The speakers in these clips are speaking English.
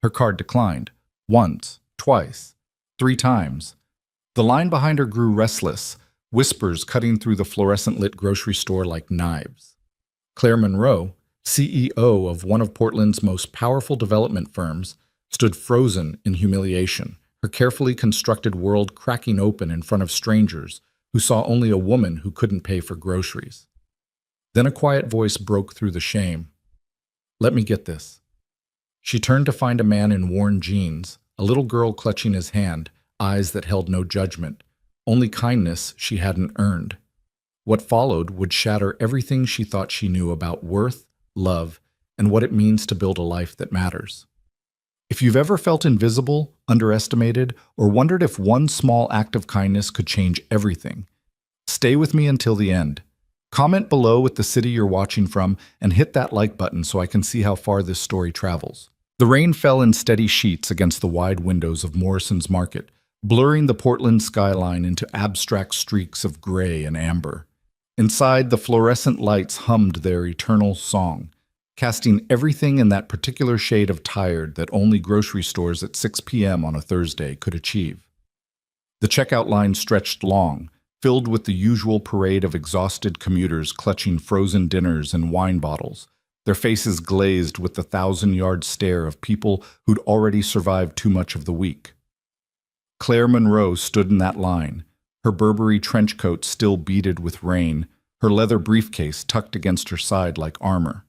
Her card declined. Once, twice, 3 times. The line behind her grew restless, whispers cutting through the fluorescent-lit grocery store like knives. Claire Monroe, CEO of one of Portland's most powerful development firms, stood frozen in humiliation, her carefully constructed world cracking open in front of strangers who saw only a woman who couldn't pay for groceries. Then a quiet voice broke through the shame. "Let me get this." She turned to find a man in worn jeans, a little girl clutching his hand, eyes that held no judgment, only kindness she hadn't earned. What followed would shatter everything she thought she knew about worth, love, and what it means to build a life that matters. If you've ever felt invisible, underestimated, or wondered if one small act of kindness could change everything, stay with me until the end. Comment below with the city you're watching from and hit that like button so I can see how far this story travels. The rain fell in steady sheets against the wide windows of Morrison's Market, blurring the Portland skyline into abstract streaks of gray and amber. Inside, the fluorescent lights hummed their eternal song, casting everything in that particular shade of tired that only grocery stores at 6 p.m. on a Thursday could achieve. The checkout line stretched long, filled with the usual parade of exhausted commuters clutching frozen dinners and wine bottles, their faces glazed with the 1,000-yard stare of people who'd already survived too much of the week. Claire Monroe stood in that line, her Burberry trench coat still beaded with rain, her leather briefcase tucked against her side like armor.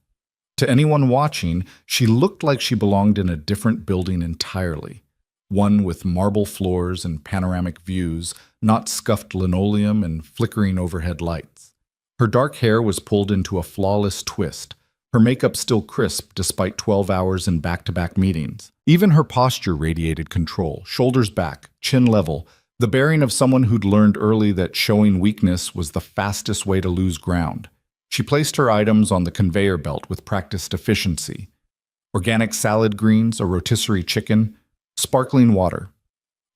To anyone watching, she looked like she belonged in a different building entirely, one with marble floors and panoramic views, not scuffed linoleum and flickering overhead lights. Her dark hair was pulled into a flawless twist, her makeup still crisp despite 12 hours in back-to-back meetings. Even her posture radiated control, shoulders back, chin level, the bearing of someone who'd learned early that showing weakness was the fastest way to lose ground. She placed her items on the conveyor belt with practiced efficiency. Organic salad greens, a rotisserie chicken, sparkling water,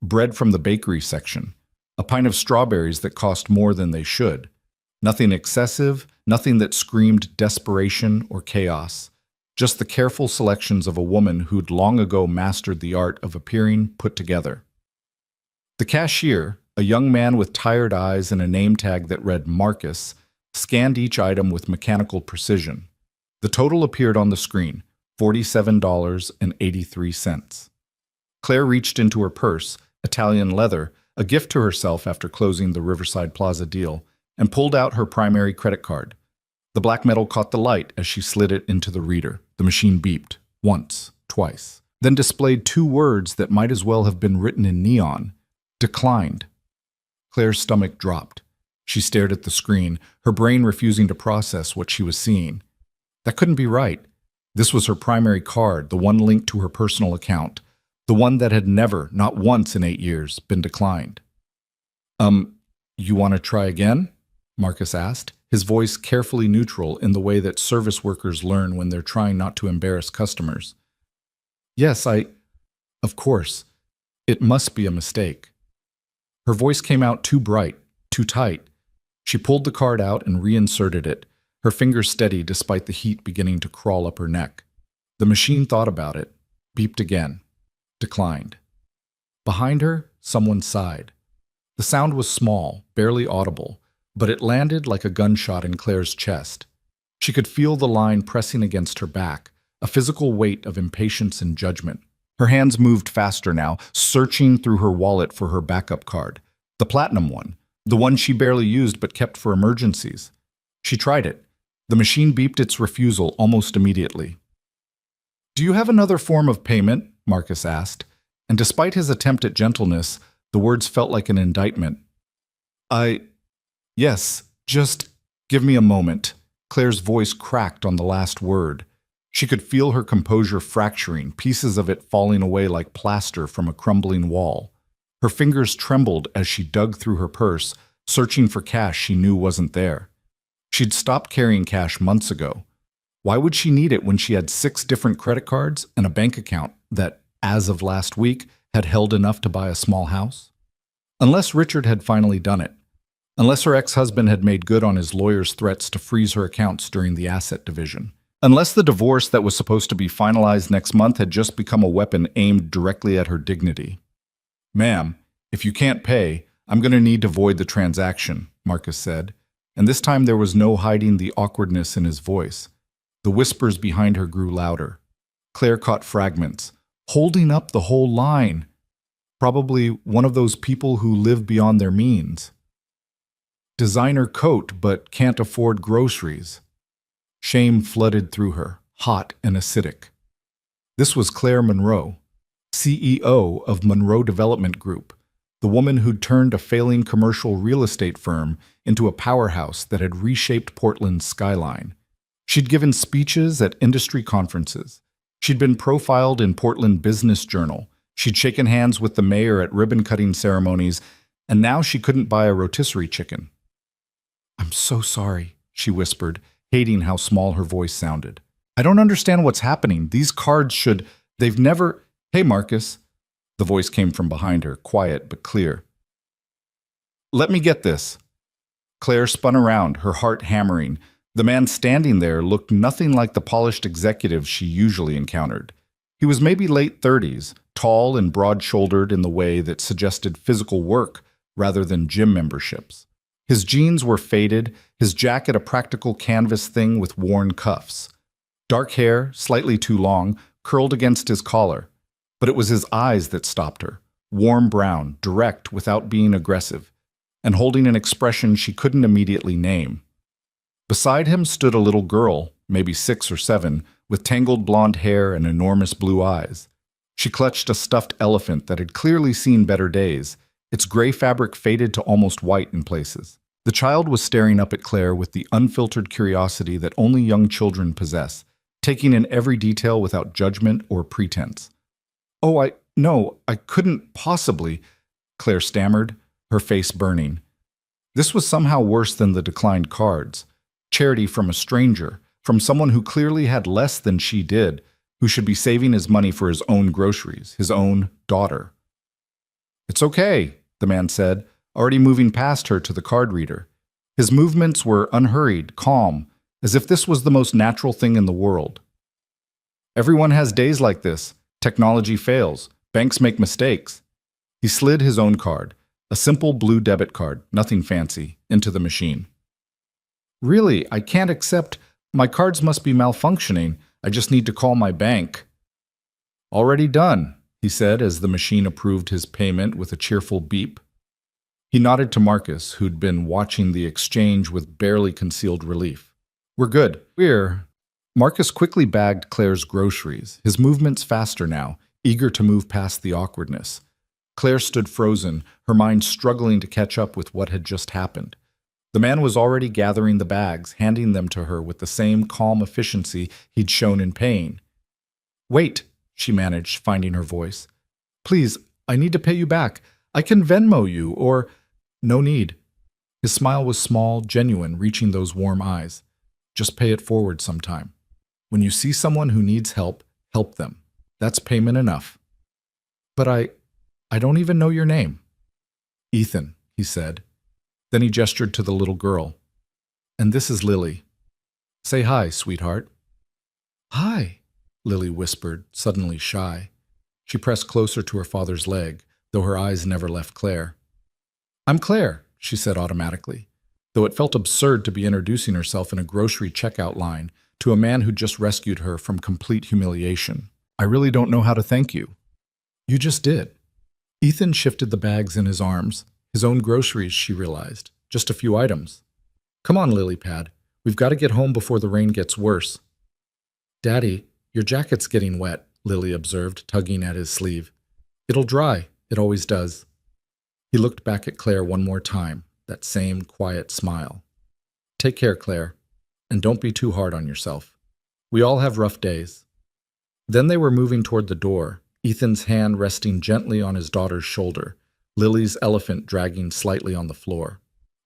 bread from the bakery section, a pint of strawberries that cost more than they should. Nothing excessive, nothing that screamed desperation or chaos, just the careful selections of a woman who'd long ago mastered the art of appearing put together. The cashier, a young man with tired eyes and a name tag that read Marcus, scanned each item with mechanical precision. The total appeared on the screen, $47.83. Claire reached into her purse, Italian leather, a gift to herself after closing the Riverside Plaza deal, and pulled out her primary credit card. The black metal caught the light as she slid it into the reader. The machine beeped, once, twice, then displayed 2 words that might as well have been written in neon. Declined. Claire's stomach dropped. She stared at the screen, her brain refusing to process what she was seeing. That couldn't be right. This was her primary card, the one linked to her personal account, the one that had never, not once in 8 years, been declined. You want to try again?" Marcus asked, his voice carefully neutral in the way that service workers learn when they're trying not to embarrass customers. "Yes, of course. It must be a mistake." Her voice came out too bright, too tight. She pulled the card out and reinserted it, her fingers steady despite the heat beginning to crawl up her neck. The machine thought about it, beeped again, declined. Behind her, someone sighed. The sound was small, barely audible, but it landed like a gunshot in Claire's chest. She could feel the line pressing against her back, a physical weight of impatience and judgment. Her hands moved faster now, searching through her wallet for her backup card, the platinum one, the one she barely used but kept for emergencies. She tried it. The machine beeped its refusal almost immediately. "Do you have another form of payment?" Marcus asked, and despite his attempt at gentleness, the words felt like an indictment. Yes, just give me a moment." Claire's voice cracked on the last word. She could feel her composure fracturing, pieces of it falling away like plaster from a crumbling wall. Her fingers trembled as she dug through her purse, searching for cash she knew wasn't there. She'd stopped carrying cash months ago. Why would she need it when she had 6 different credit cards and a bank account that, as of last week, had held enough to buy a small house? Unless Richard had finally done it. Unless her ex-husband had made good on his lawyer's threats to freeze her accounts during the asset division. Unless the divorce that was supposed to be finalized next month had just become a weapon aimed directly at her dignity. "Ma'am, if you can't pay, I'm going to need to void the transaction," Marcus said, and this time there was no hiding the awkwardness in his voice. The whispers behind her grew louder. Claire caught fragments, holding up the whole line. Probably one of those people who live beyond their means. Designer coat, but can't afford groceries. Shame flooded through her, hot and acidic. This was Claire Monroe, CEO of Monroe Development Group, the woman who'd turned a failing commercial real estate firm into a powerhouse that had reshaped Portland's skyline. She'd given speeches at industry conferences. She'd been profiled in Portland Business Journal. She'd shaken hands with the mayor at ribbon-cutting ceremonies, and now she couldn't buy a rotisserie chicken. "I'm so sorry," she whispered, hating how small her voice sounded. "I don't understand what's happening. These cards they've never—" "Hey, Marcus." The voice came from behind her, quiet but clear. "Let me get this." Claire spun around, her heart hammering. The man standing there looked nothing like the polished executive she usually encountered. He was maybe late 30s, tall and broad-shouldered in the way that suggested physical work rather than gym memberships. His jeans were faded, his jacket a practical canvas thing with worn cuffs. Dark hair, slightly too long, curled against his collar. But it was his eyes that stopped her, warm brown, direct without being aggressive, and holding an expression she couldn't immediately name. Beside him stood a little girl, maybe 6 or 7, with tangled blonde hair and enormous blue eyes. She clutched a stuffed elephant that had clearly seen better days, its gray fabric faded to almost white in places. The child was staring up at Claire with the unfiltered curiosity that only young children possess, taking in every detail without judgment or pretense. "Oh, no, I couldn't possibly," Claire stammered, her face burning. This was somehow worse than the declined cards. Charity from a stranger, from someone who clearly had less than she did, who should be saving his money for his own groceries, his own daughter. "It's okay," the man said, already moving past her to the card reader. His movements were unhurried, calm, as if this was the most natural thing in the world. "Everyone has days like this. Technology fails. Banks make mistakes." He slid his own card, a simple blue debit card, nothing fancy, into the machine. "Really, I can't accept. My cards must be malfunctioning. I just need to call my bank." "Already done," he said as the machine approved his payment with a cheerful beep. He nodded to Marcus, who'd been watching the exchange with barely concealed relief. "We're good. Marcus quickly bagged Claire's groceries, his movements faster now, eager to move past the awkwardness. Claire stood frozen, her mind struggling to catch up with what had just happened. The man was already gathering the bags, handing them to her with the same calm efficiency he'd shown in paying. "Wait," she managed, finding her voice. "Please, I need to pay you back. I can Venmo you, or—" "No need." His smile was small, genuine, reaching those warm eyes. "Just pay it forward sometime. When you see someone who needs help, help them. That's payment enough." "But I don't even know your name." "Ethan," he said. Then he gestured to the little girl. "And this is Lily. Say hi, sweetheart." "Hi," Lily whispered, suddenly shy. She pressed closer to her father's leg, though her eyes never left Claire. "I'm Claire," she said automatically, though it felt absurd to be introducing herself in a grocery checkout line to a man who just rescued her from complete humiliation. "I really don't know how to thank you." "You just did." Ethan shifted the bags in his arms. His own groceries, she realized. Just a few items. "Come on, Lilypad. We've got to get home before the rain gets worse." "Daddy, your jacket's getting wet," Lily observed, tugging at his sleeve. "It'll dry. It always does." He looked back at Claire one more time, that same quiet smile. "Take care, Claire, and don't be too hard on yourself. We all have rough days." Then they were moving toward the door, Ethan's hand resting gently on his daughter's shoulder, Lily's elephant dragging slightly on the floor.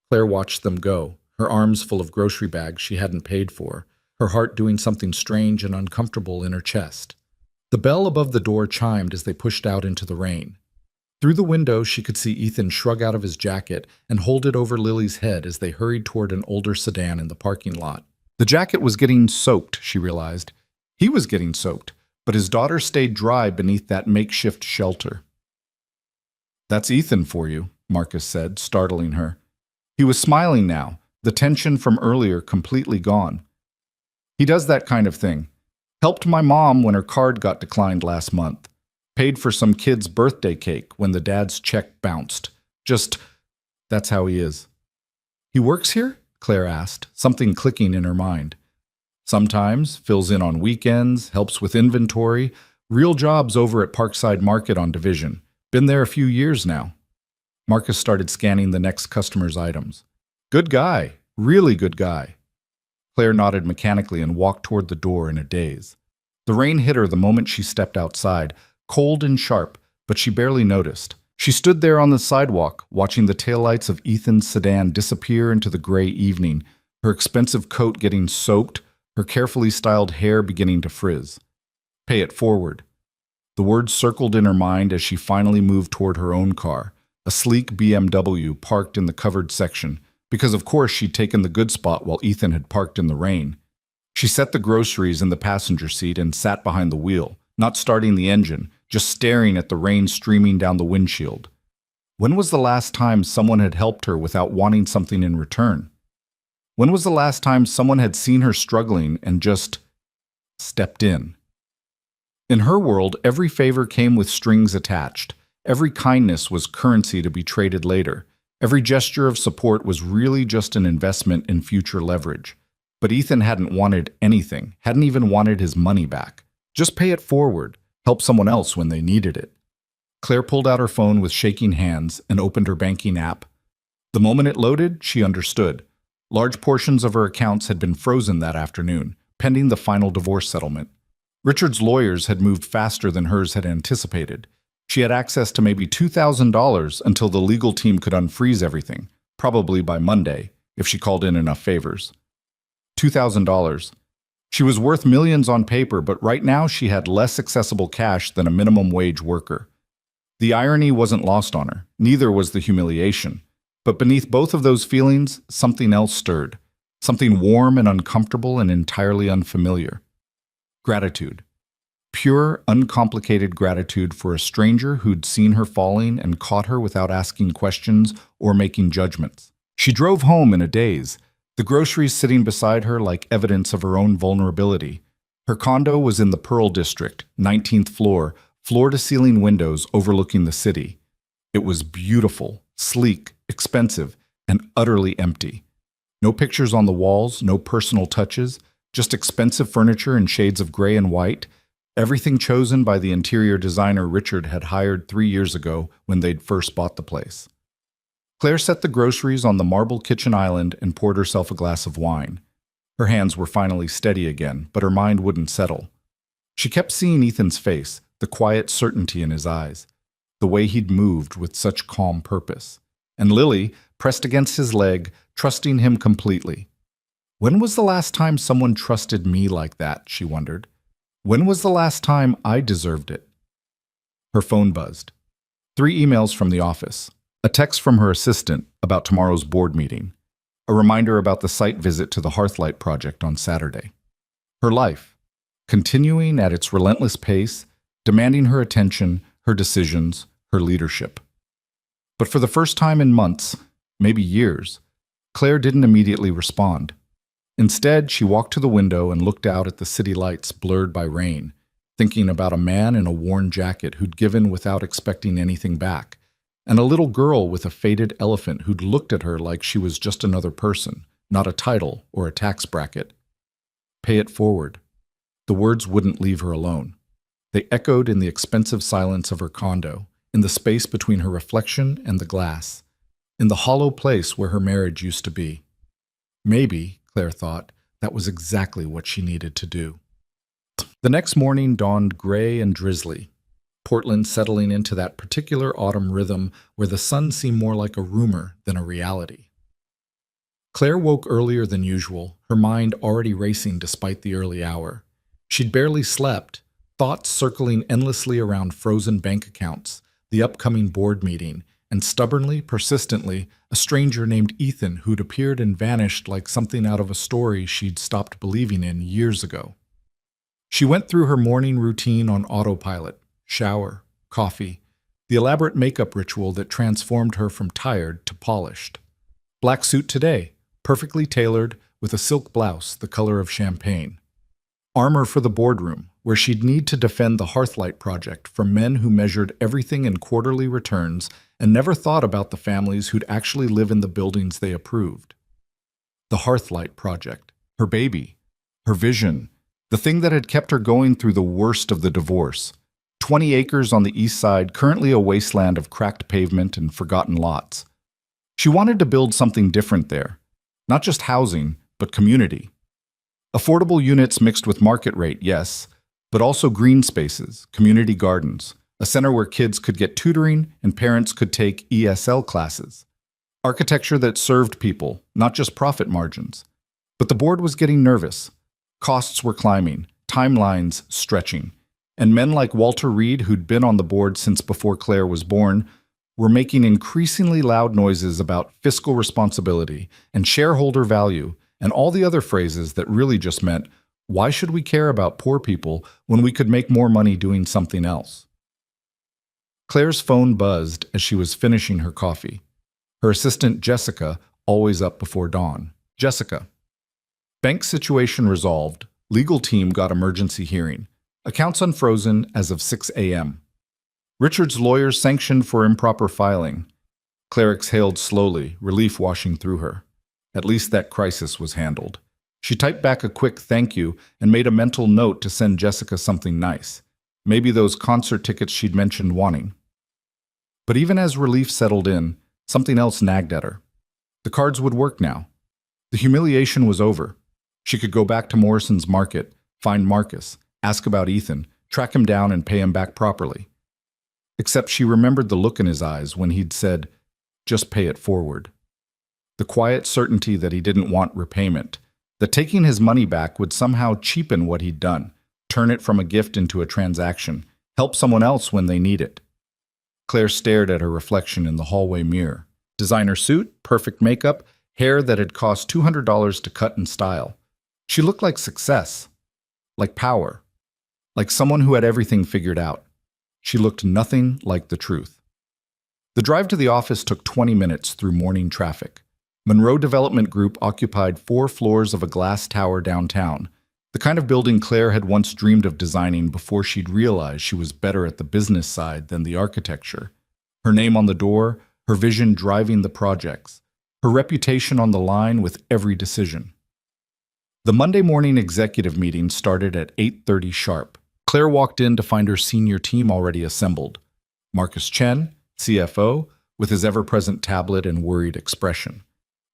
Claire watched them go, her arms full of grocery bags she hadn't paid for, her heart doing something strange and uncomfortable in her chest. The bell above the door chimed as they pushed out into the rain. Through the window, she could see Ethan shrug out of his jacket and hold it over Lily's head as they hurried toward an older sedan in the parking lot. The jacket was getting soaked, she realized. He was getting soaked, but his daughter stayed dry beneath that makeshift shelter. "That's Ethan for you," Marcus said, startling her. He was smiling now, the tension from earlier completely gone. "He does that kind of thing. Helped my mom when her card got declined last month. Paid for some kid's birthday cake when the dad's check bounced. That's how he is." "He works here?" Claire asked, something clicking in her mind. "Sometimes, fills in on weekends, helps with inventory. Real jobs over at Parkside Market on Division. Been there a few years now." Marcus started scanning the next customer's items. "Good guy. Really good guy." Claire nodded mechanically and walked toward the door in a daze. The rain hit her the moment she stepped outside, cold and sharp, but she barely noticed. She stood there on the sidewalk, watching the taillights of Ethan's sedan disappear into the gray evening, her expensive coat getting soaked, her carefully styled hair beginning to frizz. "Pay it forward." The words circled in her mind as she finally moved toward her own car, a sleek BMW parked in the covered section, because of course she'd taken the good spot while Ethan had parked in the rain. She set the groceries in the passenger seat and sat behind the wheel, not starting the engine, just staring at the rain streaming down the windshield. When was the last time someone had helped her without wanting something in return? When was the last time someone had seen her struggling and just stepped in? In her world, every favor came with strings attached. Every kindness was currency to be traded later. Every gesture of support was really just an investment in future leverage. But Ethan hadn't wanted anything, hadn't even wanted his money back. Just pay it forward, help someone else when they needed it. Claire pulled out her phone with shaking hands and opened her banking app. The moment it loaded, she understood. Large portions of her accounts had been frozen that afternoon, pending the final divorce settlement. Richard's lawyers had moved faster than hers had anticipated. She had access to maybe $2,000 until the legal team could unfreeze everything, probably by Monday, if she called in enough favors. $2,000. She was worth millions on paper, but right now she had less accessible cash than a minimum wage worker. The irony wasn't lost on her, neither was the humiliation. But beneath both of those feelings, something else stirred. Something warm and uncomfortable and entirely unfamiliar. Gratitude. Pure, uncomplicated gratitude for a stranger who'd seen her falling and caught her without asking questions or making judgments. She drove home in a daze, the groceries sitting beside her like evidence of her own vulnerability. Her condo was in the Pearl District, 19th floor, floor-to-ceiling windows overlooking the city. It was beautiful, sleek, expensive, and utterly empty. No pictures on the walls, no personal touches, just expensive furniture in shades of gray and white, everything chosen by the interior designer Richard had hired 3 years ago when they'd first bought the place. Claire set the groceries on the marble kitchen island and poured herself a glass of wine. Her hands were finally steady again, but her mind wouldn't settle. She kept seeing Ethan's face, the quiet certainty in his eyes, the way he'd moved with such calm purpose. And Lily, pressed against his leg, trusting him completely. When was the last time someone trusted me like that, she wondered. When was the last time I deserved it? Her phone buzzed. 3 emails from the office. A text from her assistant about tomorrow's board meeting. A reminder about the site visit to the Hearthlight project on Saturday. Her life, continuing at its relentless pace, demanding her attention, her decisions, her leadership. But for the first time in months, maybe years, Claire didn't immediately respond. Instead, she walked to the window and looked out at the city lights blurred by rain, thinking about a man in a worn jacket who'd given without expecting anything back, and a little girl with a faded elephant who'd looked at her like she was just another person, not a title or a tax bracket. Pay it forward. The words wouldn't leave her alone. They echoed in the expensive silence of her condo, in the space between her reflection and the glass, in the hollow place where her marriage used to be. Maybe, Claire thought, that was exactly what she needed to do. The next morning dawned gray and drizzly, Portland settling into that particular autumn rhythm where the sun seemed more like a rumor than a reality. Claire woke earlier than usual, her mind already racing despite the early hour. She'd barely slept, thoughts circling endlessly around frozen bank accounts, the upcoming board meeting, and stubbornly, persistently, a stranger named Ethan who'd appeared and vanished like something out of a story she'd stopped believing in years ago. She went through her morning routine on autopilot: shower, coffee, the elaborate makeup ritual that transformed her from tired to polished. Black suit today, perfectly tailored, with a silk blouse the color of champagne. Armor for the boardroom, where she'd need to defend the Hearthlight project from men who measured everything in quarterly returns and never thought about the families who'd actually live in the buildings they approved. The Hearthlight project, her baby, her vision, the thing that had kept her going through the worst of the divorce. 20 acres on the east side, currently a wasteland of cracked pavement and forgotten lots. She wanted to build something different there, not just housing, but community. Affordable units mixed with market rate, yes, but also green spaces, community gardens, a center where kids could get tutoring and parents could take ESL classes. Architecture that served people, not just profit margins. But the board was getting nervous. Costs were climbing, timelines stretching, and men like Walter Reed, who'd been on the board since before Claire was born, were making increasingly loud noises about fiscal responsibility and shareholder value and all the other phrases that really just meant, why should we care about poor people when we could make more money doing something else? Claire's phone buzzed as she was finishing her coffee. Her assistant, Jessica, always up before dawn. Jessica. Bank situation resolved. Legal team got emergency hearing. Accounts unfrozen as of 6 a.m. Richard's lawyers sanctioned for improper filing. Claire exhaled slowly, relief washing through her. At least that crisis was handled. She typed back a quick thank you and made a mental note to send Jessica something nice. Maybe those concert tickets she'd mentioned wanting. But even as relief settled in, something else nagged at her. The cards would work now. The humiliation was over. She could go back to Morrison's Market, find Marcus, ask about Ethan, track him down and pay him back properly. Except she remembered the look in his eyes when he'd said, just pay it forward. The quiet certainty that he didn't want repayment, that taking his money back would somehow cheapen what he'd done, turn it from a gift into a transaction, help someone else when they need it. Claire stared at her reflection in the hallway mirror. Designer suit, perfect makeup, hair that had cost $200 to cut and style. She looked like success, like power, like someone who had everything figured out. She looked nothing like the truth. The drive to the office took 20 minutes through morning traffic. Monroe Development Group occupied 4 floors of a glass tower downtown, the kind of building Claire had once dreamed of designing before she'd realized she was better at the business side than the architecture. Her name on the door, her vision driving the projects, her reputation on the line with every decision. The Monday morning executive meeting started at 8:30 sharp. Claire walked in to find her senior team already assembled. Marcus Chen, CFO, with his ever-present tablet and worried expression.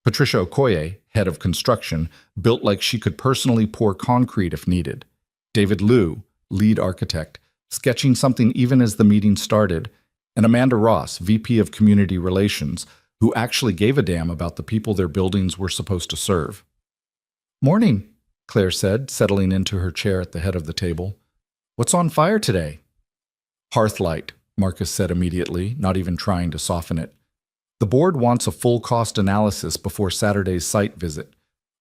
Patricia Okoye, head of construction, built like she could personally pour concrete if needed. David Liu, lead architect, sketching something even as the meeting started, and Amanda Ross, VP of Community Relations, who actually gave a damn about the people their buildings were supposed to serve. "Morning," Claire said, settling into her chair at the head of the table. "What's on fire today?" "Hearthlight," Marcus said immediately, not even trying to soften it. "The board wants a full cost analysis before Saturday's site visit.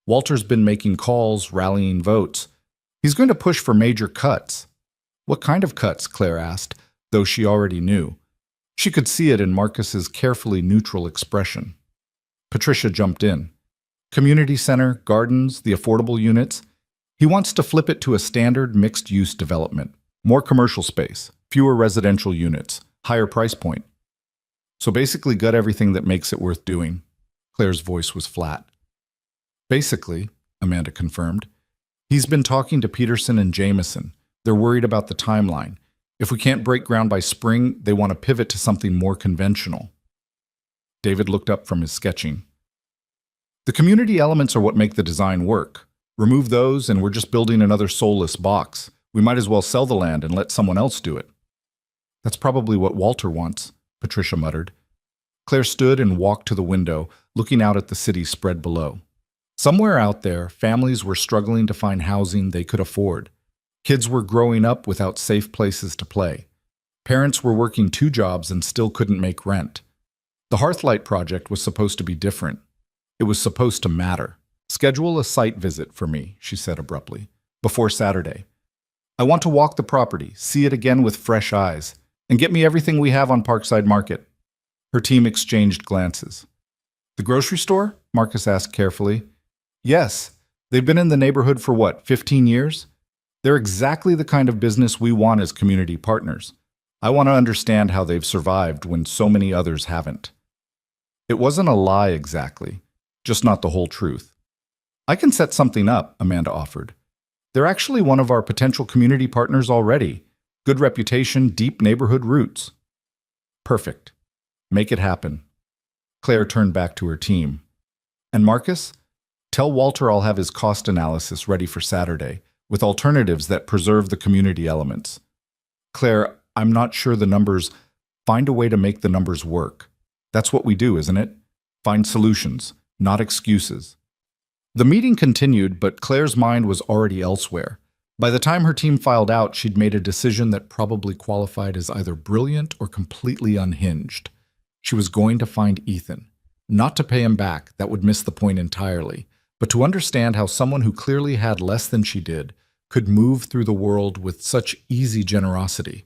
Walter's been making calls, rallying votes. He's going to push for major cuts." "What kind of cuts?" Claire asked, though she already knew. She could see it in Marcus's carefully neutral expression. Patricia jumped in. "Community center, gardens, the affordable units. He wants to flip it to a standard mixed-use development. More commercial space, fewer residential units, higher price point. So basically gut everything that makes it worth doing." Claire's voice was flat. "Basically," Amanda confirmed. "He's been talking to Peterson and Jameson. They're worried about the timeline. If we can't break ground by spring, they want to pivot to something more conventional." David looked up from his sketching. "The community elements are what make the design work. Remove those and we're just building another soulless box. We might as well sell the land and let someone else do it." "That's probably what Walter wants," Patricia muttered. Claire stood and walked to the window, looking out at the city spread below. Somewhere out there, families were struggling to find housing they could afford. Kids were growing up without safe places to play. Parents were working 2 jobs and still couldn't make rent. The Hearthlight project was supposed to be different. It was supposed to matter. Schedule a site visit for me, she said abruptly, before Saturday. I want to walk the property, see it again with fresh eyes, and get me everything we have on Parkside Market. Her team exchanged glances. The grocery store? Marcus asked carefully. Yes. They've been in the neighborhood for what, 15 years? They're exactly the kind of business we want as community partners. I want to understand how they've survived when so many others haven't. It wasn't a lie exactly, just not the whole truth. I can set something up, Amanda offered. They're actually one of our potential community partners already. Good reputation, deep neighborhood roots. Perfect. Make it happen. Claire turned back to her team. And Marcus? Tell Walter I'll have his cost analysis ready for Saturday, with alternatives that preserve the community elements. Claire, I'm not sure the numbers. Find a way to make the numbers work. That's what we do, isn't it? Find solutions, not excuses. The meeting continued, but Claire's mind was already elsewhere. By the time her team filed out, she'd made a decision that probably qualified as either brilliant or completely unhinged. She was going to find Ethan. Not to pay him back, that would miss the point entirely, but to understand how someone who clearly had less than she did could move through the world with such easy generosity.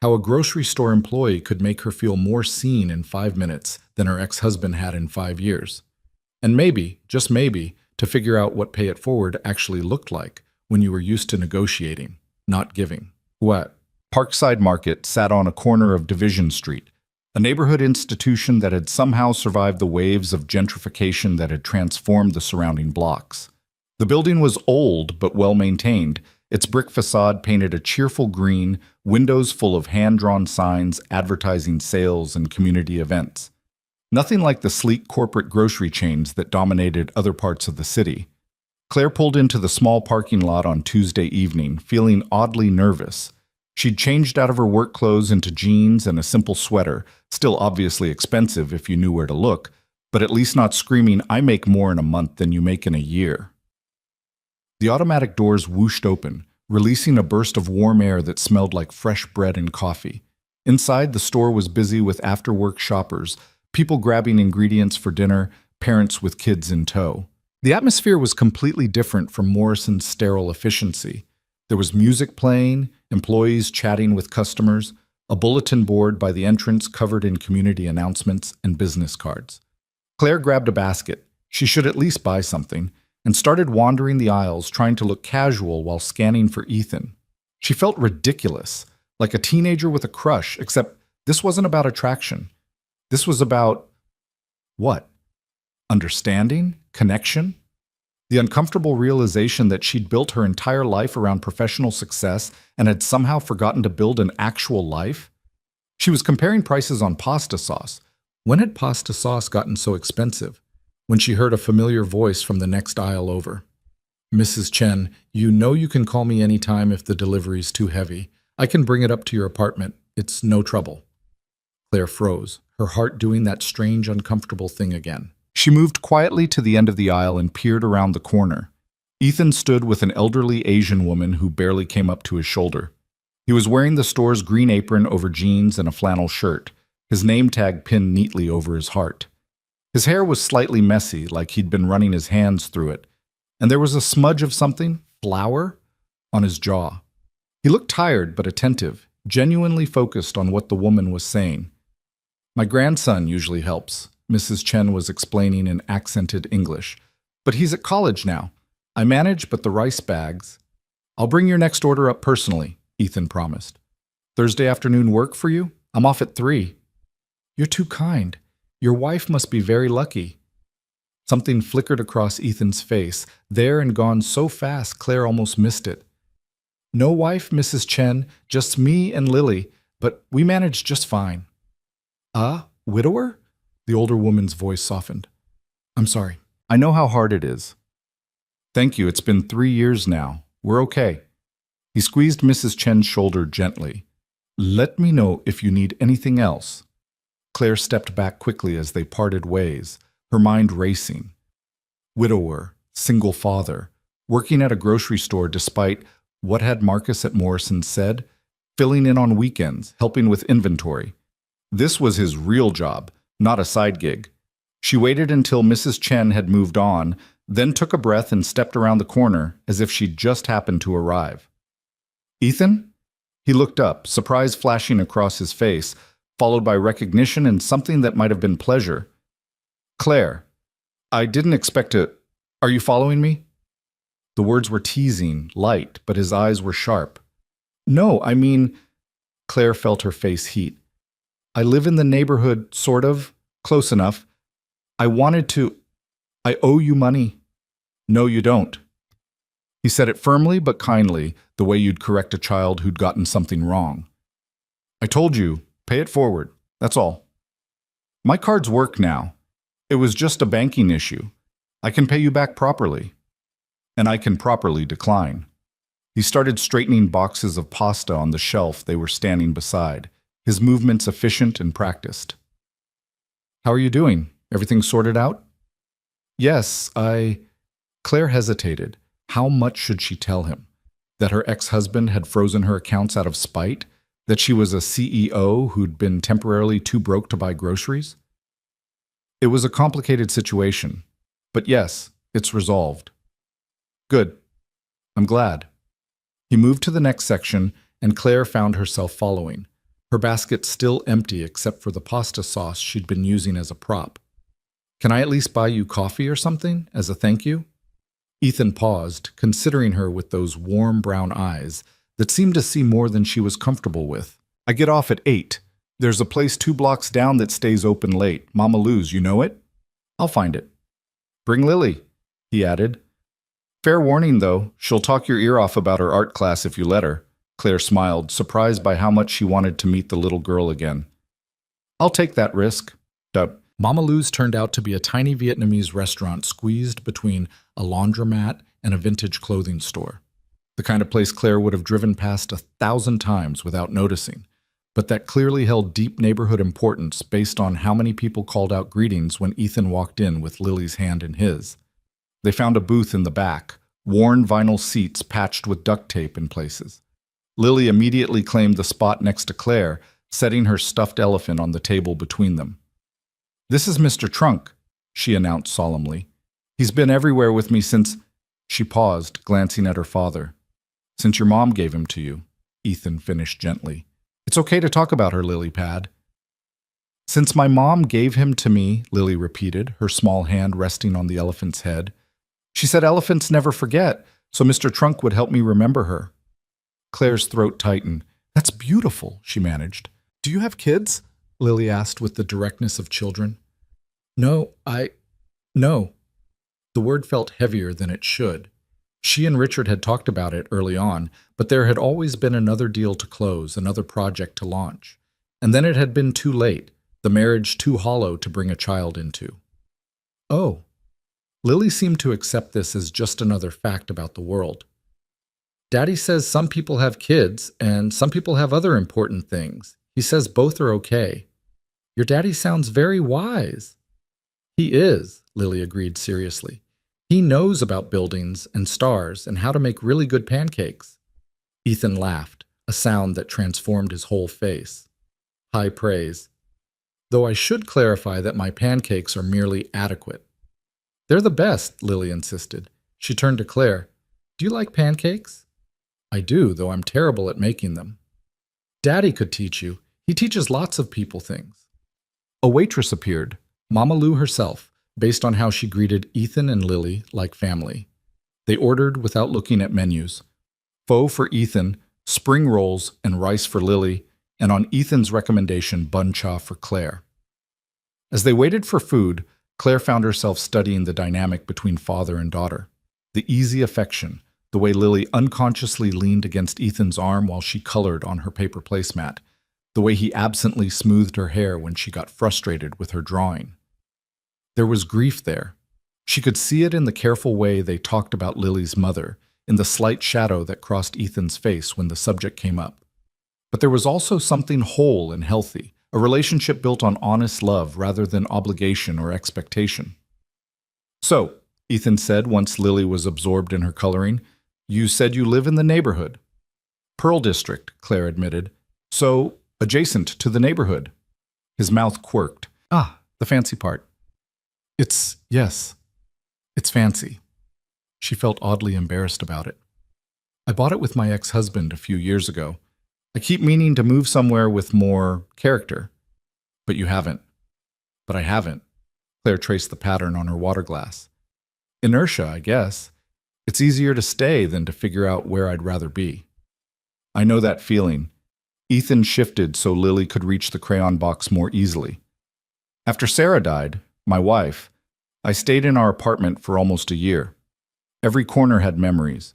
How a grocery store employee could make her feel more seen in 5 minutes than her ex-husband had in 5 years. And maybe, just maybe, to figure out what pay it forward actually looked like when you were used to negotiating, not giving. What? Parkside Market sat on a corner of Division Street, a neighborhood institution that had somehow survived the waves of gentrification that had transformed the surrounding blocks. The building was old but well-maintained, its brick facade painted a cheerful green, windows full of hand-drawn signs advertising sales and community events. Nothing like the sleek corporate grocery chains that dominated other parts of the city. Claire pulled into the small parking lot on Tuesday evening, feeling oddly nervous. She'd changed out of her work clothes into jeans and a simple sweater, still obviously expensive if you knew where to look, but at least not screaming, "I make more in a month than you make in a year." The automatic doors whooshed open, releasing a burst of warm air that smelled like fresh bread and coffee. Inside, the store was busy with after-work shoppers, people grabbing ingredients for dinner, parents with kids in tow. The atmosphere was completely different from Morrison's sterile efficiency. There was music playing, employees chatting with customers, a bulletin board by the entrance covered in community announcements and business cards. Claire grabbed a basket. She should at least buy something, and started wandering the aisles trying to look casual while scanning for Ethan. She felt ridiculous, like a teenager with a crush, except this wasn't about attraction. This was about what? Understanding? Connection? The uncomfortable realization that she'd built her entire life around professional success and had somehow forgotten to build an actual life? She was comparing prices on pasta sauce. When had pasta sauce gotten so expensive? When she heard a familiar voice from the next aisle over. "Mrs. Chen, you know you can call me anytime if the delivery's too heavy. I can bring it up to your apartment. It's no trouble." Claire froze, her heart doing that strange, uncomfortable thing again. She moved quietly to the end of the aisle and peered around the corner. Ethan stood with an elderly Asian woman who barely came up to his shoulder. He was wearing the store's green apron over jeans and a flannel shirt, his name tag pinned neatly over his heart. His hair was slightly messy, like he'd been running his hands through it, and there was a smudge of something, flour, on his jaw. He looked tired but attentive, genuinely focused on what the woman was saying. "My grandson usually helps," Mrs. Chen was explaining in accented English. "But he's at college now. I manage, but the rice bags—" "I'll bring your next order up personally," Ethan promised. "Thursday afternoon work for you? I'm off at 3. "You're too kind. Your wife must be very lucky." Something flickered across Ethan's face, there and gone so fast Claire almost missed it. "No wife, Mrs. Chen, just me and Lily, but we manage just fine." Widower?" The older woman's voice softened. "I'm sorry. I know how hard it is." "Thank you. It's been 3 years now. We're okay." He squeezed Mrs. Chen's shoulder gently. "Let me know if you need anything else." Claire stepped back quickly as they parted ways, her mind racing. Widower, single father, working at a grocery store despite what had Marcus at Morrison said, filling in on weekends, helping with inventory. This was his real job, not a side gig. She waited until Mrs. Chen had moved on, then took a breath and stepped around the corner as if she'd just happened to arrive. "Ethan?" He looked up, surprise flashing across his face, followed by recognition and something that might have been pleasure. "Claire, I didn't expect to... Are you following me?" The words were teasing, light, but his eyes were sharp. "No, I mean..." Claire felt her face heat. "I live in the neighborhood, sort of. Close enough. I wanted to... I owe you money." "No, you don't." He said it firmly but kindly, the way you'd correct a child who'd gotten something wrong. "I told you, pay it forward. That's all. My cards work now. It was just a banking issue. I can pay you back properly. And I can properly decline." He started straightening boxes of pasta on the shelf they were standing beside, his movements efficient and practiced. "How are you doing? Everything sorted out?" "Yes, Claire hesitated. How much should she tell him? That her ex-husband had frozen her accounts out of spite? That she was a CEO who'd been temporarily too broke to buy groceries? It was a complicated situation. But yes, it's resolved. "Good. I'm glad." He moved to the next section, and Claire found herself following, her basket still empty except for the pasta sauce she'd been using as a prop. "Can I at least buy you coffee or something, as a thank you?" Ethan paused, considering her with those warm brown eyes that seemed to see more than she was comfortable with. "I get off at 8. There's a place 2 blocks down that stays open late. Mama Lou's, you know it?" "I'll find it." "Bring Lily," he added. "Fair warning, though, she'll talk your ear off about her art class if you let her." Claire smiled, surprised by how much she wanted to meet the little girl again. "I'll take that risk." Mama Lou's turned out to be a tiny Vietnamese restaurant squeezed between a laundromat and a vintage clothing store. The kind of place Claire would have driven past 1,000 times without noticing, but that clearly held deep neighborhood importance based on how many people called out greetings when Ethan walked in with Lily's hand in his. They found a booth in the back, worn vinyl seats patched with duct tape in places. Lily immediately claimed the spot next to Claire, setting her stuffed elephant on the table between them. "This is Mr. Trunk," she announced solemnly. "He's been everywhere with me since..." She paused, glancing at her father. "Since your mom gave him to you," Ethan finished gently. "It's okay to talk about her, Lily Pad." "Since my mom gave him to me," Lily repeated, her small hand resting on the elephant's head. "She said elephants never forget, so Mr. Trunk would help me remember her." Claire's throat tightened. "That's beautiful," she managed. "Do you have kids?" Lily asked with the directness of children. No. The word felt heavier than it should. She and Richard had talked about it early on, but there had always been another deal to close, another project to launch. And then it had been too late, the marriage too hollow to bring a child into. "Oh." Lily seemed to accept this as just another fact about the world. "Daddy says some people have kids, and some people have other important things. He says both are okay." "Your daddy sounds very wise." "He is," Lily agreed seriously. "He knows about buildings and stars and how to make really good pancakes." Ethan laughed, a sound that transformed his whole face. High praise. "Though I should clarify that my pancakes are merely adequate." "They're the best," Lily insisted. She turned to Claire. "Do you like pancakes?" "I do, though I'm terrible at making them." "Daddy could teach you. He teaches lots of people things." A waitress appeared, Mama Lou herself, based on how she greeted Ethan and Lily like family. They ordered without looking at menus. Pho for Ethan, spring rolls and rice for Lily, and on Ethan's recommendation, bun cha for Claire. As they waited for food, Claire found herself studying the dynamic between father and daughter. The easy affection, the way Lily unconsciously leaned against Ethan's arm while she colored on her paper placemat, the way he absently smoothed her hair when she got frustrated with her drawing. There was grief there. She could see it in the careful way they talked about Lily's mother, in the slight shadow that crossed Ethan's face when the subject came up. But there was also something whole and healthy, a relationship built on honest love rather than obligation or expectation. "So," Ethan said once Lily was absorbed in her coloring, "you said you live in the neighborhood." "Pearl District," Claire admitted. "So, adjacent to the neighborhood." His mouth quirked. "Ah, The fancy part. Yes, it's fancy. She felt oddly embarrassed about it. I bought it with my ex-husband a few years ago. I keep meaning to move somewhere with more character. But you haven't. But I haven't. Claire traced the pattern on her water glass. Inertia, I guess. It's easier to stay than to figure out where I'd rather be. I know that feeling. Ethan shifted so Lily could reach the crayon box more easily. After Sarah died, my wife, I stayed in our apartment for almost a year. Every corner had memories.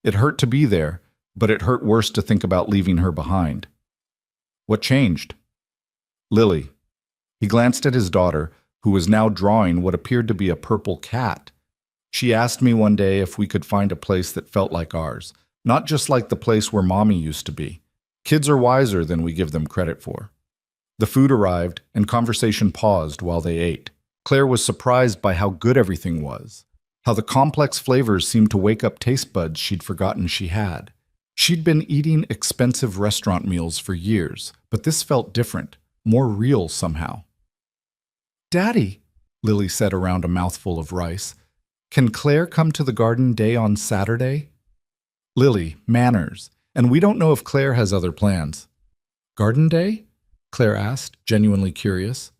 It hurt to be there, but it hurt worse to think about leaving her behind. What changed? Lily. He glanced at his daughter, who was now drawing what appeared to be a purple cat. She asked me one day if we could find a place that felt like ours, not just like the place where Mommy used to be. Kids are wiser than we give them credit for. The food arrived, and conversation paused while they ate. Claire was surprised by how good everything was, how the complex flavors seemed to wake up taste buds she'd forgotten she had. She'd been eating expensive restaurant meals for years, but this felt different, more real somehow. "Daddy," Lily said around a mouthful of rice, "can Claire come to the garden day on Saturday?" "Lily, manners. And we don't know if Claire has other plans." "Garden day?" Claire asked, genuinely curious.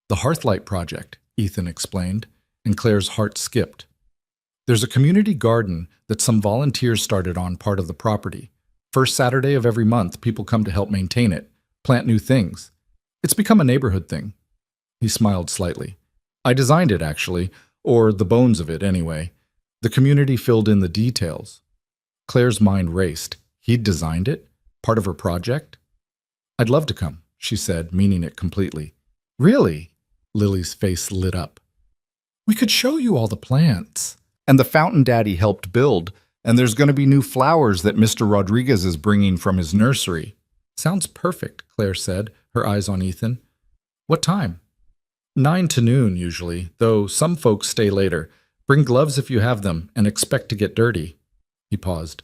"The Hearthlight Project," Ethan explained, and Claire's heart skipped. "There's a community garden that some volunteers started on part of the property. First Saturday of every month, people come to help maintain it, plant new things. It's become a neighborhood thing." He smiled slightly. "I designed it, actually, or the bones of it, anyway. The community filled in the details." Claire's mind raced. He'd designed it? Part of her project? "I'd love to come," she said, meaning it completely. "Really?" Lily's face lit up. "We could show you all the plants. And the fountain Daddy helped build, and there's going to be new flowers that Mr. Rodriguez is bringing from his nursery." "Sounds perfect," Claire said, her eyes on Ethan. "What time?" 9 to noon, usually, though some folks stay later. Bring gloves if you have them, and expect to get dirty." He paused.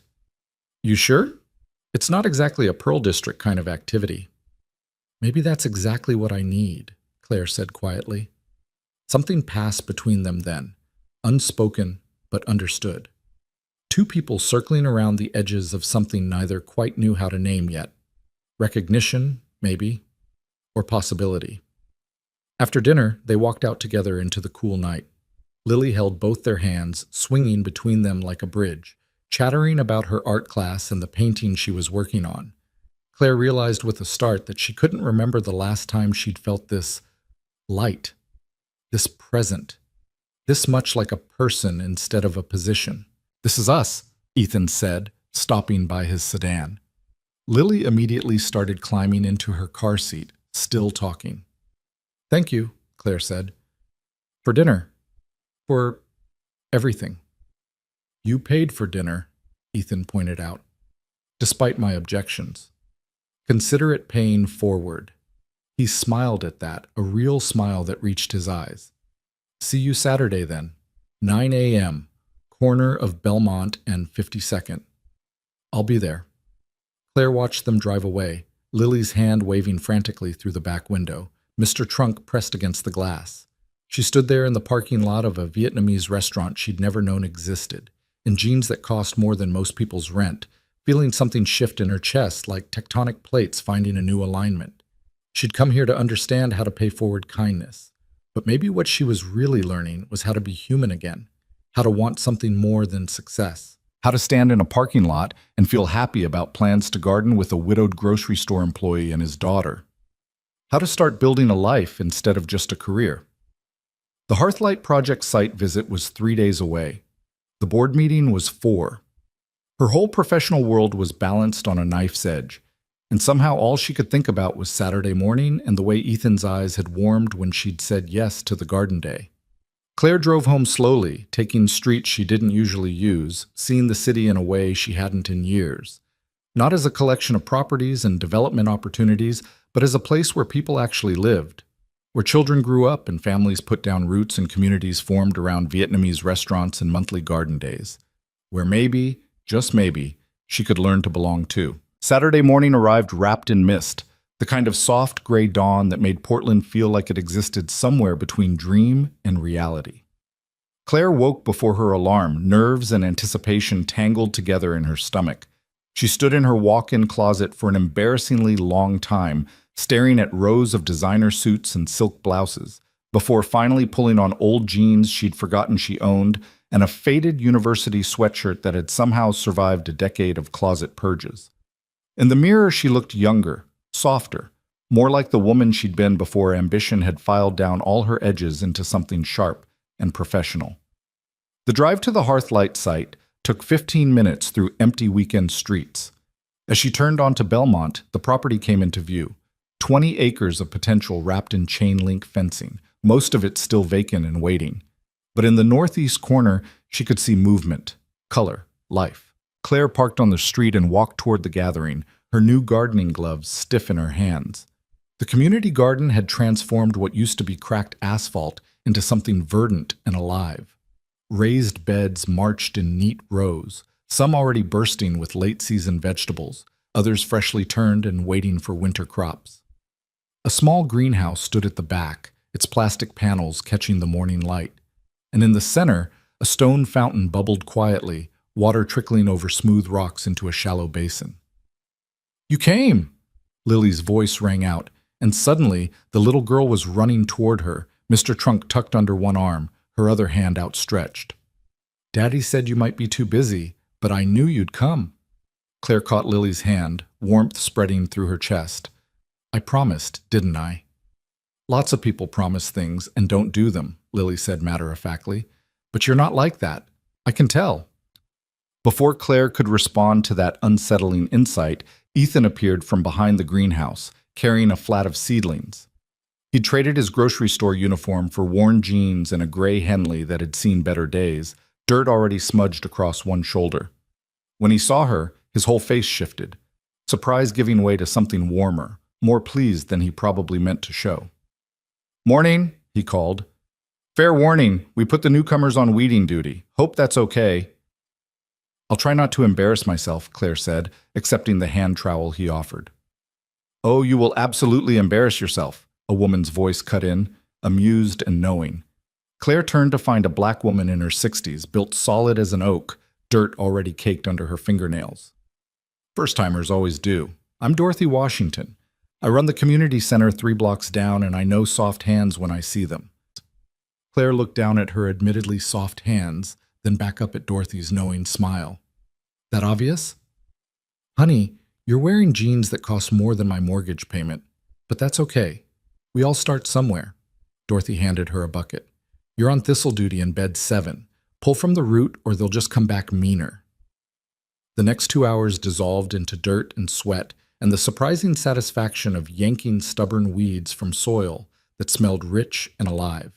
"You sure? It's not exactly a Pearl District kind of activity." "Maybe that's exactly what I need," Claire said quietly. Something passed between them then, unspoken but understood. Two people circling around the edges of something neither quite knew how to name yet. Recognition, maybe, or possibility. After dinner, they walked out together into the cool night. Lily held both their hands, swinging between them like a bridge, chattering about her art class and the painting she was working on. Claire realized with a start that she couldn't remember the last time she'd felt this light, this present, this much like a person instead of a position. "This is us," Ethan said, stopping by his sedan. Lily immediately started climbing into her car seat, still talking. "Thank you," Claire said. "For dinner. For everything." "You paid for dinner," Ethan pointed out, despite my objections. "Consider it paying forward." He smiled at that, a real smile that reached his eyes. "See you Saturday then, 9 a.m., corner of Belmont and 52nd. I'll be there." Claire watched them drive away, Lily's hand waving frantically through the back window, Mr. Trunk pressed against the glass. She stood there in the parking lot of a Vietnamese restaurant she'd never known existed, in jeans that cost more than most people's rent, feeling something shift in her chest like tectonic plates finding a new alignment. She'd come here to understand how to pay forward kindness. But maybe what she was really learning was how to be human again, how to want something more than success, how to stand in a parking lot and feel happy about plans to garden with a widowed grocery store employee and his daughter, how to start building a life instead of just a career. The Hearthlight Project site visit was 3 days away. The board meeting was 4. Her whole professional world was balanced on a knife's edge, and somehow all she could think about was Saturday morning and the way Ethan's eyes had warmed when she'd said yes to the garden day. Claire drove home slowly, taking streets she didn't usually use, seeing the city in a way she hadn't in years. Not as a collection of properties and development opportunities, but as a place where people actually lived, where children grew up and families put down roots and communities formed around Vietnamese restaurants and monthly garden days, where maybe, just maybe, she could learn to belong too. Saturday morning arrived wrapped in mist. the kind of soft gray dawn that made Portland feel like it existed somewhere between dream and reality. Claire woke before her alarm, nerves and anticipation tangled together in her stomach. She stood in her walk-in closet for an embarrassingly long time, staring at rows of designer suits and silk blouses, before finally pulling on old jeans she'd forgotten she owned and a faded university sweatshirt that had somehow survived a decade of closet purges. In the mirror, she looked younger, softer, more like the woman she'd been before ambition had filed down all her edges into something sharp and professional. The drive to the Hearthlight site took 15 minutes through empty weekend streets. As she turned onto Belmont, the property came into view. 20 acres of potential wrapped in chain-link fencing, most of it still vacant and waiting. But in the northeast corner, she could see movement, color, life. Claire parked on the street and walked toward the gathering, her new gardening gloves stiff in her hands. The community garden had transformed what used to be cracked asphalt into something verdant and alive. Raised beds marched in neat rows, some already bursting with late-season vegetables, others freshly turned and waiting for winter crops. A small greenhouse stood at the back, its plastic panels catching the morning light, and in the center, a stone fountain bubbled quietly, water trickling over smooth rocks into a shallow basin. "You came!" Lily's voice rang out, and suddenly the little girl was running toward her, Mr. Trunk tucked under one arm, her other hand outstretched. "Daddy said you might be too busy, but I knew you'd come." Claire caught Lily's hand, warmth spreading through her chest. "I promised, didn't I?" "Lots of people promise things and don't do them," Lily said matter-of-factly. "But you're not like that. I can tell." Before Claire could respond to that unsettling insight, Ethan appeared from behind the greenhouse, carrying a flat of seedlings. He'd traded his grocery store uniform for worn jeans and a gray Henley that had seen better days, dirt already smudged across one shoulder. When he saw her, his whole face shifted, surprise giving way to something warmer, more pleased than he probably meant to show. "Morning," he called. "Fair warning, we put the newcomers on weeding duty. Hope that's okay." "I'll try not to embarrass myself," Claire said, accepting the hand trowel he offered. "Oh, you will absolutely embarrass yourself," a woman's voice cut in, amused and knowing. Claire turned to find a black woman in her 60s, built solid as an oak, dirt already caked under her fingernails. "First-timers always do. I'm Dorothy Washington. I run the community center 3 blocks down, and I know soft hands when I see them." Claire looked down at her admittedly soft hands, then back up at Dorothy's knowing smile. "That obvious?" "Honey, you're wearing jeans that cost more than my mortgage payment, but that's okay. We all start somewhere." Dorothy handed her a bucket. "You're on thistle duty in bed 7. Pull from the root or they'll just come back meaner." The next 2 hours dissolved into dirt and sweat and the surprising satisfaction of yanking stubborn weeds from soil that smelled rich and alive.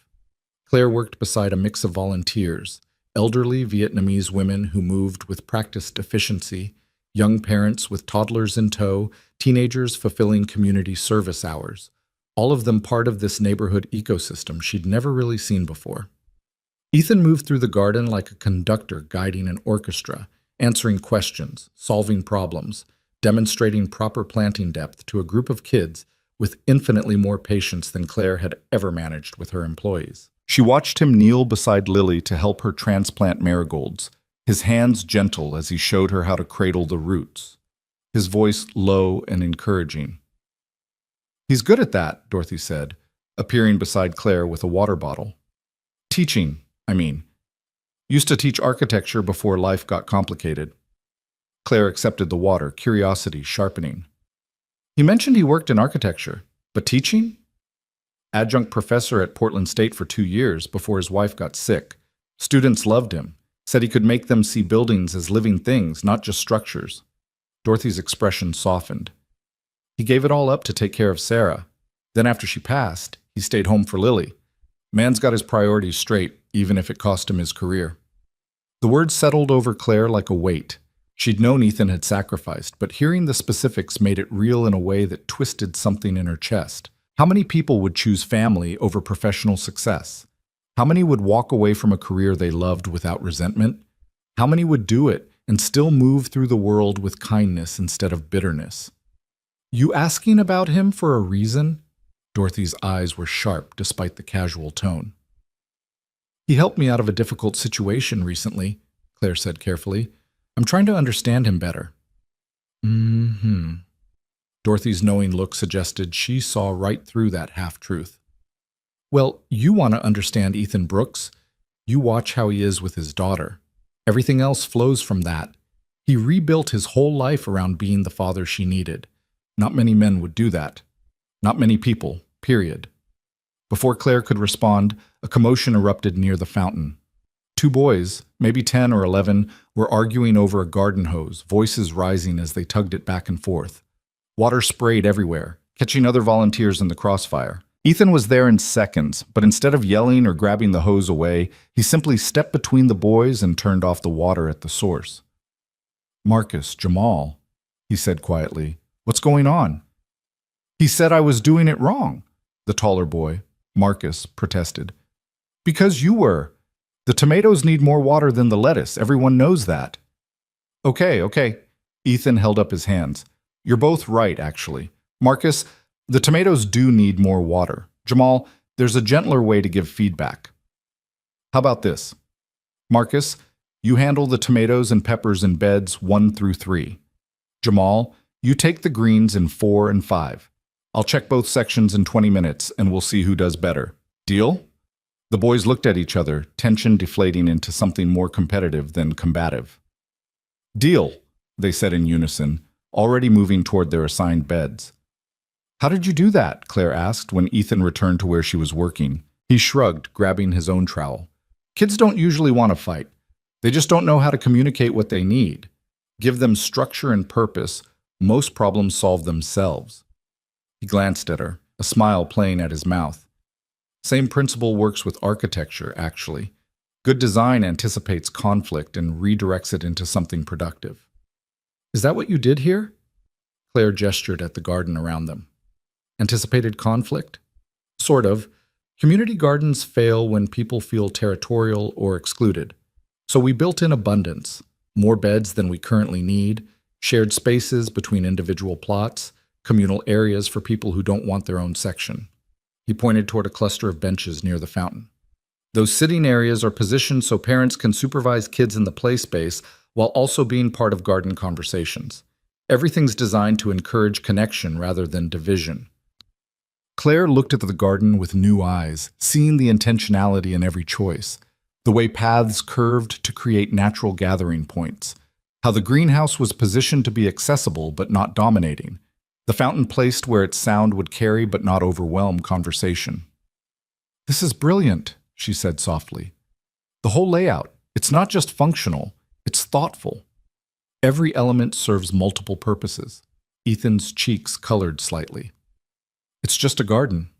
Claire worked beside a mix of volunteers, elderly Vietnamese women who moved with practiced efficiency, young parents with toddlers in tow, teenagers fulfilling community service hours, all of them part of this neighborhood ecosystem she'd never really seen before. Ethan moved through the garden like a conductor guiding an orchestra, answering questions, solving problems, demonstrating proper planting depth to a group of kids with infinitely more patience than Claire had ever managed with her employees. She watched him kneel beside Lily to help her transplant marigolds, his hands gentle as he showed her how to cradle the roots, his voice low and encouraging. "He's good at that," Dorothy said, appearing beside Claire with a water bottle. "Teaching, I mean. Used to teach architecture before life got complicated." Claire accepted the water, curiosity sharpening. "He mentioned he worked in architecture, but teaching?" "Adjunct professor at Portland State for 2 years before his wife got sick. Students loved him, said he could make them see buildings as living things, not just structures." Dorothy's expression softened. "He gave it all up to take care of Sarah. Then after she passed, he stayed home for Lily. Man's got his priorities straight, even if it cost him his career." The words settled over Claire like a weight. She'd known Ethan had sacrificed, but hearing the specifics made it real in a way that twisted something in her chest. How many people would choose family over professional success? How many would walk away from a career they loved without resentment? How many would do it and still move through the world with kindness instead of bitterness? You asking about him for a reason? Dorothy's eyes were sharp despite the casual tone. He helped me out of a difficult situation recently, Claire said carefully. I'm trying to understand him better. Mm-hmm. Dorothy's knowing look suggested she saw right through that half-truth. Well, you want to understand Ethan Brooks. You watch how he is with his daughter. Everything else flows from that. He rebuilt his whole life around being the father she needed. Not many men would do that. Not many people, period. Before Claire could respond, a commotion erupted near the fountain. Two boys, maybe 10 or 11, were arguing over a garden hose, voices rising as they tugged it back and forth. Water sprayed everywhere, catching other volunteers in the crossfire. Ethan was there in seconds, but instead of yelling or grabbing the hose away, he simply stepped between the boys and turned off the water at the source. "Marcus, Jamal," he said quietly, "what's going on?" "He said I was doing it wrong," the taller boy, Marcus, protested. "Because you were. The tomatoes need more water than the lettuce. Everyone knows that." Okay. Ethan held up his hands. "You're both right, actually. Marcus, the tomatoes do need more water. Jamal, there's a gentler way to give feedback. How about this? Marcus, you handle the tomatoes and peppers in beds 1 through 3. Jamal, you take the greens in 4 and 5. I'll check both sections in 20 minutes, and we'll see who does better. Deal?" The boys looked at each other, tension deflating into something more competitive than combative. "Deal," they said in unison, already moving toward their assigned beds. "How did you do that?" Claire asked when Ethan returned to where she was working. He shrugged, grabbing his own trowel. "Kids don't usually want to fight. They just don't know how to communicate what they need. Give them structure and purpose, most problems solve themselves." He glanced at her, a smile playing at his mouth. Same principle works with architecture, actually. Good design anticipates conflict and redirects it into something productive. "Is that what you did here?" Claire gestured at the garden around them. "Anticipated conflict?" "Sort of. Community gardens fail when people feel territorial or excluded. So we built in abundance, more beds than we currently need, shared spaces between individual plots, communal areas for people who don't want their own section." He pointed toward a cluster of benches near the fountain. "Those sitting areas are positioned so parents can supervise kids in the play space while also being part of garden conversations. Everything's designed to encourage connection rather than division." Claire looked at the garden with new eyes, seeing the intentionality in every choice, the way paths curved to create natural gathering points, how the greenhouse was positioned to be accessible but not dominating, the fountain placed where its sound would carry but not overwhelm conversation. "This is brilliant," she said softly. "The whole layout, it's not just functional, it's thoughtful. Every element serves multiple purposes." Ethan's cheeks colored slightly. "It's just a garden."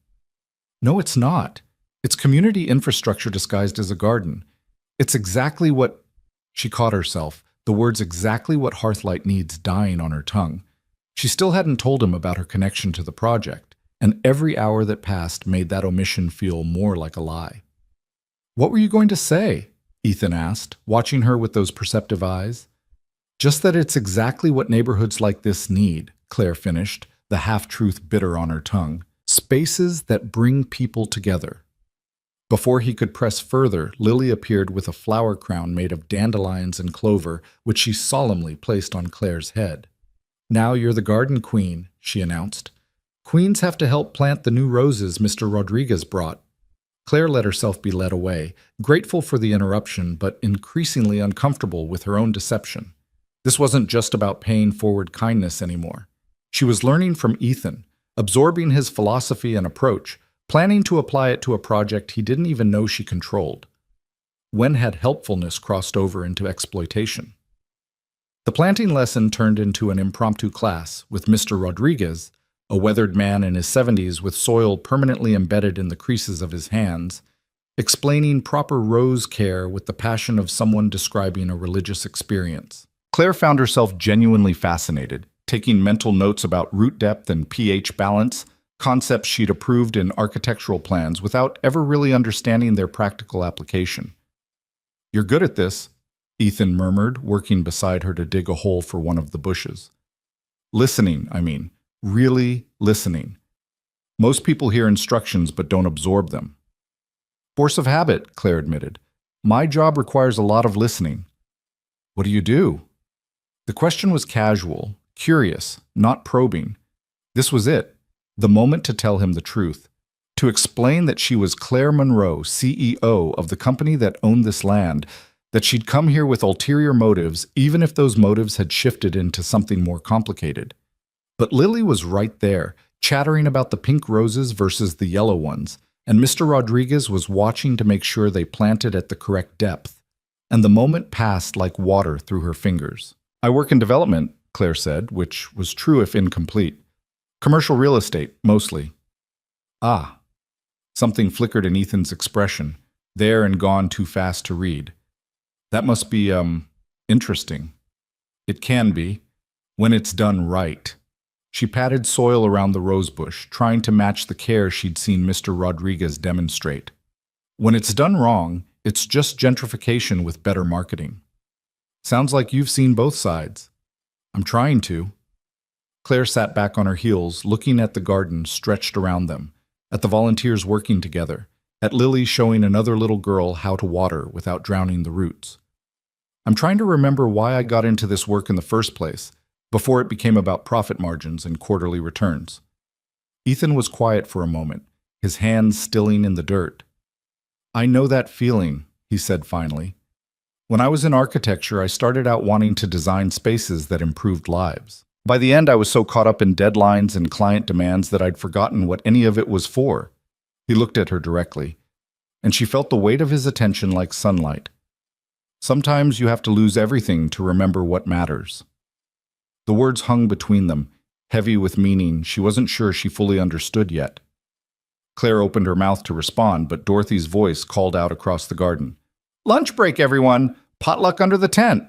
"No, it's not. It's community infrastructure disguised as a garden. It's exactly what—" She caught herself, the words exactly what Hearthlight needs dying on her tongue. She still hadn't told him about her connection to the project, and every hour that passed made that omission feel more like a lie. "What were you going to say?" Ethan asked, watching her with those perceptive eyes. "Just that it's exactly what neighborhoods like this need," Claire finished, the half-truth bitter on her tongue. "Spaces that bring people together." Before he could press further, Lily appeared with a flower crown made of dandelions and clover, which she solemnly placed on Claire's head. "Now you're the garden queen," she announced. "Queens have to help plant the new roses Mr. Rodriguez brought." Claire let herself be led away, grateful for the interruption, but increasingly uncomfortable with her own deception. This wasn't just about paying forward kindness anymore. She was learning from Ethan, absorbing his philosophy and approach, planning to apply it to a project he didn't even know she controlled. When had helpfulness crossed over into exploitation? The planting lesson turned into an impromptu class with Mr. Rodriguez, a weathered man in his 70s with soil permanently embedded in the creases of his hands, explaining proper rose care with the passion of someone describing a religious experience. Claire found herself genuinely fascinated, taking mental notes about root depth and pH balance, concepts she'd approved in architectural plans without ever really understanding their practical application. "You're good at this," Ethan murmured, working beside her to dig a hole for one of the bushes. "Listening, I mean. Really listening. Most people hear instructions but don't absorb them. Force of habit, Claire admitted. My job requires a lot of listening. What do you do? The question was casual, curious, not probing. This was it, the moment to tell him the truth. To explain that she was Claire Monroe, CEO of the company that owned this land, that she'd come here with ulterior motives, even if those motives had shifted into something more complicated. But Lily was right there, chattering about the pink roses versus the yellow ones, and Mr. Rodriguez was watching to make sure they planted at the correct depth. And the moment passed like water through her fingers. I work in development, Claire said, which was true if incomplete. Commercial real estate, mostly. Ah. Something flickered in Ethan's expression, there and gone too fast to read. That must be, interesting. It can be, when it's done right. She patted soil around the rosebush, trying to match the care she'd seen Mr. Rodriguez demonstrate. When it's done wrong, it's just gentrification with better marketing. Sounds like you've seen both sides. I'm trying to. Claire sat back on her heels, looking at the garden stretched around them, at the volunteers working together, at Lily showing another little girl how to water without drowning the roots. I'm trying to remember why I got into this work in the first place, before it became about profit margins and quarterly returns. Ethan was quiet for a moment, his hands stilling in the dirt. I know that feeling, he said finally. When I was in architecture, I started out wanting to design spaces that improved lives. By the end, I was so caught up in deadlines and client demands that I'd forgotten what any of it was for. He looked at her directly, and she felt the weight of his attention like sunlight. Sometimes you have to lose everything to remember what matters. The words hung between them, heavy with meaning she wasn't sure she fully understood yet. Claire opened her mouth to respond, but Dorothy's voice called out across the garden. Lunch break, everyone! Potluck under the tent!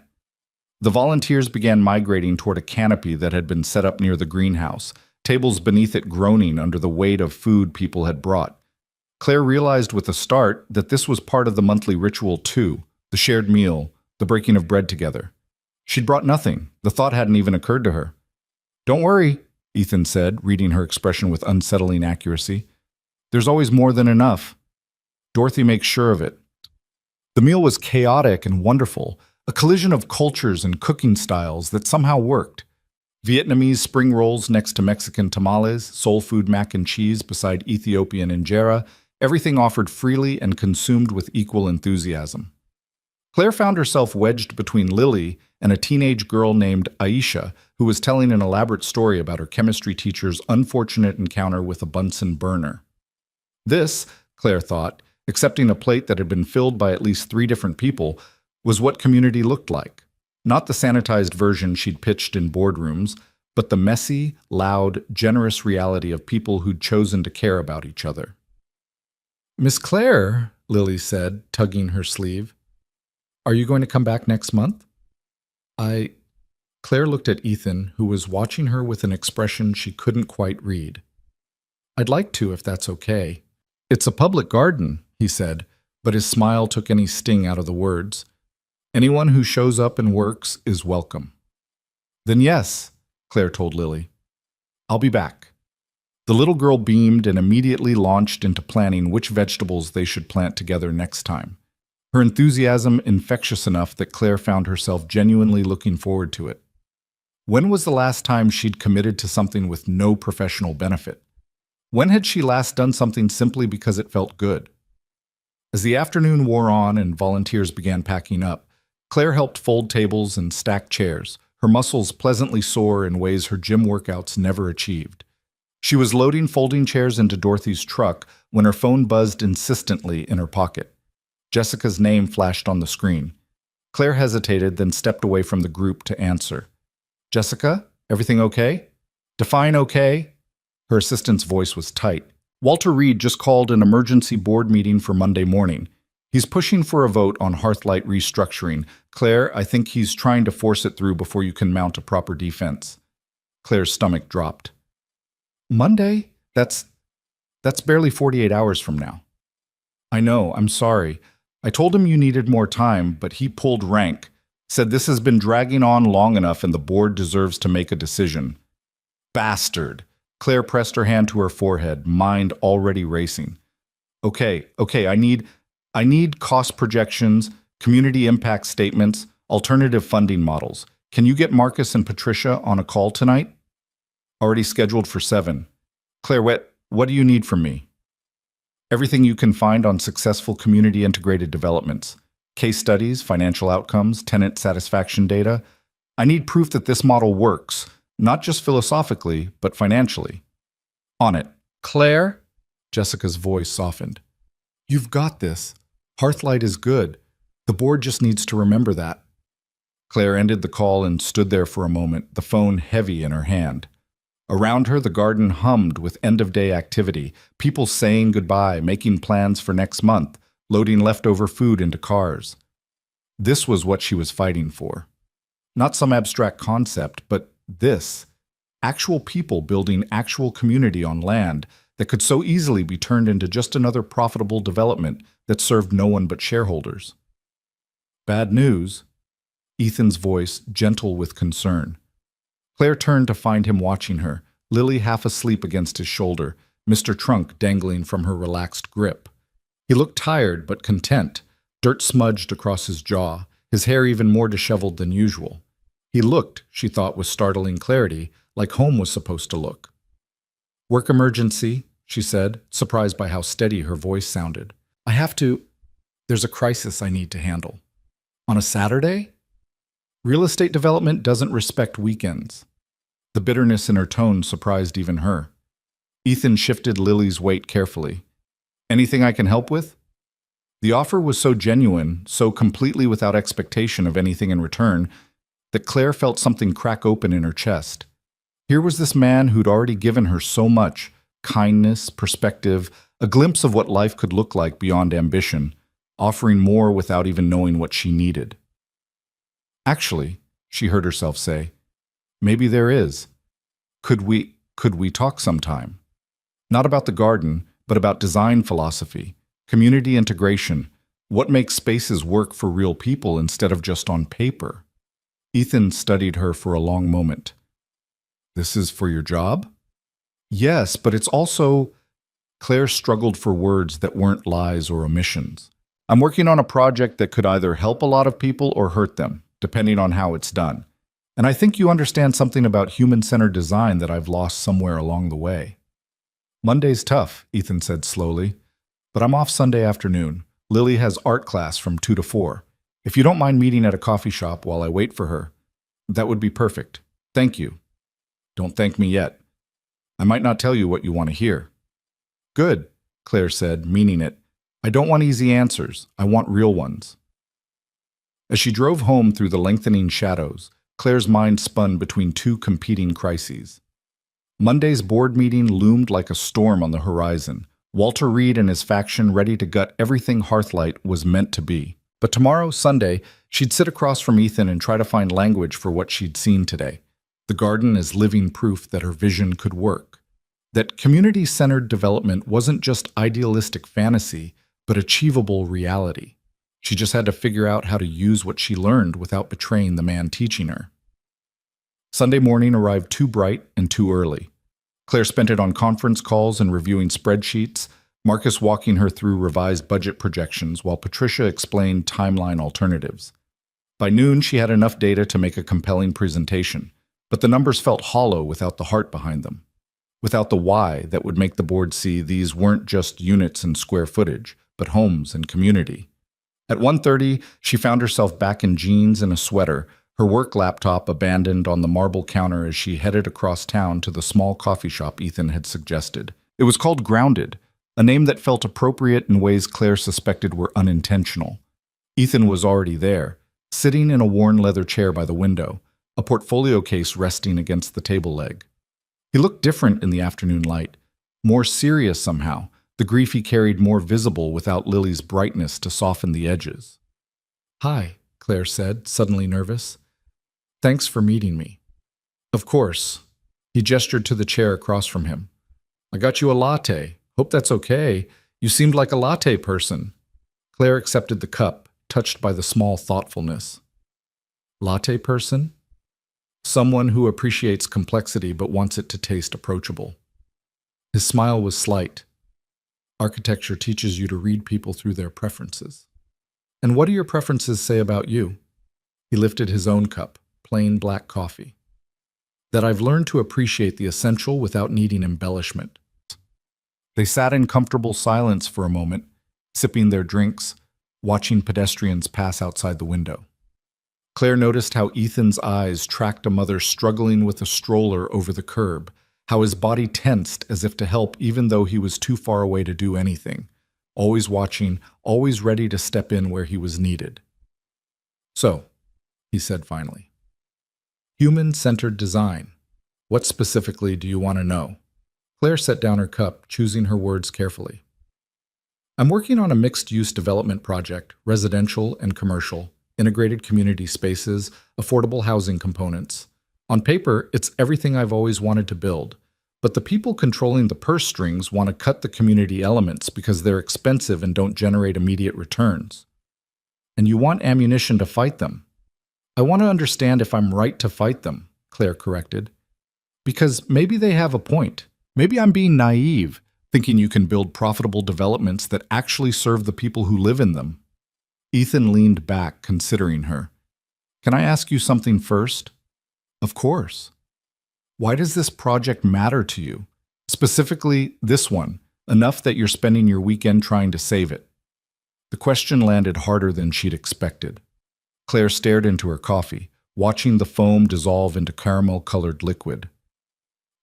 The volunteers began migrating toward a canopy that had been set up near the greenhouse, tables beneath it groaning under the weight of food people had brought. Claire realized with a start that this was part of the monthly ritual too, the shared meal, the breaking of bread together. She'd brought nothing. The thought hadn't even occurred to her. Don't worry, Ethan said, reading her expression with unsettling accuracy. There's always more than enough. Dorothy makes sure of it. The meal was chaotic and wonderful, a collision of cultures and cooking styles that somehow worked. Vietnamese spring rolls next to Mexican tamales, soul food mac and cheese beside Ethiopian injera, everything offered freely and consumed with equal enthusiasm. Claire found herself wedged between Lily and a teenage girl named Aisha, who was telling an elaborate story about her chemistry teacher's unfortunate encounter with a Bunsen burner. This, Claire thought, accepting a plate that had been filled by at least 3 different people, was what community looked like. Not the sanitized version she'd pitched in boardrooms, but the messy, loud, generous reality of people who'd chosen to care about each other. Miss Claire, Lily said, tugging her sleeve, are you going to come back next month? Claire looked at Ethan, who was watching her with an expression she couldn't quite read. I'd like to, if that's okay. It's a public garden, he said, but his smile took any sting out of the words. Anyone who shows up and works is welcome. Then yes, Claire told Lily. I'll be back. The little girl beamed and immediately launched into planning which vegetables they should plant together next time. Her enthusiasm infectious enough that Claire found herself genuinely looking forward to it. When was the last time she'd committed to something with no professional benefit? When had she last done something simply because it felt good? As the afternoon wore on and volunteers began packing up, Claire helped fold tables and stack chairs, her muscles pleasantly sore in ways her gym workouts never achieved. She was loading folding chairs into Dorothy's truck when her phone buzzed insistently in her pocket. Jessica's name flashed on the screen. Claire hesitated, then stepped away from the group to answer. Jessica, everything okay? Define okay? Her assistant's voice was tight. Walter Reed just called an emergency board meeting for Monday morning. He's pushing for a vote on Hearthlight restructuring. Claire, I think he's trying to force it through before you can mount a proper defense. Claire's stomach dropped. Monday? That's barely 48 hours from now. I know, I'm sorry. I told him you needed more time, but he pulled rank, said this has been dragging on long enough and the board deserves to make a decision. Bastard. Claire pressed her hand to her forehead, mind already racing. Okay, I need cost projections, community impact statements, alternative funding models. Can you get Marcus and Patricia on a call tonight? Already scheduled for 7. Claire, what do you need from me? Everything you can find on successful community integrated developments. Case studies, financial outcomes, tenant satisfaction data. I need proof that this model works, not just philosophically, but financially. On it. Claire? Jessica's voice softened. You've got this. Hearthlight is good. The board just needs to remember that. Claire ended the call and stood there for a moment, the phone heavy in her hand. Around her, the garden hummed with end-of-day activity, people saying goodbye, making plans for next month, loading leftover food into cars. This was what she was fighting for. Not some abstract concept, but this. Actual people building actual community on land that could so easily be turned into just another profitable development that served no one but shareholders. Bad news. Ethan's voice gentle with concern. Claire turned to find him watching her, Lily half asleep against his shoulder, Mr. Trunk dangling from her relaxed grip. He looked tired but content, dirt smudged across his jaw, his hair even more disheveled than usual. He looked, she thought with startling clarity, like home was supposed to look. Work emergency, she said, surprised by how steady her voice sounded. There's a crisis I need to handle. On a Saturday? Real estate development doesn't respect weekends. The bitterness in her tone surprised even her. Ethan shifted Lily's weight carefully. Anything I can help with? The offer was so genuine, so completely without expectation of anything in return, that Claire felt something crack open in her chest. Here was this man who'd already given her so much, kindness, perspective, a glimpse of what life could look like beyond ambition, offering more without even knowing what she needed. Actually, she heard herself say, maybe there is. Could we talk sometime? Not about the garden, but about design philosophy, community integration, what makes spaces work for real people instead of just on paper. Ethan studied her for a long moment. This is for your job? Yes, but it's also... Claire struggled for words that weren't lies or omissions. I'm working on a project that could either help a lot of people or hurt them, depending on how it's done. And I think you understand something about human-centered design that I've lost somewhere along the way. Monday's tough, Ethan said slowly, but I'm off Sunday afternoon. Lily has art class from 2 to 4. If you don't mind meeting at a coffee shop while I wait for her, that would be perfect. Thank you. Don't thank me yet. I might not tell you what you want to hear. Good, Claire said, meaning it. I don't want easy answers. I want real ones. As she drove home through the lengthening shadows, Claire's mind spun between two competing crises. Monday's board meeting loomed like a storm on the horizon, Walter Reed and his faction ready to gut everything Hearthlight was meant to be. But tomorrow, Sunday, she'd sit across from Ethan and try to find language for what she'd seen today. The garden as living proof that her vision could work. That community-centered development wasn't just idealistic fantasy, but achievable reality. She just had to figure out how to use what she learned without betraying the man teaching her. Sunday morning arrived too bright and too early. Claire spent it on conference calls and reviewing spreadsheets, Marcus walking her through revised budget projections while Patricia explained timeline alternatives. By noon, she had enough data to make a compelling presentation, but the numbers felt hollow without the heart behind them. Without the why that would make the board see these weren't just units and square footage, but homes and community. At 1:30, she found herself back in jeans and a sweater, her work laptop abandoned on the marble counter as she headed across town to the small coffee shop Ethan had suggested. It was called Grounded, a name that felt appropriate in ways Claire suspected were unintentional. Ethan was already there, sitting in a worn leather chair by the window, a portfolio case resting against the table leg. He looked different in the afternoon light, more serious somehow, the grief he carried more visible without Lily's brightness to soften the edges. Hi, Claire said, suddenly nervous. Thanks for meeting me. Of course. He gestured to the chair across from him. I got you a latte. Hope that's okay. You seemed like a latte person. Claire accepted the cup, touched by the small thoughtfulness. Latte person? Someone who appreciates complexity but wants it to taste approachable. His smile was slight. Architecture teaches you to read people through their preferences. And what do your preferences say about you? He lifted his own cup, plain black coffee. That I've learned to appreciate the essential without needing embellishment. They sat in comfortable silence for a moment, sipping their drinks, watching pedestrians pass outside the window. Claire noticed how Ethan's eyes tracked a mother struggling with a stroller over the curb, how his body tensed as if to help even though he was too far away to do anything, always watching, always ready to step in where he was needed. So, he said finally, human-centered design. What specifically do you want to know? Claire set down her cup, choosing her words carefully. I'm working on a mixed-use development project, residential and commercial, integrated community spaces, affordable housing components. On paper, it's everything I've always wanted to build, but the people controlling the purse strings want to cut the community elements because they're expensive and don't generate immediate returns. And you want ammunition to fight them. I want to understand if I'm right to fight them, Claire corrected. Because maybe they have a point. Maybe I'm being naive, thinking you can build profitable developments that actually serve the people who live in them. Ethan leaned back, considering her. Can I ask you something first? Of course. Why does this project matter to you? Specifically, this one, enough that you're spending your weekend trying to save it. The question landed harder than she'd expected. Claire stared into her coffee, watching the foam dissolve into caramel-colored liquid.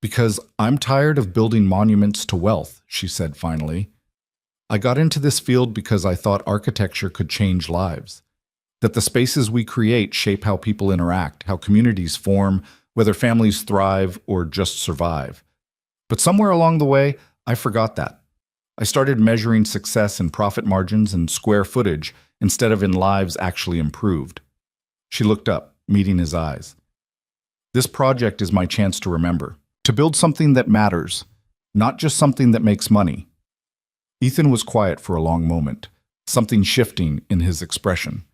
Because I'm tired of building monuments to wealth, she said finally. I got into this field because I thought architecture could change lives. That the spaces we create shape how people interact, how communities form, whether families thrive or just survive. But somewhere along the way, I forgot that. I started measuring success in profit margins and square footage instead of in lives actually improved. She looked up, meeting his eyes. This project is my chance to remember. To build something that matters, not just something that makes money. Ethan was quiet for a long moment, something shifting in his expression.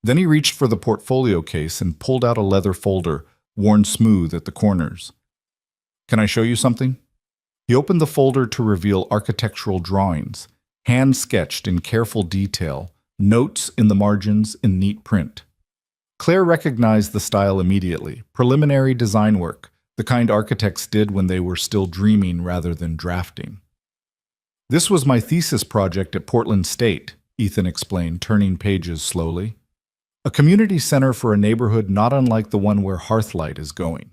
Then he reached for the portfolio case and pulled out a leather folder, worn smooth at the corners. Can I show you something? He opened the folder to reveal architectural drawings, hand-sketched in careful detail, notes in the margins in neat print. Claire recognized the style immediately, preliminary design work, the kind architects did when they were still dreaming rather than drafting. This was my thesis project at Portland State, Ethan explained, turning pages slowly. A community center for a neighborhood not unlike the one where Hearthlight is going.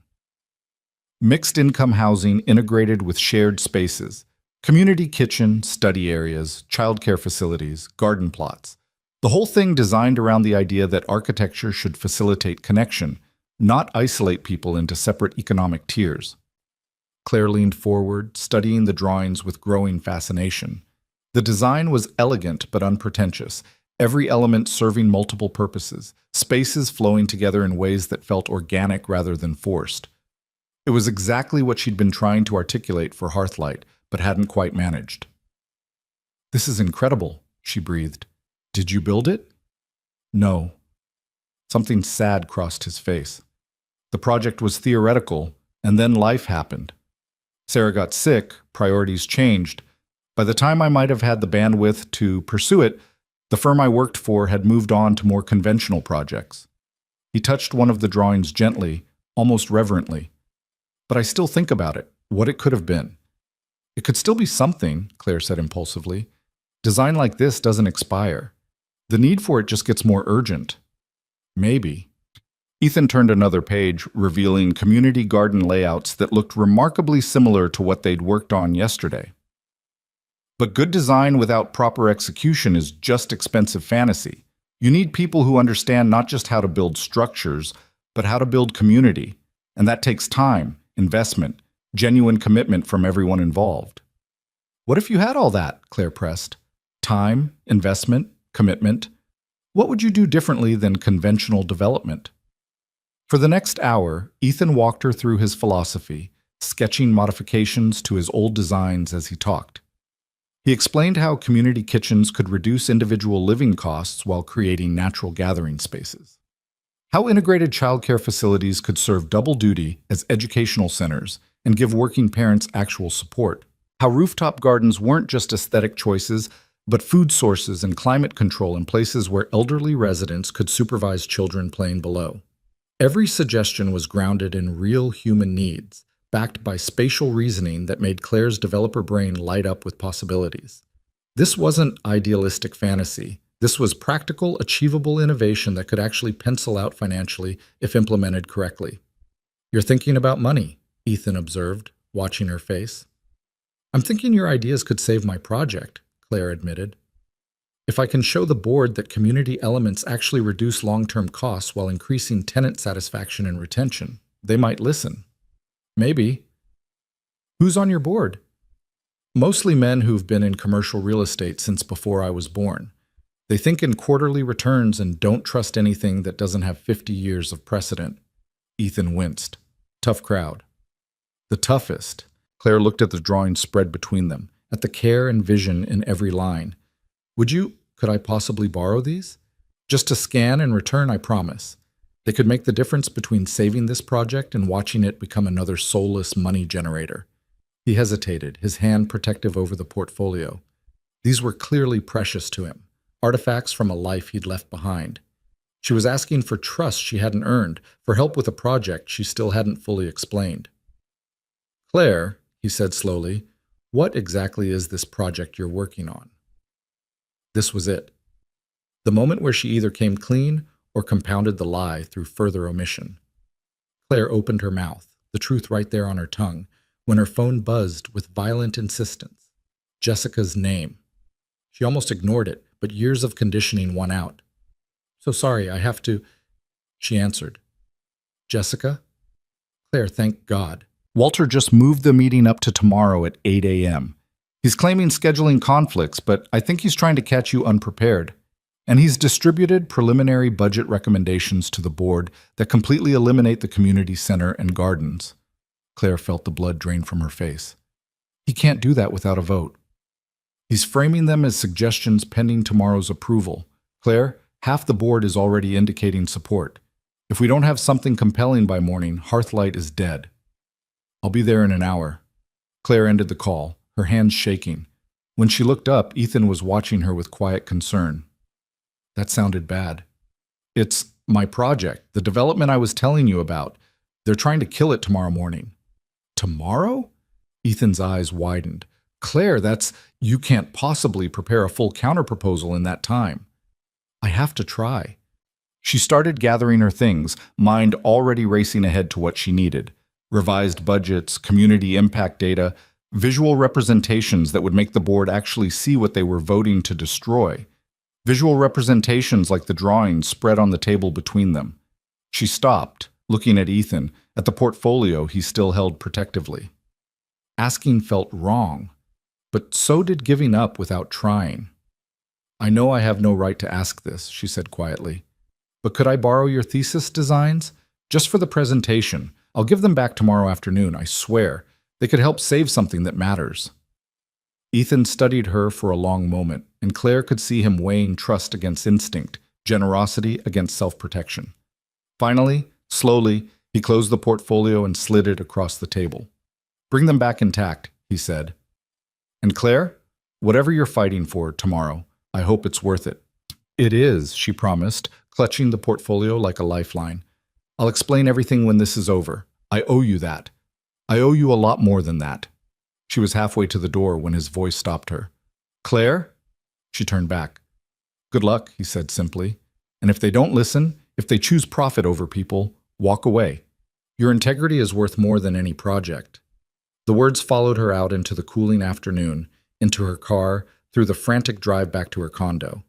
Mixed-income housing integrated with shared spaces, community kitchen, study areas, childcare facilities, garden plots. The whole thing designed around the idea that architecture should facilitate connection, not isolate people into separate economic tiers. Claire leaned forward, studying the drawings with growing fascination. The design was elegant but unpretentious, every element serving multiple purposes, spaces flowing together in ways that felt organic rather than forced. It was exactly what she'd been trying to articulate for Hearthlight, but hadn't quite managed. This is incredible, she breathed. Did you build it? No. Something sad crossed his face. The project was theoretical, and then life happened. Sarah got sick, priorities changed. By the time I might have had the bandwidth to pursue it, the firm I worked for had moved on to more conventional projects. He touched one of the drawings gently, almost reverently. But I still think about it, what it could have been. It could still be something, Claire said impulsively. Design like this doesn't expire. The need for it just gets more urgent. Maybe. Ethan turned another page, revealing community garden layouts that looked remarkably similar to what they'd worked on yesterday. But good design without proper execution is just expensive fantasy. You need people who understand not just how to build structures, but how to build community. And that takes time, investment, genuine commitment from everyone involved. What if you had all that? Claire pressed. Time, investment, commitment. What would you do differently than conventional development? For the next hour, Ethan walked her through his philosophy, sketching modifications to his old designs as he talked. He explained how community kitchens could reduce individual living costs while creating natural gathering spaces. How integrated childcare facilities could serve double duty as educational centers and give working parents actual support. How rooftop gardens weren't just aesthetic choices, but food sources and climate control in places where elderly residents could supervise children playing below. Every suggestion was grounded in real human needs, backed by spatial reasoning that made Claire's developer brain light up with possibilities. This wasn't idealistic fantasy. This was practical, achievable innovation that could actually pencil out financially if implemented correctly. "You're thinking about money," Ethan observed, watching her face. "I'm thinking your ideas could save my project," Claire admitted. "If I can show the board that community elements actually reduce long-term costs while increasing tenant satisfaction and retention, they might listen." "Maybe." "Who's on your board?" "Mostly men who've been in commercial real estate since before I was born. They think in quarterly returns and don't trust anything that doesn't have 50 years of precedent." Ethan winced. Tough crowd. The toughest. Claire looked at the drawing spread between them, at the care and vision in every line. Could I possibly borrow these? Just to scan and return, I promise. They could make the difference between saving this project and watching it become another soulless money generator." He hesitated, his hand protective over the portfolio. These were clearly precious to him, artifacts from a life he'd left behind. She was asking for trust she hadn't earned, for help with a project she still hadn't fully explained. "Claire," he said slowly, "what exactly is this project you're working on?" This was it. The moment where she either came clean or compounded the lie through further omission. Claire opened her mouth, the truth right there on her tongue, when her phone buzzed with violent insistence. Jessica's name. She almost ignored it, but years of conditioning won out. "So sorry, I have to," she answered. "Jessica?" "Claire, thank God. Walter just moved the meeting up to tomorrow at 8 a.m. He's claiming scheduling conflicts, but I think he's trying to catch you unprepared. And he's distributed preliminary budget recommendations to the board that completely eliminate the community center and gardens." Claire felt the blood drain from her face. "He can't do that without a vote. He's framing them as suggestions pending tomorrow's approval. Claire, half the board is already indicating support. If we don't have something compelling by morning, Hearthlight is dead." "I'll be there in an hour." Claire ended the call, her hands shaking. When she looked up, Ethan was watching her with quiet concern. "That sounded bad." "It's my project, the development I was telling you about. They're trying to kill it tomorrow morning." "Tomorrow?" Ethan's eyes widened. "Claire, you can't possibly prepare a full counterproposal in that time." "I have to try." She started gathering her things, mind already racing ahead to what she needed. Revised budgets, community impact data, visual representations that would make the board actually see what they were voting to destroy. Visual representations like the drawings spread on the table between them. She stopped, looking at Ethan, at the portfolio he still held protectively. Asking felt wrong, but so did giving up without trying. "I know I have no right to ask this," she said quietly, "but could I borrow your thesis designs? Just for the presentation. I'll give them back tomorrow afternoon, I swear. They could help save something that matters." Ethan studied her for a long moment, and Claire could see him weighing trust against instinct, generosity against self-protection. Finally, slowly, he closed the portfolio and slid it across the table. "Bring them back intact," he said. "And Claire, whatever you're fighting for tomorrow, I hope it's worth it." "It is," she promised, clutching the portfolio like a lifeline. "I'll explain everything when this is over. I owe you that. I owe you a lot more than that." She was halfway to the door when his voice stopped her. "Claire?" She turned back. "Good luck," he said simply. "And if they don't listen, if they choose profit over people, walk away. Your integrity is worth more than any project." The words followed her out into the cooling afternoon, into her car, through the frantic drive back to her condo.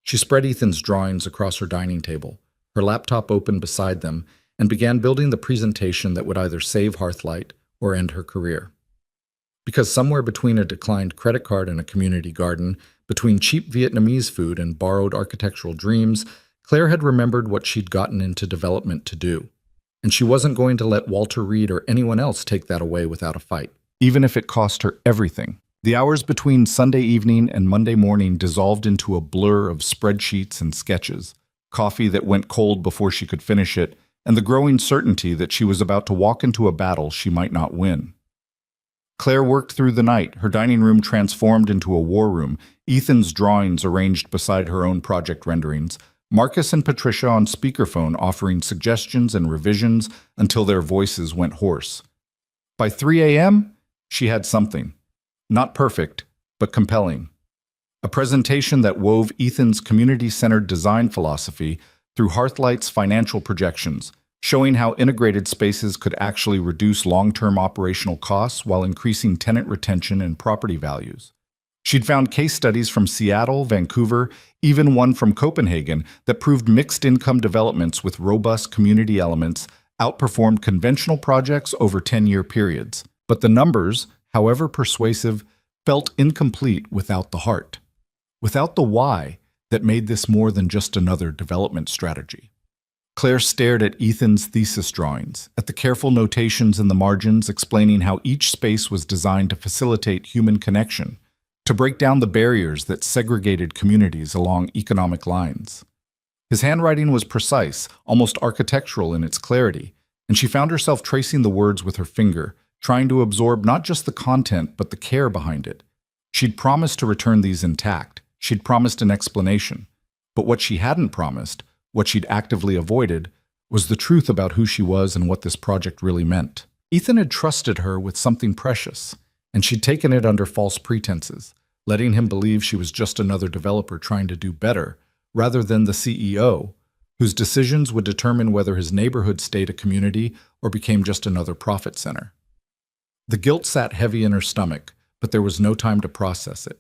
She spread Ethan's drawings across her dining table, her laptop open beside them, and began building the presentation that would either save Hearthlight or end her career. Because somewhere between a declined credit card and a community garden, between cheap Vietnamese food and borrowed architectural dreams, Claire had remembered what she'd gotten into development to do. And she wasn't going to let Walter Reed or anyone else take that away without a fight, even if it cost her everything. The hours between Sunday evening and Monday morning dissolved into a blur of spreadsheets and sketches. coffee that went cold before she could finish it, and the growing certainty that she was about to walk into a battle she might not win. Claire worked through the night, her dining room transformed into a war room, Ethan's drawings arranged beside her own project renderings, Marcus and Patricia on speakerphone offering suggestions and revisions until their voices went hoarse. By 3 a.m., she had something. Not perfect, but compelling. A presentation that wove Ethan's community-centered design philosophy through Hearthlight's financial projections, showing how integrated spaces could actually reduce long-term operational costs while increasing tenant retention and property values. She'd found case studies from Seattle, Vancouver, even one from Copenhagen that proved mixed-income developments with robust community elements outperformed conventional projects over 10-year periods. But the numbers, however persuasive, felt incomplete without the heart, without the why that made this more than just another development strategy. Claire stared at Ethan's thesis drawings, at the careful notations in the margins explaining how each space was designed to facilitate human connection, to break down the barriers that segregated communities along economic lines. His handwriting was precise, almost architectural in its clarity, and she found herself tracing the words with her finger, trying to absorb not just the content but the care behind it. She'd promised to return these intact. She'd promised an explanation. But what she hadn't promised, what she'd actively avoided, was the truth about who she was and what this project really meant. Ethan had trusted her with something precious, and she'd taken it under false pretenses, letting him believe she was just another developer trying to do better, rather than the CEO, whose decisions would determine whether his neighborhood stayed a community or became just another profit center. The guilt sat heavy in her stomach, but there was no time to process it.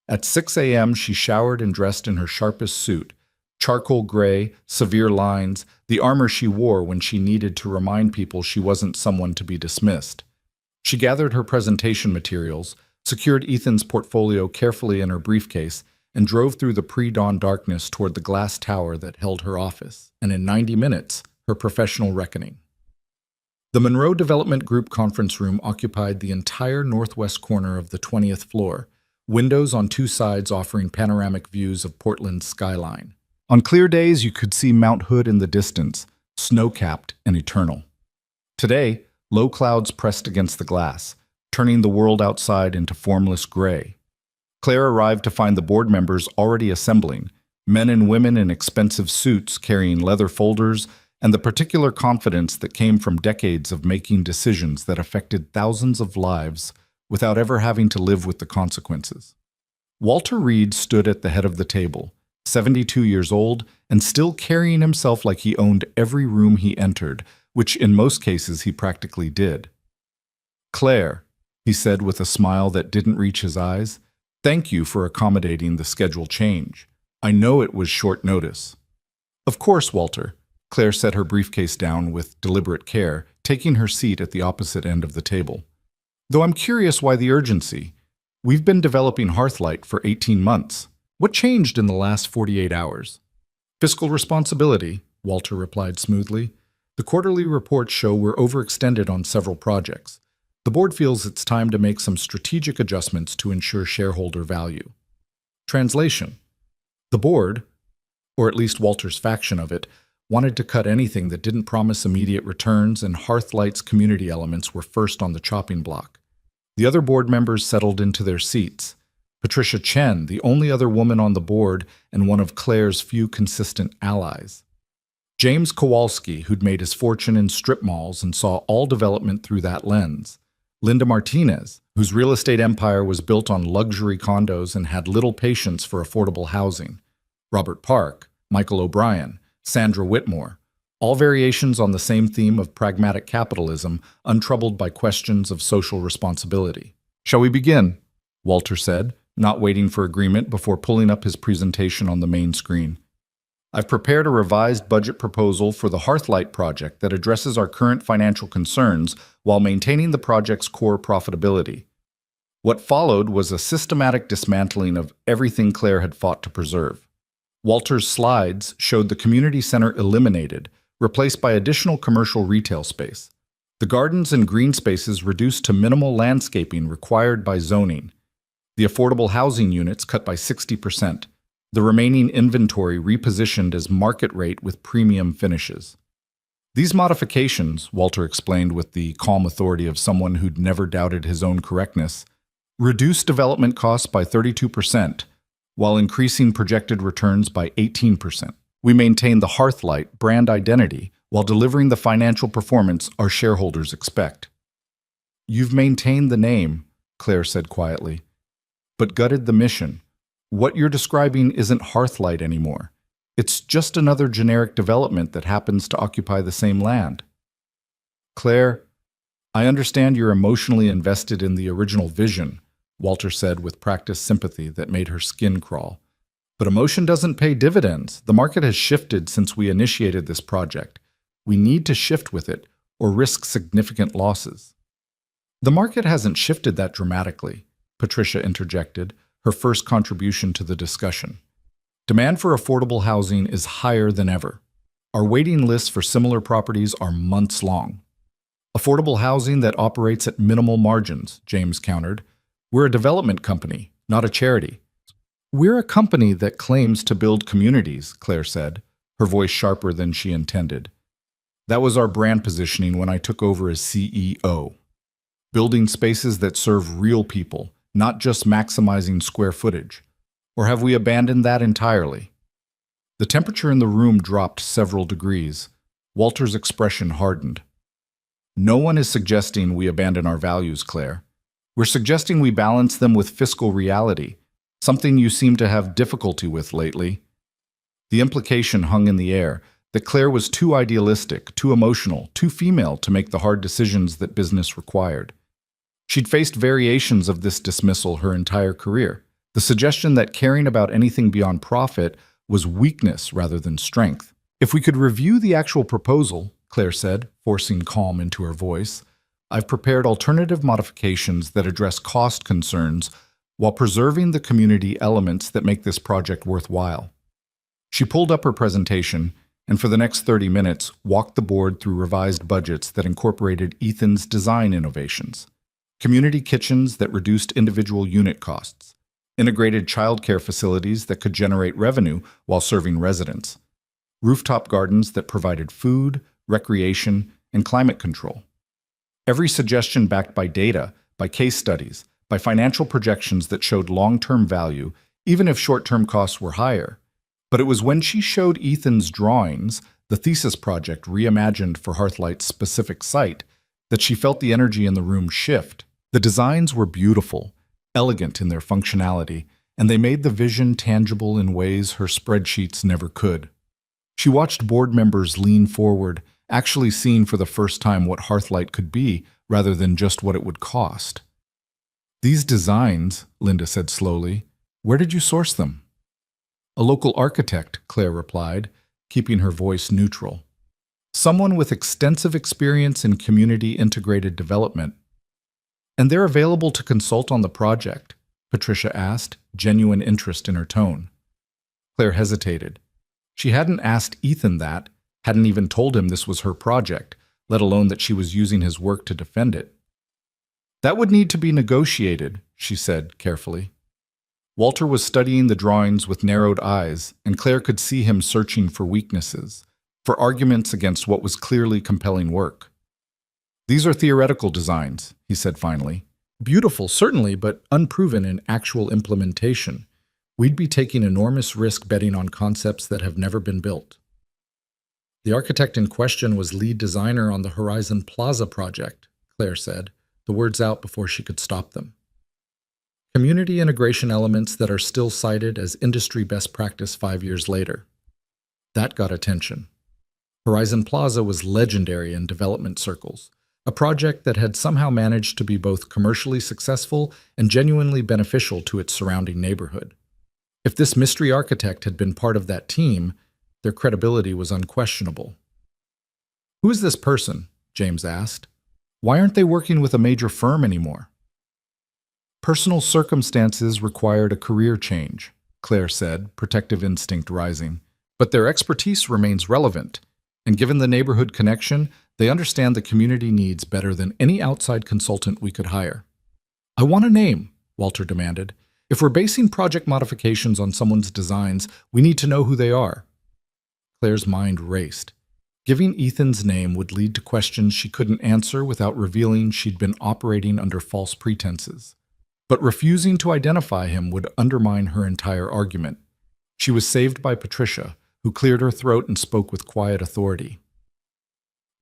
At 6 a.m., she showered and dressed in her sharpest suit, charcoal gray, severe lines, the armor she wore when she needed to remind people she wasn't someone to be dismissed. She gathered her presentation materials, secured Ethan's portfolio carefully in her briefcase, and drove through the pre-dawn darkness toward the glass tower that held her office, and in 90 minutes, her professional reckoning. The Monroe Development Group conference room occupied the entire northwest corner of the 20th floor, windows on two sides offering panoramic views of Portland's skyline. On clear days, you could see Mount Hood in the distance, snow-capped and eternal. Today, low clouds pressed against the glass, turning the world outside into formless gray. Claire arrived to find the board members already assembling, men and women in expensive suits carrying leather folders, and the particular confidence that came from decades of making decisions that affected thousands of lives without ever having to live with the consequences. Walter Reed stood at the head of the table, 72 years old, and still carrying himself like he owned every room he entered, which in most cases he practically did. "Claire," he said with a smile that didn't reach his eyes, "thank you for accommodating the schedule change. I know it was short notice." "Of course, Walter." Claire set her briefcase down with deliberate care, taking her seat at the opposite end of the table. "Though I'm curious why the urgency. We've been developing Hearthlight for 18 months. What changed in the last 48 hours? "Fiscal responsibility," Walter replied smoothly. "The quarterly reports show we're overextended on several projects. The board feels it's time to make some strategic adjustments to ensure shareholder value." Translation: the board, or at least Walter's faction of it, wanted to cut anything that didn't promise immediate returns, and Hearthlight's community elements were first on the chopping block. The other board members settled into their seats. Patricia Chen, the only other woman on the board and one of Claire's few consistent allies. James Kowalski, who'd made his fortune in strip malls and saw all development through that lens. Linda Martinez, whose real estate empire was built on luxury condos and had little patience for affordable housing. Robert Park, Michael O'Brien, Sandra Whitmore, all variations on the same theme of pragmatic capitalism, untroubled by questions of social responsibility. "Shall we begin?" Walter said, not waiting for agreement before pulling up his presentation on the main screen. "I've prepared a revised budget proposal for the Hearthlight project that addresses our current financial concerns while maintaining the project's core profitability." What followed was a systematic dismantling of everything Claire had fought to preserve. Walter's slides showed the community center eliminated, replaced by additional commercial retail space. The gardens and green spaces reduced to minimal landscaping required by zoning. The affordable housing units cut by 60%. The remaining inventory repositioned as market rate with premium finishes. These modifications, Walter explained with the calm authority of someone who'd never doubted his own correctness, reduced development costs by 32%, while increasing projected returns by 18%. We maintain the Hearthlight brand identity while delivering the financial performance our shareholders expect. You've maintained the name, Claire said quietly, but gutted the mission. What you're describing isn't Hearthlight anymore. It's just another generic development that happens to occupy the same land. Claire, I understand you're emotionally invested in the original vision, Walter said with practiced sympathy that made her skin crawl. But emotion doesn't pay dividends. The market has shifted since we initiated this project. We need to shift with it or risk significant losses. The market hasn't shifted that dramatically, Patricia interjected, her first contribution to the discussion. Demand for affordable housing is higher than ever. Our waiting lists for similar properties are months long. Affordable housing that operates at minimal margins, James countered. We're a development company, not a charity. We're a company that claims to build communities, Claire said, her voice sharper than she intended. That was our brand positioning when I took over as CEO. Building spaces that serve real people, not just maximizing square footage. Or have we abandoned that entirely? The temperature in the room dropped several degrees. Walter's expression hardened. No one is suggesting we abandon our values, Claire. We're suggesting we balance them with fiscal reality, something you seem to have difficulty with lately. The implication hung in the air that Claire was too idealistic, too emotional, too female to make the hard decisions that business required. She'd faced variations of this dismissal her entire career. The suggestion that caring about anything beyond profit was weakness rather than strength. If we could review the actual proposal, Claire said, forcing calm into her voice, I've prepared alternative modifications that address cost concerns while preserving the community elements that make this project worthwhile. She pulled up her presentation and for the next 30 minutes walked the board through revised budgets that incorporated Ethan's design innovations. Community kitchens that reduced individual unit costs. Integrated childcare facilities that could generate revenue while serving residents. Rooftop gardens that provided food, recreation, and climate control. Every suggestion backed by data, by case studies, by financial projections that showed long-term value, even if short-term costs were higher. But it was when she showed Ethan's drawings, the thesis project reimagined for Hearthlight's specific site, that she felt the energy in the room shift. The designs were beautiful, elegant in their functionality, and they made the vision tangible in ways her spreadsheets never could. She watched board members lean forward, actually seeing for the first time what Hearthlight could be, rather than just what it would cost. These designs, Linda said slowly, where did you source them? A local architect, Claire replied, keeping her voice neutral. Someone with extensive experience in community-integrated development. And they're available to consult on the project, Patricia asked, genuine interest in her tone. Claire hesitated. She hadn't asked Ethan that, hadn't even told him this was her project, let alone that she was using his work to defend it. That would need to be negotiated, she said carefully. Walter was studying the drawings with narrowed eyes, and Claire could see him searching for weaknesses, for arguments against what was clearly compelling work. These are theoretical designs, he said finally. Beautiful, certainly, but unproven in actual implementation. We'd be taking enormous risk betting on concepts that have never been built. The architect in question was lead designer on the Horizon Plaza project, Claire said, the words out before she could stop them. Community integration elements that are still cited as industry best practice 5 years later. That got attention. Horizon Plaza was legendary in development circles, a project that had somehow managed to be both commercially successful and genuinely beneficial to its surrounding neighborhood. If this mystery architect had been part of that team, their credibility was unquestionable. Who is this person? James asked. Why aren't they working with a major firm anymore? Personal circumstances required a career change, Claire said, protective instinct rising. But their expertise remains relevant, and given the neighborhood connection, they understand the community needs better than any outside consultant we could hire. I want a name, Walter demanded. If we're basing project modifications on someone's designs, we need to know who they are. Claire's mind raced. Giving Ethan's name would lead to questions she couldn't answer without revealing she'd been operating under false pretenses. But refusing to identify him would undermine her entire argument. She was saved by Patricia, who cleared her throat and spoke with quiet authority.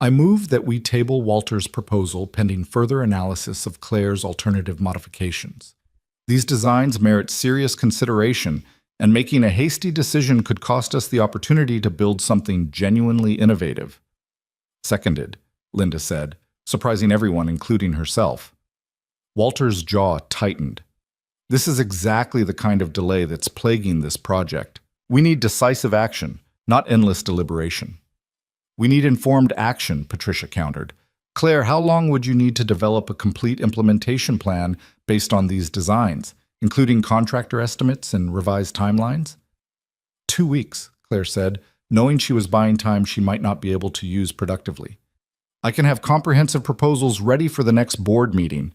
I move that we table Walter's proposal pending further analysis of Claire's alternative modifications. These designs merit serious consideration, and making a hasty decision could cost us the opportunity to build something genuinely innovative. Seconded, Linda said, surprising everyone, including herself. Walter's jaw tightened. This is exactly the kind of delay that's plaguing this project. We need decisive action, not endless deliberation. We need informed action, Patricia countered. Claire, how long would you need to develop a complete implementation plan based on these designs, including contractor estimates and revised timelines? 2 weeks, Claire said, knowing she was buying time she might not be able to use productively. I can have comprehensive proposals ready for the next board meeting.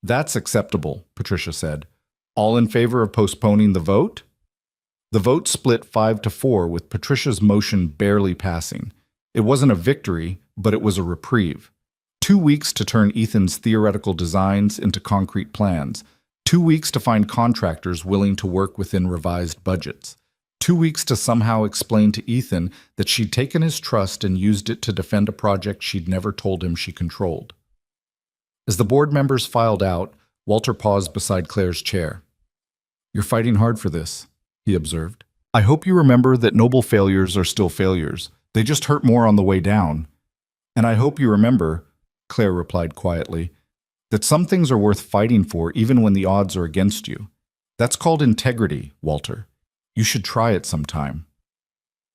That's acceptable, Patricia said. All in favor of postponing the vote? The vote split 5-4, with Patricia's motion barely passing. It wasn't a victory, but it was a reprieve. 2 weeks to turn Ethan's theoretical designs into concrete plans. 2 weeks to find contractors willing to work within revised budgets. 2 weeks to somehow explain to Ethan that she'd taken his trust and used it to defend a project she'd never told him she controlled. As the board members filed out, Walter paused beside Claire's chair. You're fighting hard for this, he observed. I hope you remember that noble failures are still failures. They just hurt more on the way down. And I hope you remember, Claire replied quietly, that some things are worth fighting for even when the odds are against you. That's called integrity, Walter. You should try it sometime.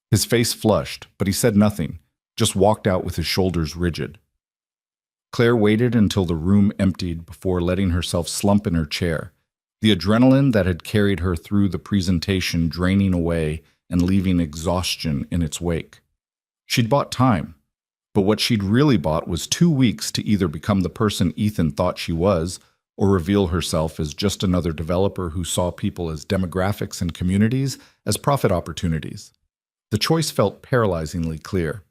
His face flushed, but he said nothing, just walked out with his shoulders rigid. Claire waited until the room emptied before letting herself slump in her chair, the adrenaline that had carried her through the presentation draining away and leaving exhaustion in its wake. She'd bought time, but what she'd really bought was 2 weeks to either become the person Ethan thought she was or reveal herself as just another developer who saw people as demographics and communities as profit opportunities. The choice felt paralyzingly clear.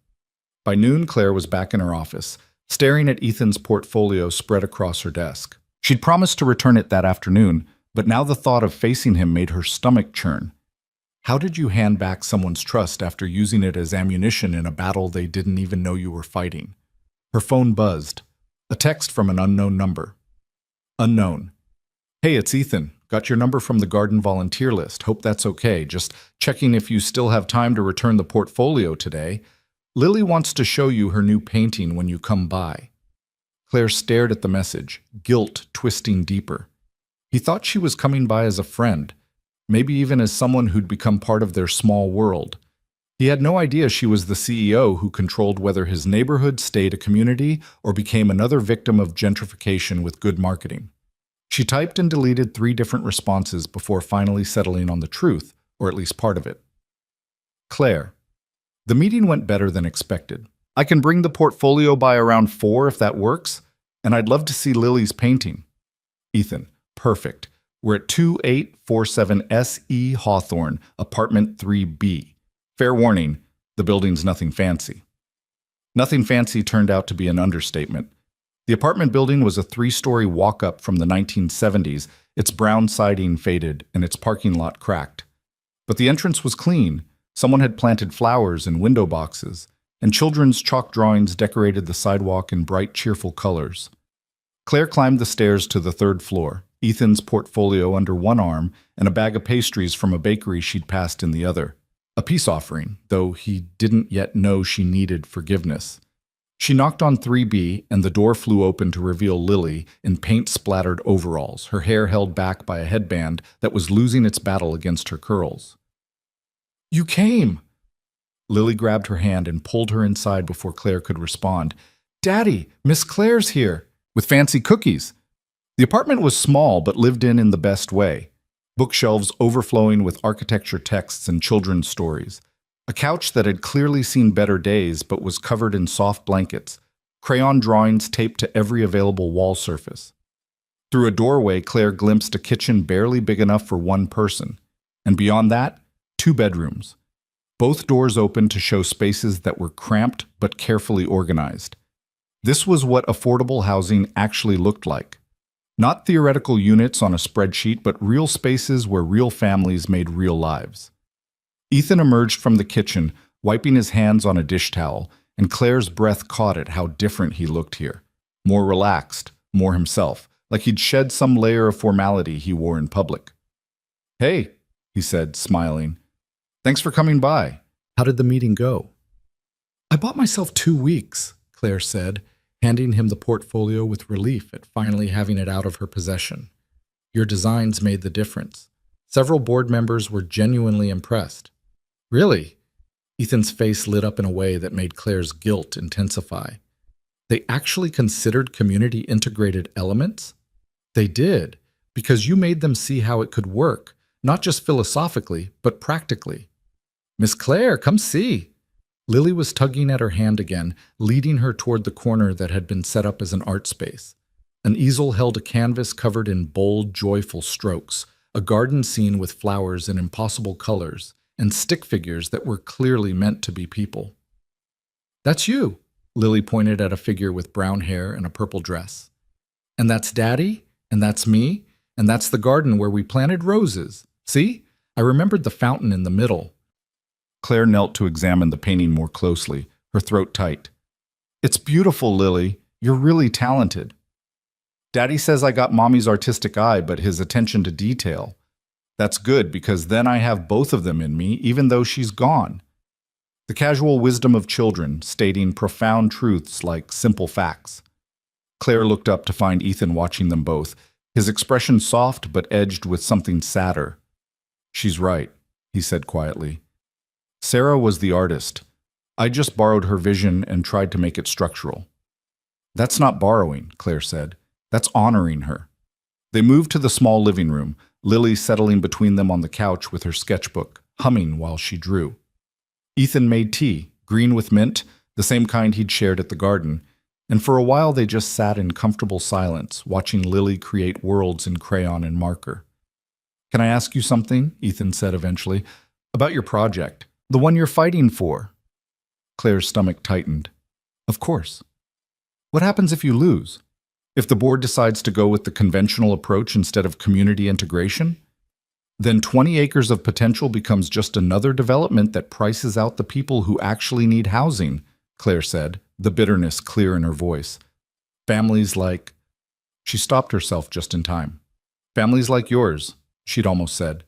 By noon, Claire was back in her office, staring at Ethan's portfolio spread across her desk. She'd promised to return it that afternoon, but now the thought of facing him made her stomach churn. How did you hand back someone's trust after using it as ammunition in a battle they didn't even know you were fighting? Her phone buzzed. A text from an unknown number. Unknown. Hey, it's Ethan. Got your number from the garden volunteer list. Hope that's okay. Just checking if you still have time to return the portfolio today. Lily wants to show you her new painting when you come by. Claire stared at the message, guilt twisting deeper. He thought she was coming by as a friend, maybe even as someone who'd become part of their small world. He had no idea she was the CEO who controlled whether his neighborhood stayed a community or became another victim of gentrification with good marketing. She typed and deleted 3 different responses before finally settling on the truth, or at least part of it. Claire. The meeting went better than expected. I can bring the portfolio by around 4 if that works, and I'd love to see Lily's painting. Ethan. Perfect. We're at 2847 S.E. Hawthorne, apartment 3B. Fair warning, the building's nothing fancy. Nothing fancy turned out to be an understatement. The apartment building was a 3-story walk-up from the 1970s, its brown siding faded and its parking lot cracked. But the entrance was clean. Someone had planted flowers in window boxes, and children's chalk drawings decorated the sidewalk in bright, cheerful colors. Claire climbed the stairs to the 3rd floor, Ethan's portfolio under one arm and a bag of pastries from a bakery she'd passed in the other. A peace offering, though he didn't yet know she needed forgiveness. She knocked on 3B, and the door flew open to reveal Lily in paint-splattered overalls, her hair held back by a headband that was losing its battle against her curls. You came! Lily grabbed her hand and pulled her inside before Claire could respond. Daddy, Miss Claire's here, with fancy cookies. The apartment was small but lived in the best way. Bookshelves overflowing with architecture texts and children's stories. A couch that had clearly seen better days but was covered in soft blankets. Crayon drawings taped to every available wall surface. Through a doorway, Claire glimpsed a kitchen barely big enough for one person, and beyond that, 2 bedrooms. Both doors opened to show spaces that were cramped but carefully organized. This was what affordable housing actually looked like. Not theoretical units on a spreadsheet, but real spaces where real families made real lives. Ethan emerged from the kitchen, wiping his hands on a dish towel, and Claire's breath caught at how different he looked here. More relaxed, more himself, like he'd shed some layer of formality he wore in public. "Hey," he said, smiling. "Thanks for coming by. How did the meeting go?" "I bought myself 2 weeks," Claire said, handing him the portfolio with relief at finally having it out of her possession. "Your designs made the difference. Several board members were genuinely impressed." "Really?" Ethan's face lit up in a way that made Claire's guilt intensify. "They actually considered community-integrated elements?" "They did, because you made them see how it could work, not just philosophically, but practically." "Miss Claire, come see." Lily was tugging at her hand again, leading her toward the corner that had been set up as an art space. An easel held a canvas covered in bold, joyful strokes, a garden scene with flowers in impossible colors, and stick figures that were clearly meant to be people. "That's you," Lily pointed at a figure with brown hair and a purple dress. "And that's Daddy, and that's me, and that's the garden where we planted roses. See? I remembered the fountain in the middle." Claire knelt to examine the painting more closely, her throat tight. "It's beautiful, Lily. You're really talented." "Daddy says I got Mommy's artistic eye, but his attention to detail. That's good, because then I have both of them in me, even though she's gone." The casual wisdom of children, stating profound truths like simple facts. Claire looked up to find Ethan watching them both, his expression soft but edged with something sadder. "She's right," he said quietly. "Sarah was the artist. I just borrowed her vision and tried to make it structural." "That's not borrowing," Claire said. "That's honoring her." They moved to the small living room, Lily settling between them on the couch with her sketchbook, humming while she drew. Ethan made tea, green with mint, the same kind he'd shared at the garden, and for a while they just sat in comfortable silence, watching Lily create worlds in crayon and marker. "Can I ask you something?" Ethan said eventually. "About your project, the one you're fighting for." Claire's stomach tightened. "Of course. What happens if you lose? If the board decides to go with the conventional approach instead of community integration? Then 20 acres of potential becomes just another development that prices out the people who actually need housing," Claire said, the bitterness clear in her voice. "Families like—" She stopped herself just in time. "Families like yours," she'd almost said.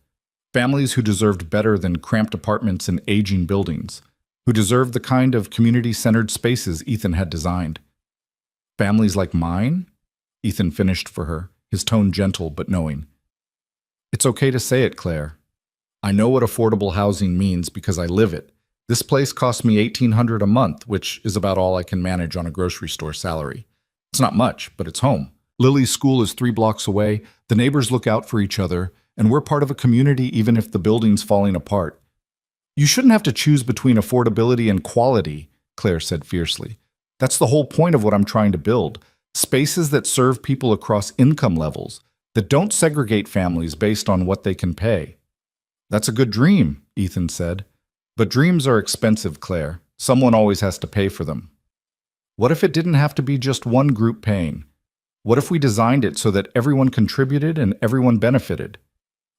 "Families who deserved better than cramped apartments and aging buildings, who deserved the kind of community-centered spaces Ethan had designed." "Families like mine?" Ethan finished for her, his tone gentle but knowing. "It's okay to say it, Claire. I know what affordable housing means because I live it. This place costs me $1,800 a month, which is about all I can manage on a grocery store salary. It's not much, but it's home. Lily's school is 3 blocks away, the neighbors look out for each other, and we're part of a community even if the building's falling apart." "You shouldn't have to choose between affordability and quality," Claire said fiercely. "That's the whole point of what I'm trying to build. Spaces that serve people across income levels, that don't segregate families based on what they can pay." "That's a good dream," Ethan said. "But dreams are expensive, Claire. Someone always has to pay for them. What if it didn't have to be just one group paying? What if we designed it so that everyone contributed and everyone benefited?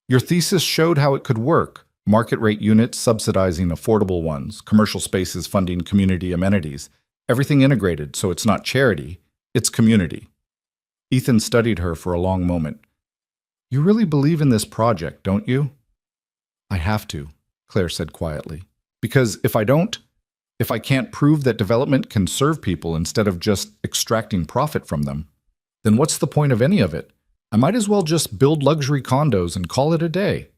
Your thesis showed how it could work. Market rate units subsidizing affordable ones, commercial spaces funding community amenities, everything integrated so it's not charity, it's community." Ethan studied her for a long moment. "You really believe in this project, don't you?" "I have to," Claire said quietly. "Because if I don't, if I can't prove that development can serve people instead of just extracting profit from them, then what's the point of any of it? I might as well just build luxury condos and call it a day."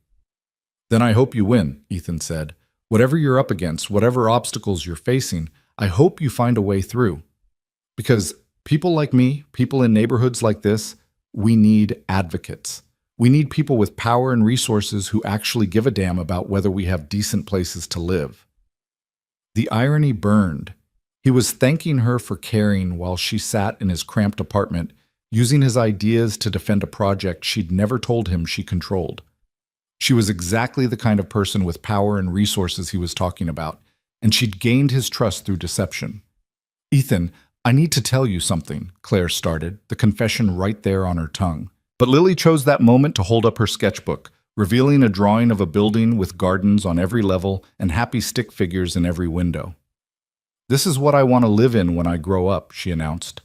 "Then I hope you win," Ethan said. "Whatever you're up against, whatever obstacles you're facing, I hope you find a way through. Because people like me, people in neighborhoods like this, we need advocates. We need people with power and resources who actually give a damn about whether we have decent places to live." The irony burned. He was thanking her for caring while she sat in his cramped apartment, using his ideas to defend a project she'd never told him she controlled. She was exactly the kind of person with power and resources he was talking about, and she'd gained his trust through deception. "Ethan, I need to tell you something," Claire started, the confession right there on her tongue. But Lily chose that moment to hold up her sketchbook, revealing a drawing of a building with gardens on every level and happy stick figures in every window. "This is what I want to live in when I grow up," she announced.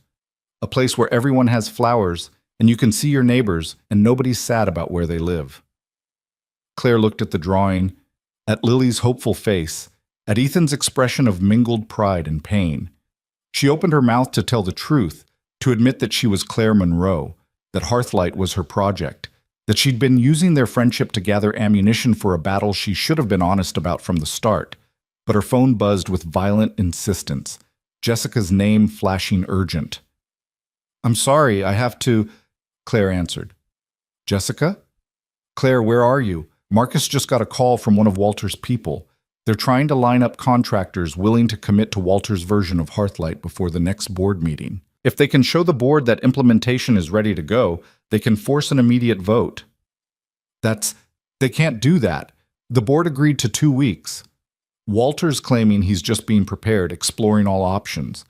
"A place where everyone has flowers, and you can see your neighbors, and nobody's sad about where they live." Claire looked at the drawing, at Lily's hopeful face, at Ethan's expression of mingled pride and pain. She opened her mouth to tell the truth, to admit that she was Claire Monroe, that Hearthlight was her project, that she'd been using their friendship to gather ammunition for a battle she should have been honest about from the start. But her phone buzzed with violent insistence, Jessica's name flashing urgent. "I'm sorry, I have to," Claire answered. "Jessica? Claire, where are you? Marcus just got a call from one of Walter's people. They're trying to line up contractors willing to commit to Walter's version of Hearthlight before the next board meeting. If they can show the board that implementation is ready to go, they can force an immediate vote." They can't do that. The board agreed to 2 weeks. Walter's claiming he's just being prepared, exploring all options.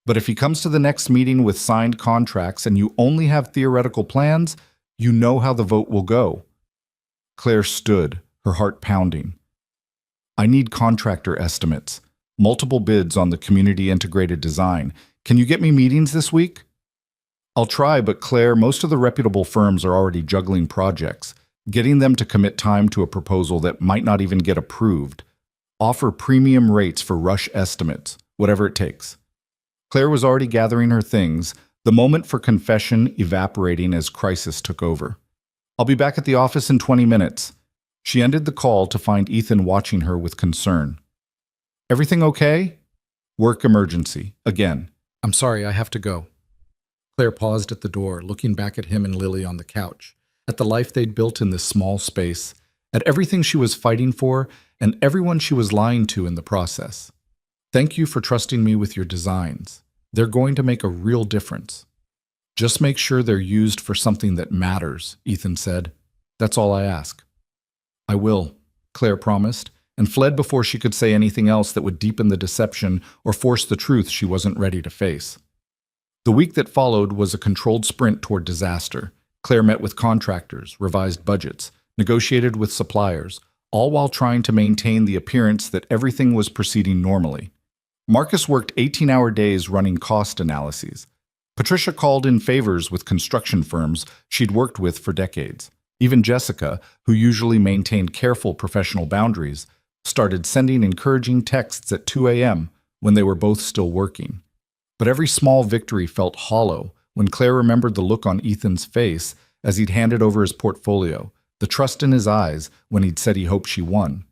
But if he comes to the next meeting with signed contracts and you only have theoretical plans, you know how the vote will go. Claire stood, her heart pounding. "I need contractor estimates, multiple bids on the community integrated design. Can you get me meetings this week?" "I'll try, but Claire, most of the reputable firms are already juggling projects. Getting them to commit time to a proposal that might not even get approved. Offer premium rates for rush estimates, whatever it takes." Claire was already gathering her things, the moment for confession evaporating as crisis took over. "I'll be back at the office in 20 minutes. She ended the call to find Ethan watching her with concern. "Everything okay?" "Work emergency. Again." "I'm sorry, I have to go." Claire paused at the door, looking back at him and Lily on the couch, at the life they'd built in this small space, at everything she was fighting for, and everyone she was lying to in the process. "Thank you for trusting me with your designs. They're going to make a real difference." "Just make sure they're used for something that matters," Ethan said. "That's all I ask." "I will," Claire promised, and fled before she could say anything else that would deepen the deception or force the truth she wasn't ready to face. The week that followed was a controlled sprint toward disaster. Claire met with contractors, revised budgets, negotiated with suppliers, all while trying to maintain the appearance that everything was proceeding normally. Marcus worked 18-hour days running cost analyses. Patricia called in favors with construction firms she'd worked with for decades. Even Jessica, who usually maintained careful professional boundaries, started sending encouraging texts at 2 a.m. when they were both still working. But every small victory felt hollow when Claire remembered the look on Ethan's face as he'd handed over his portfolio, the trust in his eyes when he'd said he hoped she won.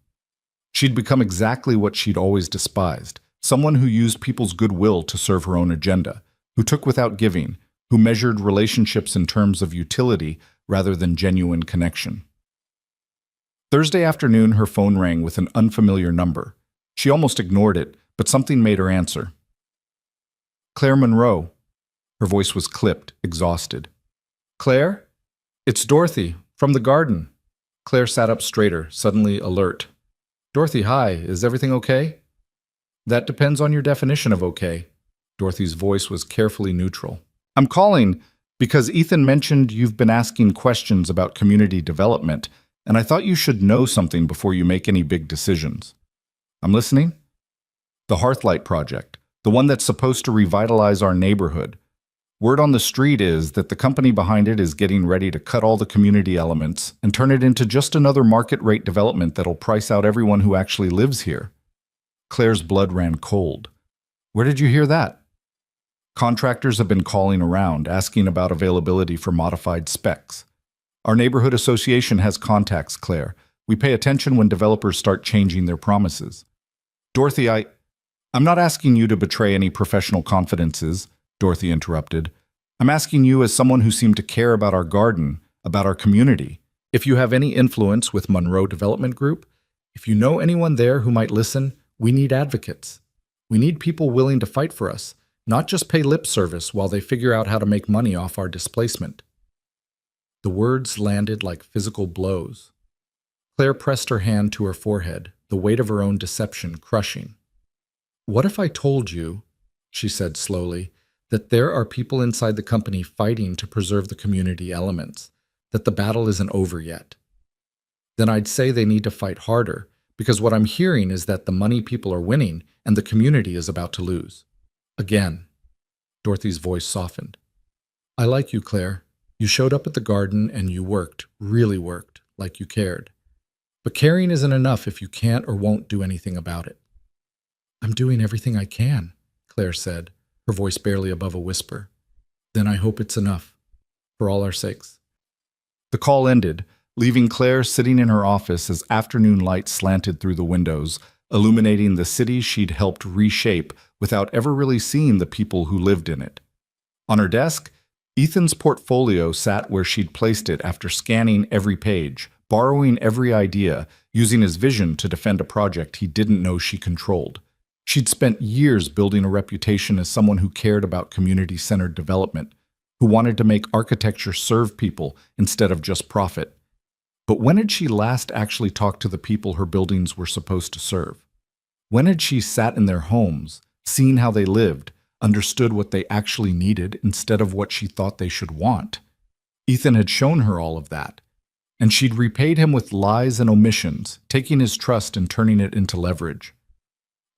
She'd become exactly what she'd always despised, someone who used people's goodwill to serve her own agenda, who took without giving, who measured relationships in terms of utility rather than genuine connection. Thursday afternoon, her phone rang with an unfamiliar number. She almost ignored it, but something made her answer. "Claire Monroe." Her voice was clipped, exhausted. "Claire? It's Dorothy, from the garden." Claire sat up straighter, suddenly alert. "Dorothy, hi. Is everything okay?" "That depends on your definition of okay." Dorothy's voice was carefully neutral. "I'm calling because Ethan mentioned you've been asking questions about community development, and I thought you should know something before you make any big decisions." "I'm listening." "The Hearthlight project, the one that's supposed to revitalize our neighborhood. Word on the street is that the company behind it is getting ready to cut all the community elements and turn it into just another market-rate development that'll price out everyone who actually lives here." Claire's blood ran cold. "Where did you hear that?" "Contractors have been calling around, asking about availability for modified specs. Our neighborhood association has contacts, Claire. We pay attention when developers start changing their promises." "Dorothy, I'm not asking you to betray any professional confidences," Dorothy interrupted. "I'm asking you as someone who seemed to care about our garden, about our community. If you have any influence with Monroe Development Group, if you know anyone there who might listen, we need advocates. We need people willing to fight for us, not just pay lip service while they figure out how to make money off our displacement." The words landed like physical blows. Claire pressed her hand to her forehead, the weight of her own deception crushing. "What if I told you," she said slowly, "that there are people inside the company fighting to preserve the community elements, that the battle isn't over yet? Then I'd say they need to fight harder, because what I'm hearing is that the money people are winning and the community is about to lose." Again, Dorothy's voice softened. "I like you, Claire. You showed up at the garden and you worked, really worked, like you cared. But caring isn't enough if you can't or won't do anything about it." "I'm doing everything I can," Claire said, her voice barely above a whisper. "Then I hope it's enough, for all our sakes." The call ended, leaving Claire sitting in her office as afternoon light slanted through the windows, illuminating the city she'd helped reshape without ever really seeing the people who lived in it. On her desk, Ethan's portfolio sat where she'd placed it after scanning every page, borrowing every idea, using his vision to defend a project he didn't know she controlled. She'd spent years building a reputation as someone who cared about community-centered development, who wanted to make architecture serve people instead of just profit. But when had she last actually talked to the people her buildings were supposed to serve? When had she sat in their homes, seen how they lived, understood what they actually needed instead of what she thought they should want? Ethan had shown her all of that, and she'd repaid him with lies and omissions, taking his trust and turning it into leverage.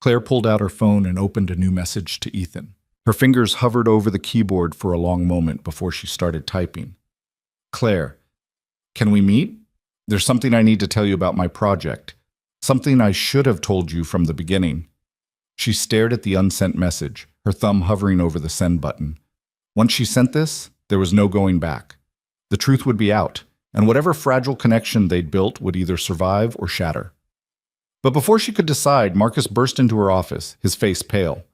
Claire pulled out her phone and opened a new message to Ethan. Her fingers hovered over the keyboard for a long moment before she started typing. "Claire, can we meet? There's something I need to tell you about my project. Something I should have told you from the beginning." She stared at the unsent message, her thumb hovering over the send button. Once she sent this, there was no going back. The truth would be out, and whatever fragile connection they'd built would either survive or shatter. But before she could decide, Marcus burst into her office, his face pale.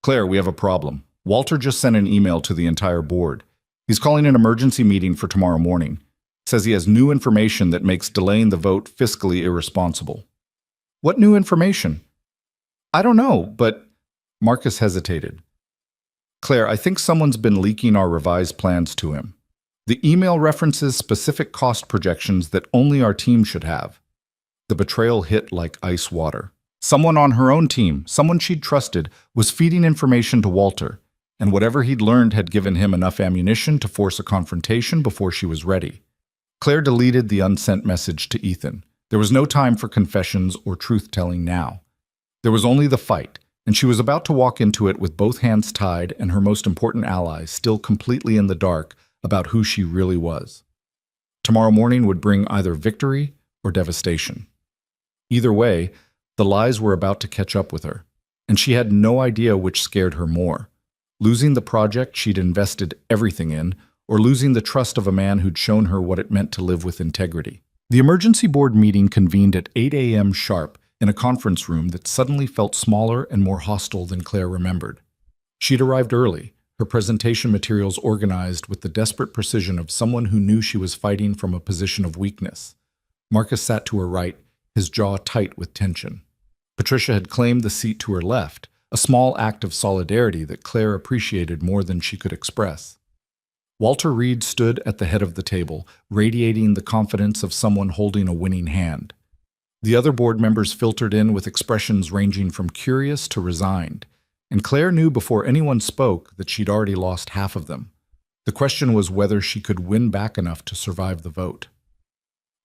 "Claire, we have a problem. Walter just sent an email to the entire board. He's calling an emergency meeting for tomorrow morning. Says he has new information that makes delaying the vote fiscally irresponsible." "What new information?" "I don't know, but—" Marcus hesitated. "Claire, I think someone's been leaking our revised plans to him. The email references specific cost projections that only our team should have." The betrayal hit like ice water. Someone on her own team, someone she'd trusted, was feeding information to Walter, and whatever he'd learned had given him enough ammunition to force a confrontation before she was ready. Claire deleted the unsent message to Ethan. There was no time for confessions or truth-telling now. There was only the fight, and she was about to walk into it with both hands tied and her most important ally still completely in the dark about who she really was. Tomorrow morning would bring either victory or devastation. Either way, the lies were about to catch up with her, and she had no idea which scared her more: losing the project she'd invested everything in, or losing the trust of a man who'd shown her what it meant to live with integrity. The emergency board meeting convened at 8 a.m. sharp in a conference room that suddenly felt smaller and more hostile than Claire remembered. She'd arrived early, her presentation materials organized with the desperate precision of someone who knew she was fighting from a position of weakness. Marcus sat to her right, his jaw tight with tension. Patricia had claimed the seat to her left, a small act of solidarity that Claire appreciated more than she could express. Walter Reed stood at the head of the table, radiating the confidence of someone holding a winning hand. The other board members filtered in with expressions ranging from curious to resigned, and Claire knew before anyone spoke that she'd already lost half of them. The question was whether she could win back enough to survive the vote.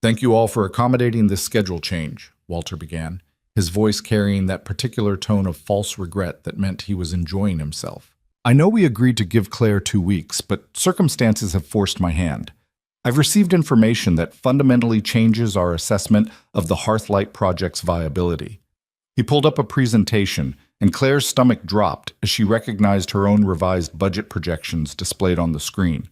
"Thank you all for accommodating this schedule change," Walter began, his voice carrying that particular tone of false regret that meant he was enjoying himself. "I know we agreed to give Claire 2 weeks, but circumstances have forced my hand. I've received information that fundamentally changes our assessment of the Hearthlight project's viability." He pulled up a presentation, and Claire's stomach dropped as she recognized her own revised budget projections displayed on the screen.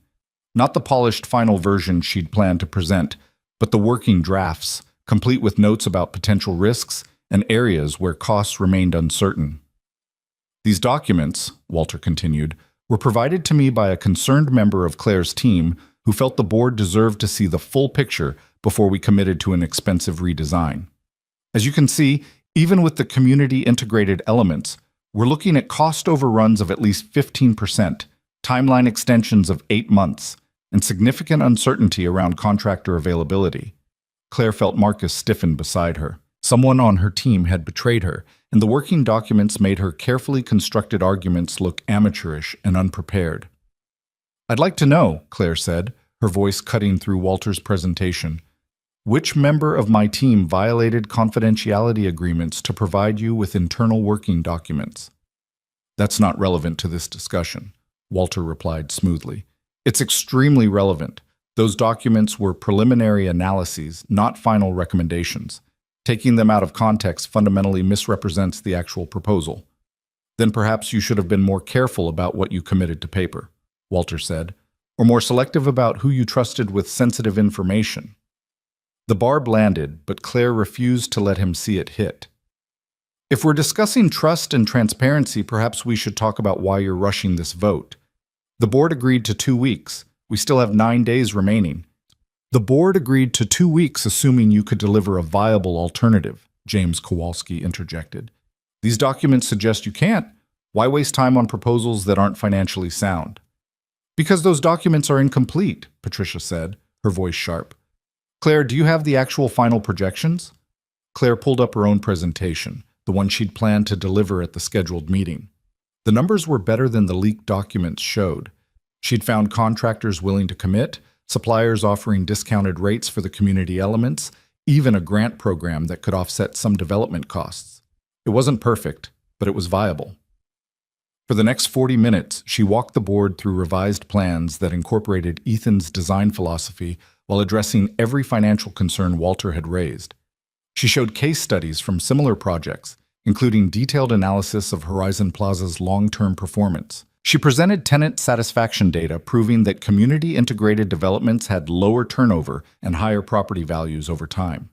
Not the polished final version she'd planned to present, but the working drafts, complete with notes about potential risks and areas where costs remained uncertain. "These documents," Walter continued, "were provided to me by a concerned member of Claire's team who felt the board deserved to see the full picture before we committed to an expensive redesign. As you can see, even with the community-integrated elements, We're looking at cost overruns of at least 15%, timeline extensions of 8 months, and significant uncertainty around contractor availability. Claire felt Marcus stiffen beside her. Someone on her team had betrayed her, and the working documents made her carefully constructed arguments look amateurish and unprepared. "I'd like to know," Claire said, her voice cutting through Walter's presentation, "which member of my team violated confidentiality agreements to provide you with internal working documents?" "That's not relevant to this discussion," Walter replied smoothly. "It's extremely relevant. Those documents were preliminary analyses, not final recommendations. Taking them out of context fundamentally misrepresents the actual proposal. Then perhaps you should have been more careful about what you committed to paper," Walter said, "or more selective about who you trusted with sensitive information." The barb landed, but Claire refused to let him see it hit. "If we're discussing trust and transparency, perhaps we should talk about why you're rushing this vote. The board agreed to 2 weeks. We still have 9 days remaining." "The board agreed to 2 weeks assuming you could deliver a viable alternative," James Kowalski interjected. "These documents suggest you can't. Why waste time on proposals that aren't financially sound?" "Because those documents are incomplete," Patricia said, her voice sharp. "Claire, do you have the actual final projections?" Claire pulled up her own presentation, the one she'd planned to deliver at the scheduled meeting. The numbers were better than the leaked documents showed. She'd found contractors willing to commit, suppliers offering discounted rates for the community elements, even a grant program that could offset some development costs. It wasn't perfect, but it was viable. For the next 40 minutes, she walked the board through revised plans that incorporated Ethan's design philosophy while addressing every financial concern Walter had raised. She showed case studies from similar projects, including detailed analysis of Horizon Plaza's long-term performance. She presented tenant satisfaction data proving that community-integrated developments had lower turnover and higher property values over time.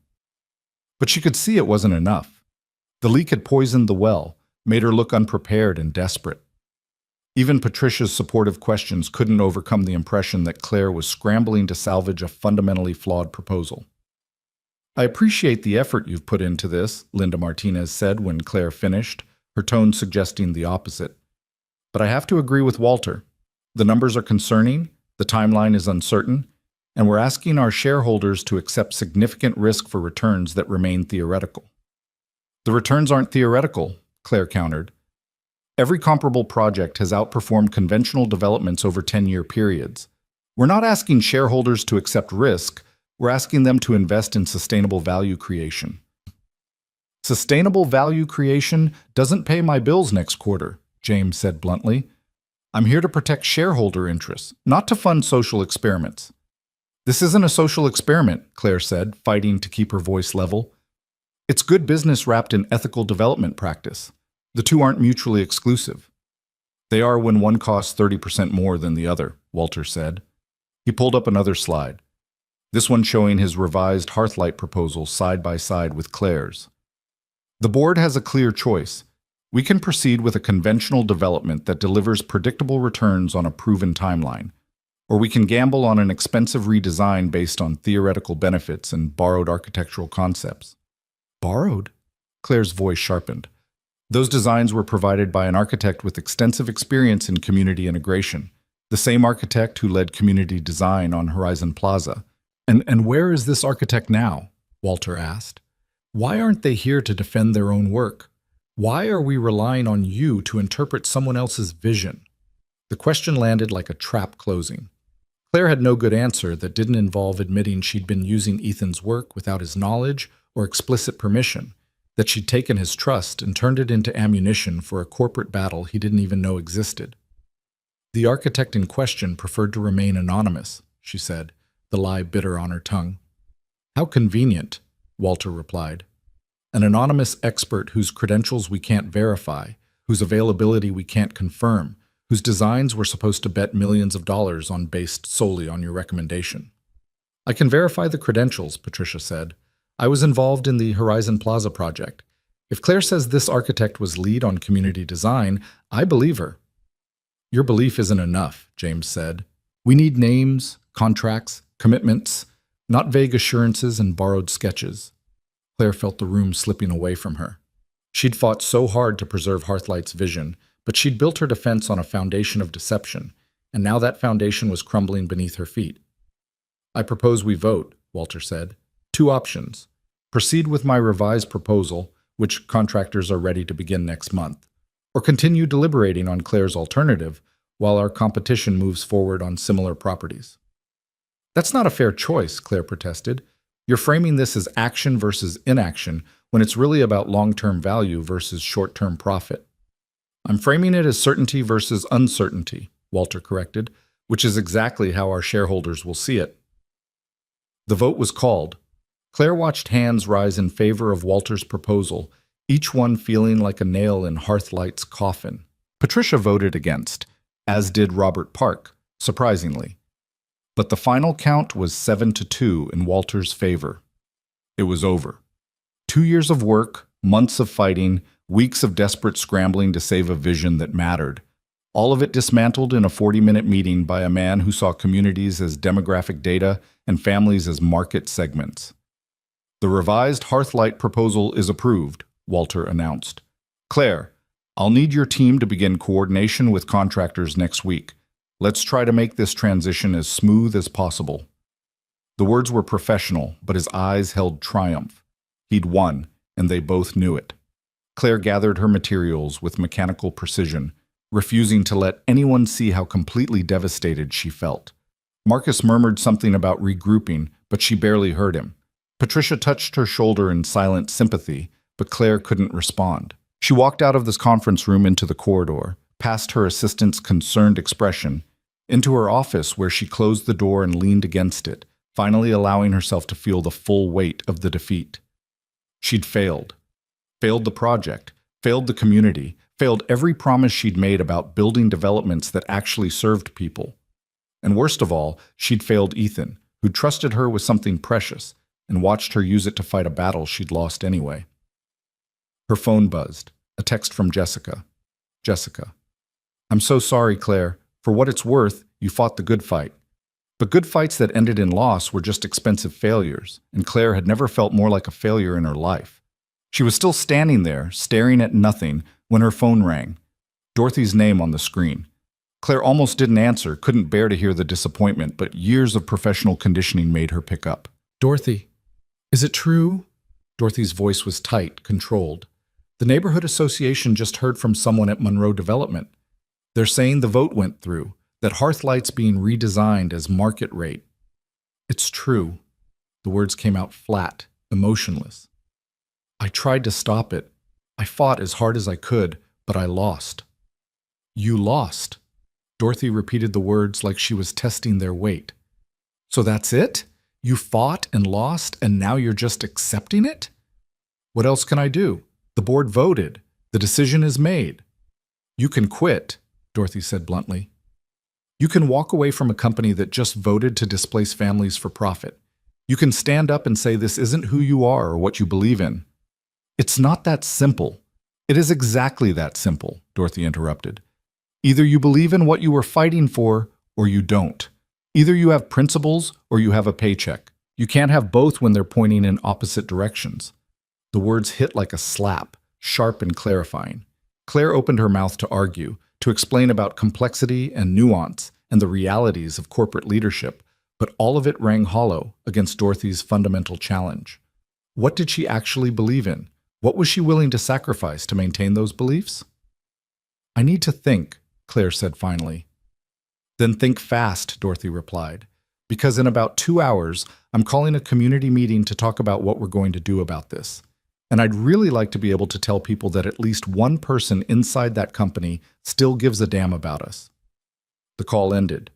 But she could see it wasn't enough. The leak had poisoned the well, made her look unprepared and desperate. Even Patricia's supportive questions couldn't overcome the impression that Claire was scrambling to salvage a fundamentally flawed proposal. "I appreciate the effort you've put into this," Linda Martinez said when Claire finished, her tone suggesting the opposite. "But I have to agree with Walter. The numbers are concerning, the timeline is uncertain, and we're asking our shareholders to accept significant risk for returns that remain theoretical." "The returns aren't theoretical," Claire countered. "Every comparable project has outperformed conventional developments over 10-year periods. We're not asking shareholders to accept risk, we're asking them to invest in sustainable value creation." "Sustainable value creation doesn't pay my bills next quarter," James said bluntly. "I'm here to protect shareholder interests, not to fund social experiments." "This isn't a social experiment," Claire said, fighting to keep her voice level. "It's good business wrapped in ethical development practice. The two aren't mutually exclusive." "They are when one costs 30% more than the other," Walter said. He pulled up another slide, this one showing his revised Hearthlight proposal side by side with Claire's. "The board has a clear choice. We can proceed with a conventional development that delivers predictable returns on a proven timeline, or we can gamble on an expensive redesign based on theoretical benefits and borrowed architectural concepts." "Borrowed?" Claire's voice sharpened. "Those designs were provided by an architect with extensive experience in community integration, the same architect who led community design on Horizon Plaza." And where is this architect now?" Walter asked. "Why aren't they here to defend their own work? Why are we relying on you to interpret someone else's vision?" The question landed like a trap closing. Claire had no good answer that didn't involve admitting she'd been using Ethan's work without his knowledge or explicit permission, that she'd taken his trust and turned it into ammunition for a corporate battle he didn't even know existed. "The architect in question preferred to remain anonymous," she said, the lie bitter on her tongue. "How convenient," Walter replied. "An anonymous expert whose credentials we can't verify, whose availability we can't confirm, whose designs we're supposed to bet millions of dollars on based solely on your recommendation." "I can verify the credentials," Patricia said. "I was involved in the Horizon Plaza project. If Claire says this architect was lead on community design, I believe her." "Your belief isn't enough," James said. "We need names, contracts, commitments, not vague assurances and borrowed sketches." Claire felt the room slipping away from her. She'd fought so hard to preserve Hearthlight's vision, but she'd built her defense on a foundation of deception, and now that foundation was crumbling beneath her feet. I propose we vote, Walter said. Two options. Proceed with my revised proposal, which contractors are ready to begin next month, or continue deliberating on Claire's alternative while our competition moves forward on similar properties. That's not a fair choice, Claire protested. You're framing this as action versus inaction when it's really about long-term value versus short-term profit. I'm framing it as certainty versus uncertainty, Walter corrected, which is exactly how our shareholders will see it. The vote was called. Claire watched hands rise in favor of Walter's proposal, each one feeling like a nail in Hearthlight's coffin. Patricia voted against, as did Robert Park, surprisingly. But the final count was 7-2 in Walter's favor. It was over. 2 years of work, months of fighting, weeks of desperate scrambling to save a vision that mattered. All of it dismantled in a 40-minute meeting by a man who saw communities as demographic data and families as market segments. The revised Hearthlight proposal is approved, Walter announced. Claire, I'll need your team to begin coordination with contractors next week. Let's try to make this transition as smooth as possible. The words were professional, but his eyes held triumph. He'd won, and they both knew it. Claire gathered her materials with mechanical precision, refusing to let anyone see how completely devastated she felt. Marcus murmured something about regrouping, but she barely heard him. Patricia touched her shoulder in silent sympathy, but Claire couldn't respond. She walked out of this conference room into the corridor, past her assistant's concerned expression, into her office where she closed the door and leaned against it, finally allowing herself to feel the full weight of the defeat. She'd failed. Failed the project, failed the community, failed every promise she'd made about building developments that actually served people. And worst of all, she'd failed Ethan, who trusted her with something precious and watched her use it to fight a battle she'd lost anyway. Her phone buzzed. A text from Jessica. Jessica. I'm so sorry, Claire. For what it's worth, you fought the good fight. But good fights that ended in loss were just expensive failures, and Claire had never felt more like a failure in her life. She was still standing there, staring at nothing, when her phone rang. Dorothy's name on the screen. Claire almost didn't answer, couldn't bear to hear the disappointment, but years of professional conditioning made her pick up. Dorothy, is it true? Dorothy's voice was tight, controlled. The neighborhood association just heard from someone at Monroe Development. They're saying the vote went through, that Hearthlight's being redesigned as market rate. It's true. The words came out flat, emotionless. I tried to stop it. I fought as hard as I could, but I lost. You lost. Dorothy repeated the words like she was testing their weight. So that's it? You fought and lost, and now you're just accepting it? What else can I do? The board voted. The decision is made. You can quit, Dorothy said bluntly. You can walk away from a company that just voted to displace families for profit. You can stand up and say this isn't who you are or what you believe in. It's not that simple. It is exactly that simple, Dorothy interrupted. Either you believe in what you were fighting for, or you don't. Either you have principles, or you have a paycheck. You can't have both when they're pointing in opposite directions. The words hit like a slap, sharp and clarifying. Claire opened her mouth to argue, to explain about complexity and nuance and the realities of corporate leadership, but all of it rang hollow against Dorothy's fundamental challenge. What did she actually believe in? What was she willing to sacrifice to maintain those beliefs? I need to think, Claire said finally. Then think fast, Dorothy replied, because in about 2 hours, I'm calling a community meeting to talk about what we're going to do about this. And I'd really like to be able to tell people that at least one person inside that company still gives a damn about us. The call ended.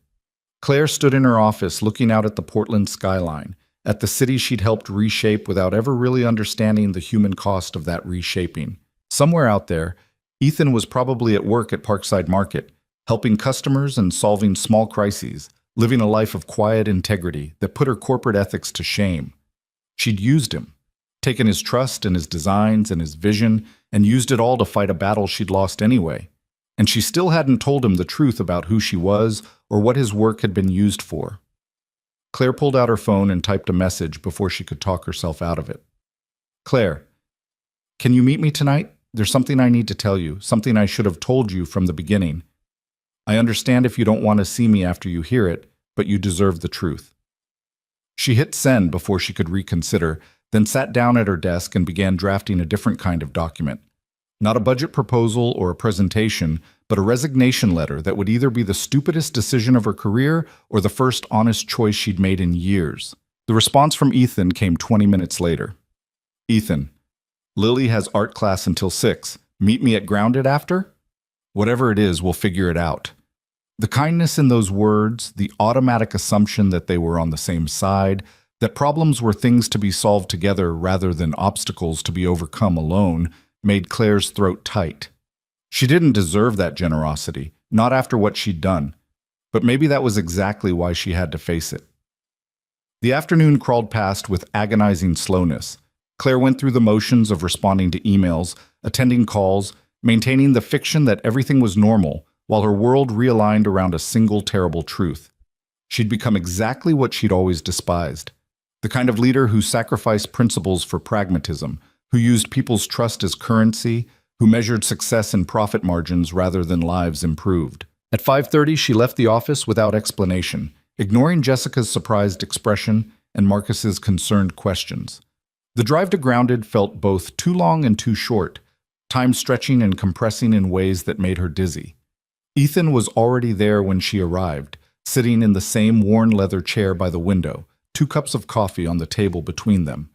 Claire stood in her office looking out at the Portland skyline, at the city she'd helped reshape without ever really understanding the human cost of that reshaping. Somewhere out there, Ethan was probably at work at Parkside Market, helping customers and solving small crises, living a life of quiet integrity that put her corporate ethics to shame. She'd used him, taken his trust and his designs and his vision, and used it all to fight a battle she'd lost anyway. And she still hadn't told him the truth about who she was or what his work had been used for. Claire pulled out her phone and typed a message before she could talk herself out of it. Claire, can you meet me tonight? there's something I need to tell you, something I should have told you from the beginning. I understand if you don't want to see me after you hear it, but you deserve the truth." She hit send before she could reconsider, then sat down at her desk and began drafting a different kind of document. Not a budget proposal or a presentation, but a resignation letter that would either be the stupidest decision of her career or the first honest choice she'd made in years. The response from Ethan came 20 minutes later. "Ethan, Lily has art class until 6. Meet me at Grounded after? Whatever it is, we'll figure it out." The kindness in those words, the automatic assumption that they were on the same side, that problems were things to be solved together rather than obstacles to be overcome alone, made Claire's throat tight. She didn't deserve that generosity, not after what she'd done, but maybe that was exactly why she had to face it. The afternoon crawled past with agonizing slowness. Claire went through the motions of responding to emails, attending calls, maintaining the fiction that everything was normal, while her world realigned around a single terrible truth. She'd become exactly what she'd always despised. The kind of leader who sacrificed principles for pragmatism, who used people's trust as currency, who measured success in profit margins rather than lives improved. At 5:30, she left the office without explanation, ignoring Jessica's surprised expression and Marcus's concerned questions. The drive to Grounded felt both too long and too short, time stretching and compressing in ways that made her dizzy. Ethan was already there when she arrived, sitting in the same worn leather chair by the window, 2 cups of coffee on the table between them.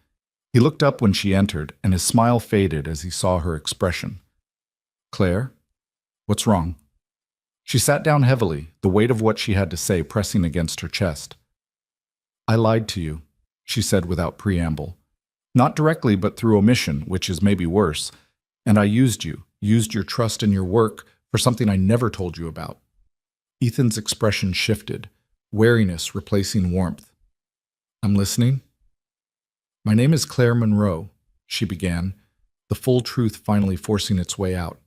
He looked up when she entered, and his smile faded as he saw her expression. "Claire, what's wrong?" She sat down heavily, the weight of what she had to say pressing against her chest. "I lied to you," she said without preamble. "Not directly, but through omission, which is maybe worse. And I used you, used your trust and your work for something I never told you about." Ethan's expression shifted, wariness replacing warmth. "I'm listening." "My name is Claire Monroe," she began, the full truth finally forcing its way out.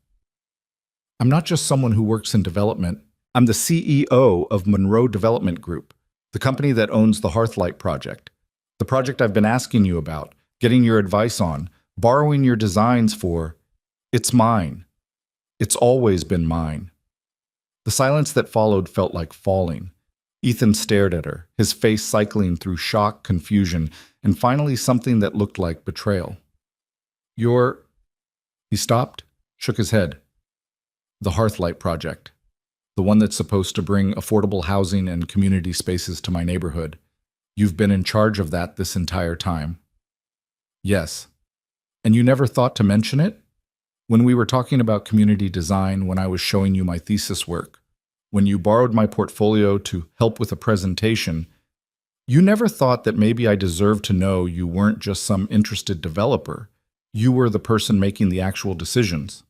"I'm not just someone who works in development. I'm the CEO of Monroe Development Group, the company that owns the Hearthlight project. The project I've been asking you about, getting your advice on, borrowing your designs for. It's mine. It's always been mine." The silence that followed felt like falling. Ethan stared at her, his face cycling through shock, confusion, and finally something that looked like betrayal. "You're—" He stopped, shook his head. "The Hearthlight project. The one that's supposed to bring affordable housing and community spaces to my neighborhood. You've been in charge of that this entire time." "Yes. And you never thought to mention it? When we were talking about community design, when I was showing you my thesis work, when you borrowed my portfolio to help with a presentation, you never thought that maybe I deserved to know you weren't just some interested developer. You were the person making the actual decisions."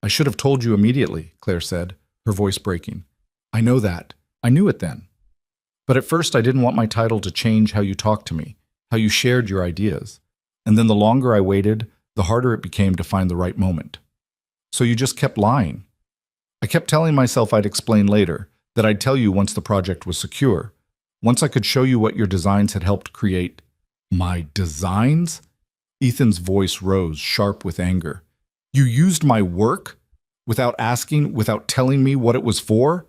"I should have told you immediately," Claire said, her voice breaking. "I know that. I knew it then. But at first I didn't want my title to change how you talked to me, how you shared your ideas. And then the longer I waited, the harder it became to find the right moment. So you just kept lying. I kept telling myself I'd explain later, that I'd tell you once the project was secure, once I could show you what your designs had helped create." "My designs?" Ethan's voice rose, sharp with anger. "You used my work? Without asking, without telling me what it was for?"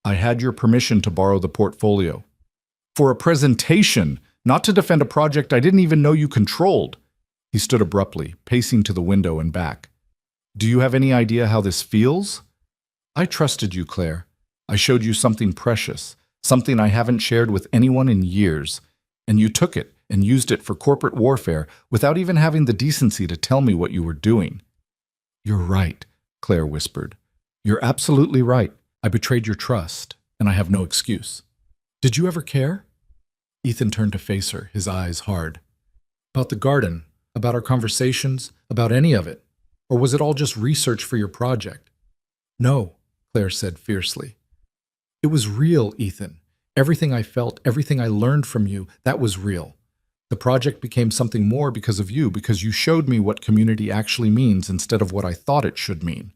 "I had your permission to borrow the portfolio. For a presentation, not to defend a project I didn't even know you controlled." He stood abruptly, pacing to the window and back. "Do you have any idea how this feels? I trusted you, Claire. I showed you something precious, something I haven't shared with anyone in years, and you took it and used it for corporate warfare without even having the decency to tell me what you were doing." "You're right," Claire whispered. "You're absolutely right. I betrayed your trust, and I have no excuse. Did you ever care?" Ethan turned to face her, his eyes hard. "About the garden, about our conversations, about any of it? Or was it all just research for your project?" "No," Claire said fiercely. "It was real, Ethan. Everything I felt, everything I learned from you, that was real. The project became something more because of you, because you showed me what community actually means instead of what I thought it should mean.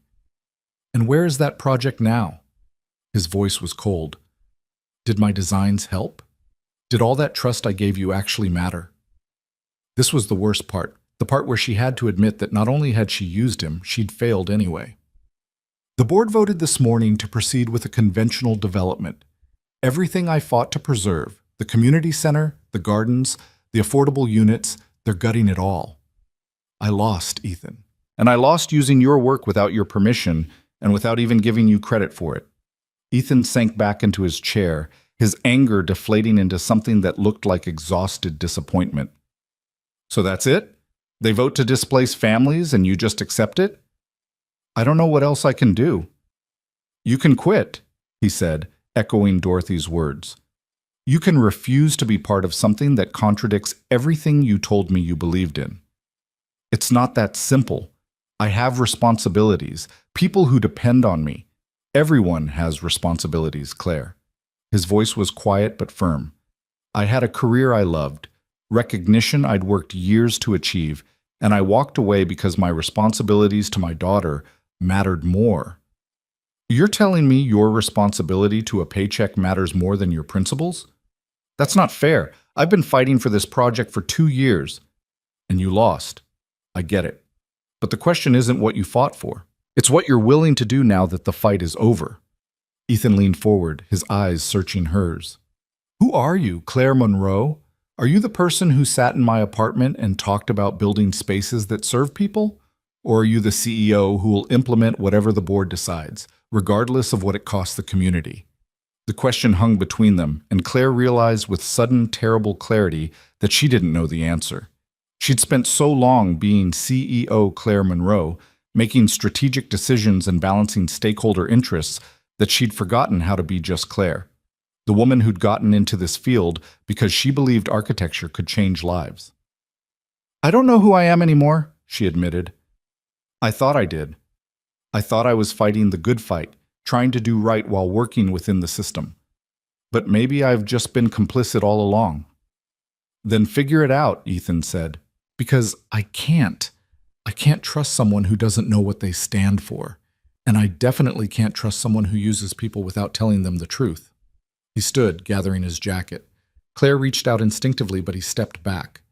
And where is that project now?" His voice was cold. "Did my designs help? Did all that trust I gave you actually matter?" This was the worst part. the part where she had to admit that not only had she used him, she'd failed anyway. The board voted this morning to proceed with a conventional development. Everything I fought to preserve, the community center, the gardens, the affordable units, they're gutting it all. I lost, Ethan. And I lost using your work without your permission and without even giving you credit for it. Ethan sank back into his chair, his anger deflating into something that looked like exhausted disappointment. So that's it? They vote to displace families and you just accept it? I don't know what else I can do. You can quit, he said, echoing Dorothy's words. You can refuse to be part of something that contradicts everything you told me you believed in. It's not that simple. I have responsibilities, people who depend on me. Everyone has responsibilities, Claire. His voice was quiet but firm. I had a career I loved, recognition I'd worked years to achieve, and I walked away because my responsibilities to my daughter mattered more. You're telling me your responsibility to a paycheck matters more than your principles? That's not fair. I've been fighting for this project for 2 years, and you lost. I get it. But the question isn't what you fought for. It's what you're willing to do now that the fight is over. Ethan leaned forward, his eyes searching hers. Who are you, Claire Monroe? Are you the person who sat in my apartment and talked about building spaces that serve people? Or are you the CEO who will implement whatever the board decides, regardless of what it costs the community? The question hung between them, and Claire realized with sudden, terrible clarity that she didn't know the answer. She'd spent so long being CEO Claire Monroe, making strategic decisions and balancing stakeholder interests, that she'd forgotten how to be just Claire, the woman who'd gotten into this field because she believed architecture could change lives. I don't know who I am anymore, she admitted. I thought I did. I thought I was fighting the good fight, trying to do right while working within the system. But maybe I've just been complicit all along. Then figure it out, Ethan said. Because I can't. I can't trust someone who doesn't know what they stand for. And I definitely can't trust someone who uses people without telling them the truth. He stood, gathering his jacket. Claire reached out instinctively, but he stepped back.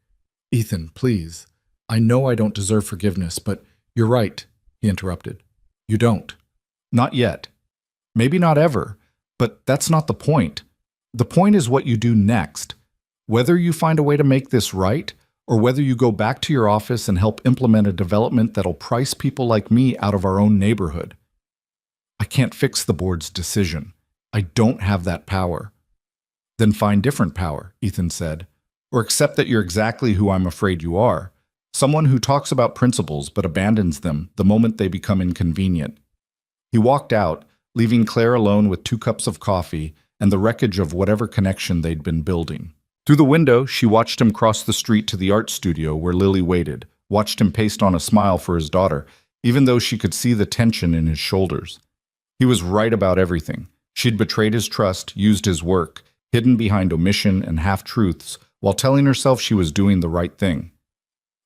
Ethan, please. I know I don't deserve forgiveness, but you're right, he interrupted. You don't. Not yet. Maybe not ever, but that's not the point. The point is what you do next. Whether you find a way to make this right, or whether you go back to your office and help implement a development that'll price people like me out of our own neighborhood. I can't fix the board's decision. I don't have that power. Then find different power, Ethan said, or accept that you're exactly who I'm afraid you are. Someone who talks about principles but abandons them the moment they become inconvenient. He walked out, leaving Claire alone with 2 cups of coffee and the wreckage of whatever connection they'd been building. Through the window, she watched him cross the street to the art studio where Lily waited, watched him paste on a smile for his daughter, even though she could see the tension in his shoulders. He was right about everything. She'd betrayed his trust, used his work, hidden behind omission and half-truths, while telling herself she was doing the right thing.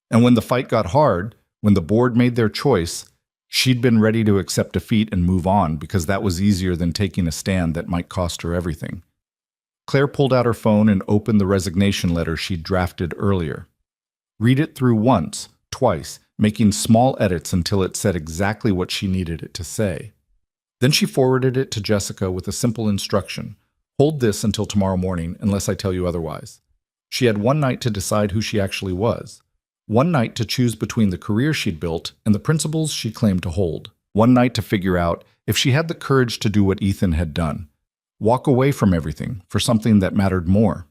And when the fight got hard, when the board made their choice, she'd been ready to accept defeat and move on because that was easier than taking a stand that might cost her everything. Claire pulled out her phone and opened the resignation letter she'd drafted earlier. Read it through once, twice, making small edits until it said exactly what she needed it to say. Then she forwarded it to Jessica with a simple instruction. Hold this until tomorrow morning unless I tell you otherwise. She had one night to decide who she actually was. One night to choose between the career she'd built and the principles she claimed to hold. One night to figure out if she had the courage to do what Ethan had done. Walk away from everything for something that mattered more.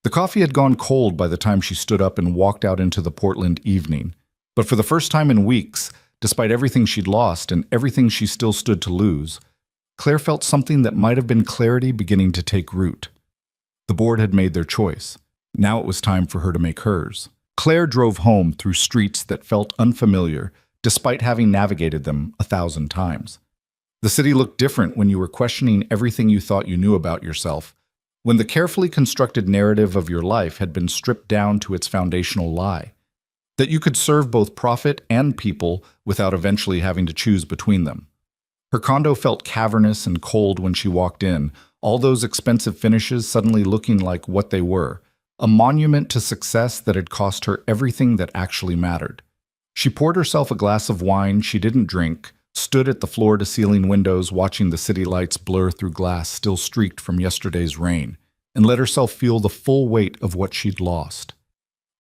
The coffee had gone cold by the time she stood up and walked out into the Portland evening. But for the first time in weeks, despite everything she'd lost and everything she still stood to lose, Claire felt something that might have been clarity beginning to take root. The board had made their choice. Now it was time for her to make hers. Claire drove home through streets that felt unfamiliar, despite having navigated them 1,000 times. The city looked different when you were questioning everything you thought you knew about yourself, when the carefully constructed narrative of your life had been stripped down to its foundational lie, that you could serve both profit and people without eventually having to choose between them. Her condo felt cavernous and cold when she walked in, all those expensive finishes suddenly looking like what they were, a monument to success that had cost her everything that actually mattered. She poured herself a glass of wine she didn't drink, stood at the floor-to-ceiling windows watching the city lights blur through glass still streaked from yesterday's rain, and let herself feel the full weight of what she'd lost.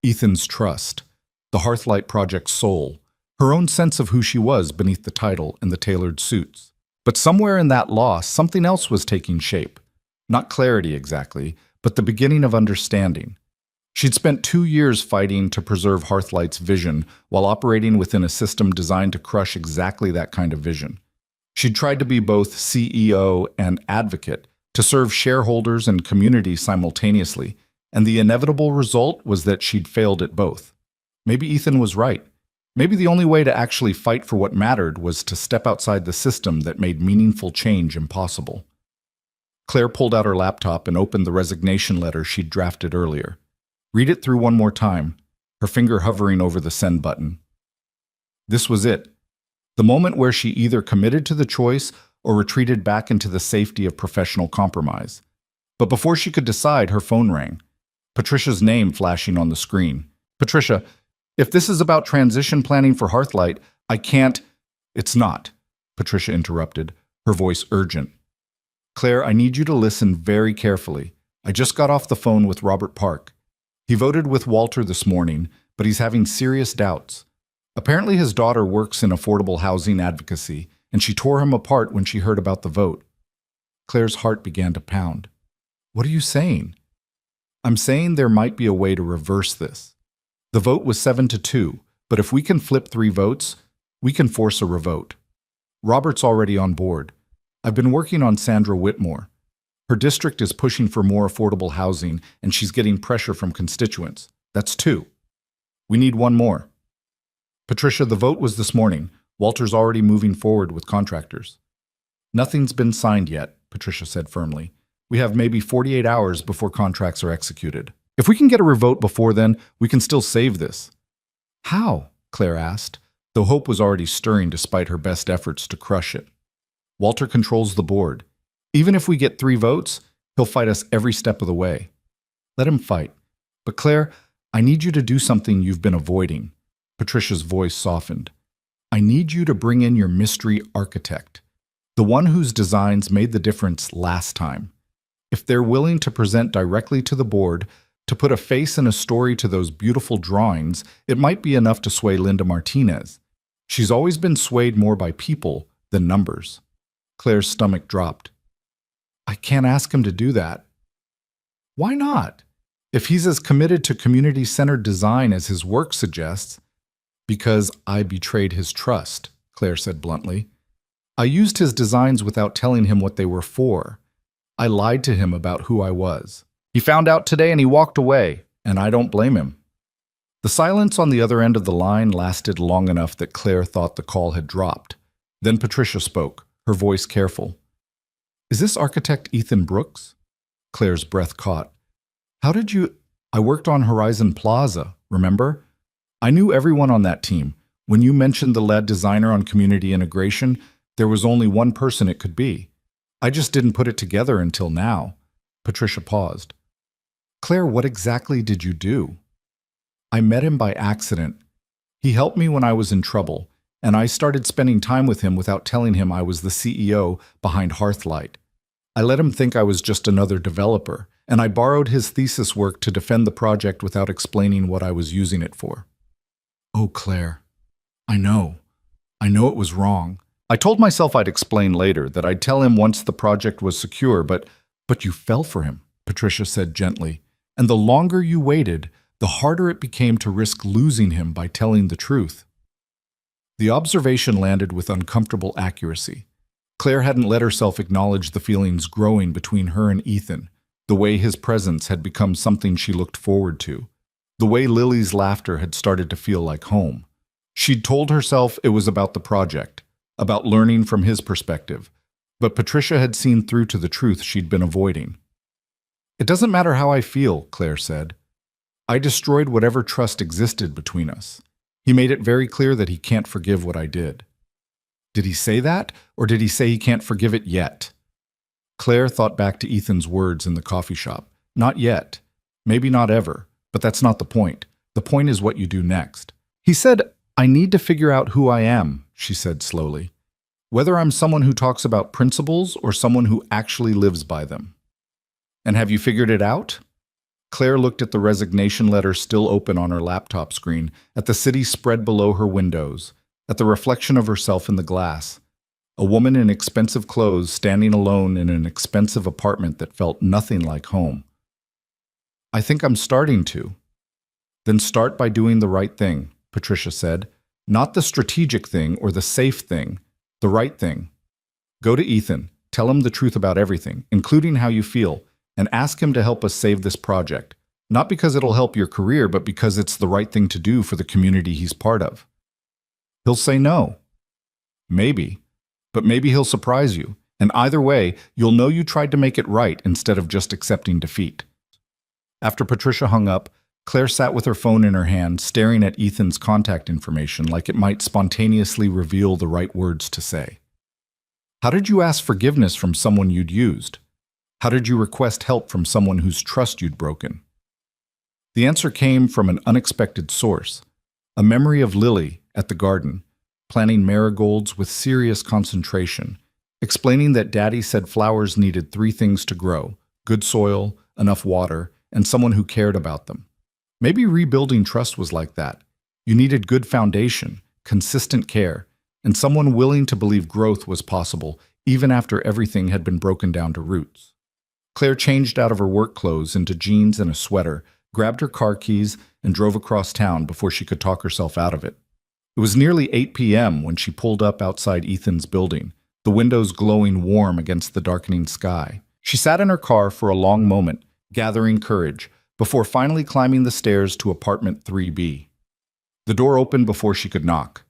Ethan's trust, the Hearthlight Project's soul, her own sense of who she was beneath the title and the tailored suits. But somewhere in that loss, something else was taking shape. Not clarity exactly, but the beginning of understanding. She'd spent 2 years fighting to preserve Hearthlight's vision while operating within a system designed to crush exactly that kind of vision. She'd tried to be both CEO and advocate, to serve shareholders and community simultaneously, and the inevitable result was that she'd failed at both. Maybe Ethan was right. Maybe the only way to actually fight for what mattered was to step outside the system that made meaningful change impossible. Claire pulled out her laptop and opened the resignation letter she'd drafted earlier. Read it through one more time, her finger hovering over the send button. This was it. The moment where she either committed to the choice or retreated back into the safety of professional compromise. But before she could decide, her phone rang. Patricia's name flashing on the screen. "Patricia, if this is about transition planning for Hearthlight, I can't—" "It's not," Patricia interrupted, her voice urgent. "Claire, I need you to listen very carefully. I just got off the phone with Robert Park. He voted with Walter this morning, but he's having serious doubts. Apparently his daughter works in affordable housing advocacy, and she tore him apart when she heard about the vote." Claire's heart began to pound. "What are you saying?" "I'm saying there might be a way to reverse this. The vote was 7-2, but if we can flip 3 votes, we can force a revote. Robert's already on board. I've been working on Sandra Whitmore. Her district is pushing for more affordable housing, and she's getting pressure from constituents. That's 2. We need 1 more." "Patricia, the vote was this morning. Walter's already moving forward with contractors." "Nothing's been signed yet," Patricia said firmly. "We have maybe 48 hours before contracts are executed. If we can get a revote before then, we can still save this." "How?" Claire asked, though hope was already stirring despite her best efforts to crush it. "Walter controls the board. Even if we get 3 votes, he'll fight us every step of the way. Let him fight. But Claire, I need you to do something you've been avoiding." Patricia's voice softened. "I need you to bring in your mystery architect, the one whose designs made the difference last time. If they're willing to present directly to the board, to put a face and a story to those beautiful drawings, it might be enough to sway Linda Martinez. She's always been swayed more by people than numbers." Claire's stomach dropped. "I can't ask him to do that." "Why not? If he's as committed to community-centered design as his work suggests." "Because I betrayed his trust," Claire said bluntly. "I used his designs without telling him what they were for. I lied to him about who I was. He found out today and he walked away, and I don't blame him." The silence on the other end of the line lasted long enough that Claire thought the call had dropped. Then Patricia spoke, her voice careful. "Is this architect Ethan Brooks?" Claire's breath caught. "How did you—" "I worked on Horizon Plaza, remember? I knew everyone on that team. When you mentioned the lead designer on community integration, there was only one person it could be. I just didn't put it together until now." Patricia paused. "Claire, what exactly did you do?" "I met him by accident. He helped me when I was in trouble, and I started spending time with him without telling him I was the CEO behind Hearthlight. I let him think I was just another developer, and I borrowed his thesis work to defend the project without explaining what I was using it for." "Oh, Claire, I know it was wrong. I told myself I'd explain later, that I'd tell him once the project was secure, but you fell for him," Patricia said gently. "And the longer you waited, the harder it became to risk losing him by telling the truth." The observation landed with uncomfortable accuracy. Claire hadn't let herself acknowledge the feelings growing between her and Ethan, the way his presence had become something she looked forward to, the way Lily's laughter had started to feel like home. She'd told herself it was about the project, about learning from his perspective, but Patricia had seen through to the truth she'd been avoiding. "It doesn't matter how I feel," Claire said. "I destroyed whatever trust existed between us. He made it very clear that he can't forgive what I did." Did he say that, or did he say he can't forgive it yet? Claire thought back to Ethan's words in the coffee shop. Not yet. Maybe not ever, but that's not the point. The point is what you do next. He said, I need to figure out who I am, she said slowly. Whether I'm someone who talks about principles or someone who actually lives by them. And have you figured it out? Claire looked at the resignation letter still open on her laptop screen, at the city spread below her windows, at the reflection of herself in the glass. A woman in expensive clothes standing alone in an expensive apartment that felt nothing like home. I think I'm starting to. Then start by doing the right thing, Patricia said. Not the strategic thing or the safe thing, the right thing. Go to Ethan, tell him the truth about everything, including how you feel, and ask him to help us save this project. Not because it'll help your career, but because it's the right thing to do for the community he's part of. He'll say no. Maybe. But maybe he'll surprise you. And either way, you'll know you tried to make it right instead of just accepting defeat. After Patricia hung up, Claire sat with her phone in her hand, staring at Ethan's contact information like it might spontaneously reveal the right words to say. How did you ask forgiveness from someone you'd used? How did you request help from someone whose trust you'd broken? The answer came from an unexpected source, a memory of Lily at the garden, planting marigolds with serious concentration, explaining that Daddy said flowers needed 3 things to grow: good soil, enough water, and someone who cared about them. Maybe rebuilding trust was like that. You needed good foundation, consistent care, and someone willing to believe growth was possible even after everything had been broken down to roots. Claire changed out of her work clothes into jeans and a sweater, grabbed her car keys, and drove across town before she could talk herself out of it. It was nearly 8 p.m. when she pulled up outside Ethan's building, the windows glowing warm against the darkening sky. She sat in her car for a long moment, gathering courage, before finally climbing the stairs to apartment 3B. The door opened before she could knock.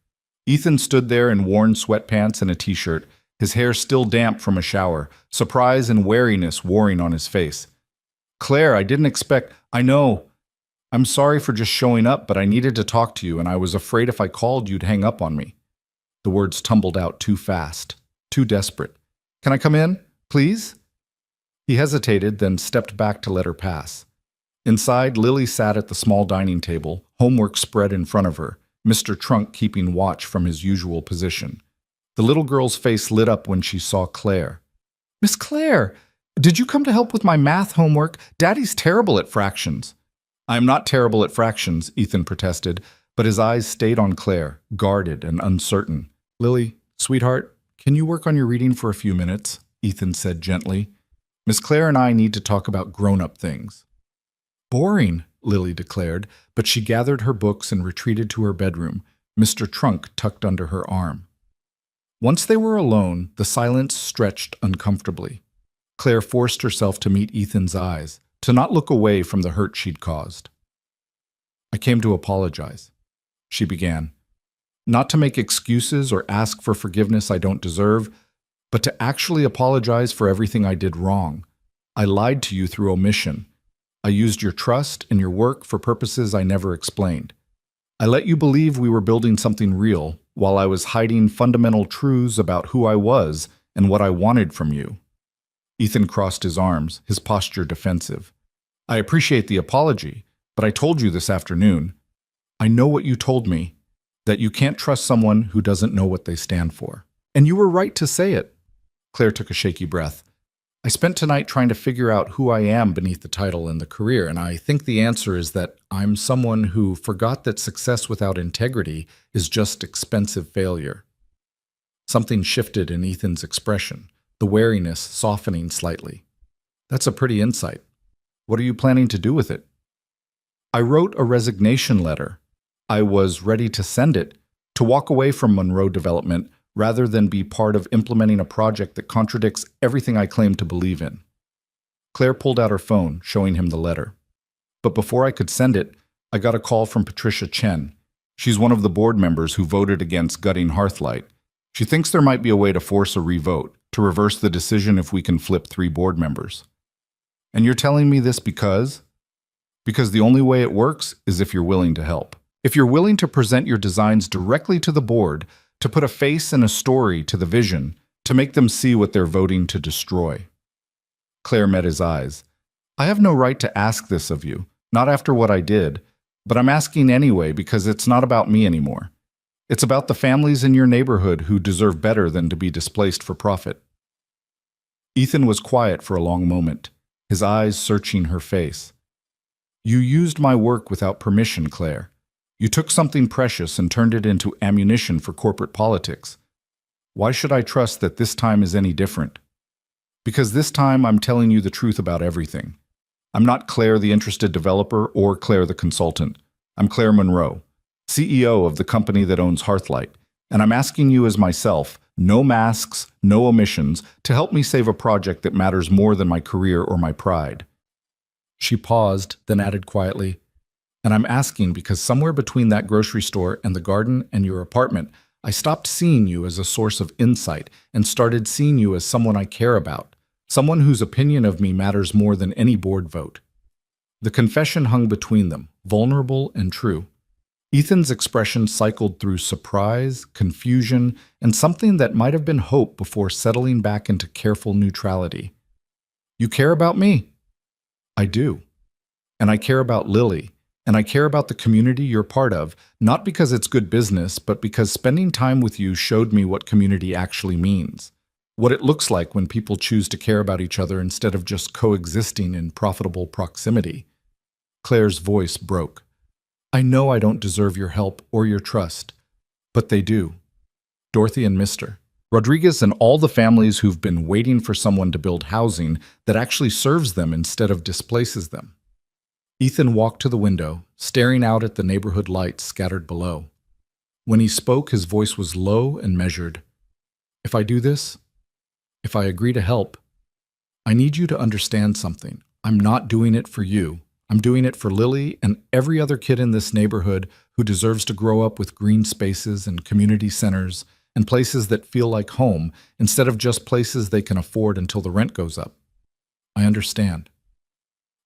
Ethan stood there in worn sweatpants and a t-shirt, his hair still damp from a shower, surprise and wariness warring on his face. Claire, I didn't expect... I know. I'm sorry for just showing up, but I needed to talk to you, and I was afraid if I called you'd hang up on me. The words tumbled out too fast, too desperate. Can I come in, please? He hesitated, then stepped back to let her pass. Inside, Lily sat at the small dining table, homework spread in front of her, Mr. Trunk keeping watch from his usual position. The little girl's face lit up when she saw Claire. Miss Claire, did you come to help with my math homework? Daddy's terrible at fractions. I am not terrible at fractions, Ethan protested, but his eyes stayed on Claire, guarded and uncertain. Lily, sweetheart, can you work on your reading for a few minutes? Ethan said gently. Miss Claire and I need to talk about grown-up things. Boring, Lily declared, but she gathered her books and retreated to her bedroom, Mr. Trunk tucked under her arm. Once they were alone, the silence stretched uncomfortably. Claire forced herself to meet Ethan's eyes, to not look away from the hurt she'd caused. I came to apologize, she began. Not to make excuses or ask for forgiveness I don't deserve, but to actually apologize for everything I did wrong. I lied to you through omission. I used your trust and your work for purposes I never explained. I let you believe we were building something real, while I was hiding fundamental truths about who I was and what I wanted from you. Ethan crossed his arms, his posture defensive. I appreciate the apology, but I told you this afternoon. I know what you told me, that you can't trust someone who doesn't know what they stand for. And you were right to say it. Claire took a shaky breath. I spent tonight trying to figure out who I am beneath the title and the career, and I think the answer is that I'm someone who forgot that success without integrity is just expensive failure. Something shifted in Ethan's expression, the wariness softening slightly. That's a pretty insight. What are you planning to do with it? I wrote a resignation letter. I was ready to send it, to walk away from Monroe Development, rather than be part of implementing a project that contradicts everything I claim to believe in. Claire pulled out her phone, showing him the letter. But before I could send it, I got a call from Patricia Chen. She's one of the board members who voted against gutting Hearthlight. She thinks there might be a way to force a revote, to reverse the decision if we can flip 3 board members. And you're telling me this because? Because the only way it works is if you're willing to help. If you're willing to present your designs directly to the board, to put a face and a story to the vision, to make them see what they're voting to destroy. Claire met his eyes. I have no right to ask this of you, not after what I did, but I'm asking anyway because it's not about me anymore. It's about the families in your neighborhood who deserve better than to be displaced for profit. Ethan was quiet for a long moment, his eyes searching her face. You used my work without permission, Claire. You took something precious and turned it into ammunition for corporate politics. Why should I trust that this time is any different? Because this time I'm telling you the truth about everything. I'm not Claire the interested developer or Claire the consultant. I'm Claire Monroe, CEO of the company that owns Hearthlight, and I'm asking you as myself, no masks, no omissions, to help me save a project that matters more than my career or my pride. She paused, then added quietly, and I'm asking because somewhere between that grocery store and the garden and your apartment, I stopped seeing you as a source of insight and started seeing you as someone I care about, someone whose opinion of me matters more than any board vote. The confession hung between them, vulnerable and true. Ethan's expression cycled through surprise, confusion, and something that might have been hope before settling back into careful neutrality. You care about me? I do. And I care about Lily. And I care about the community you're part of, not because it's good business, but because spending time with you showed me what community actually means. What it looks like when people choose to care about each other instead of just coexisting in profitable proximity. Claire's voice broke. I know I don't deserve your help or your trust, but they do. Dorothy and Mr. Rodriguez and all the families who've been waiting for someone to build housing that actually serves them instead of displaces them. Ethan walked to the window, staring out at the neighborhood lights scattered below. When he spoke, his voice was low and measured. If I do this, if I agree to help, I need you to understand something. I'm not doing it for you. I'm doing it for Lily and every other kid in this neighborhood who deserves to grow up with green spaces and community centers and places that feel like home instead of just places they can afford until the rent goes up. I understand.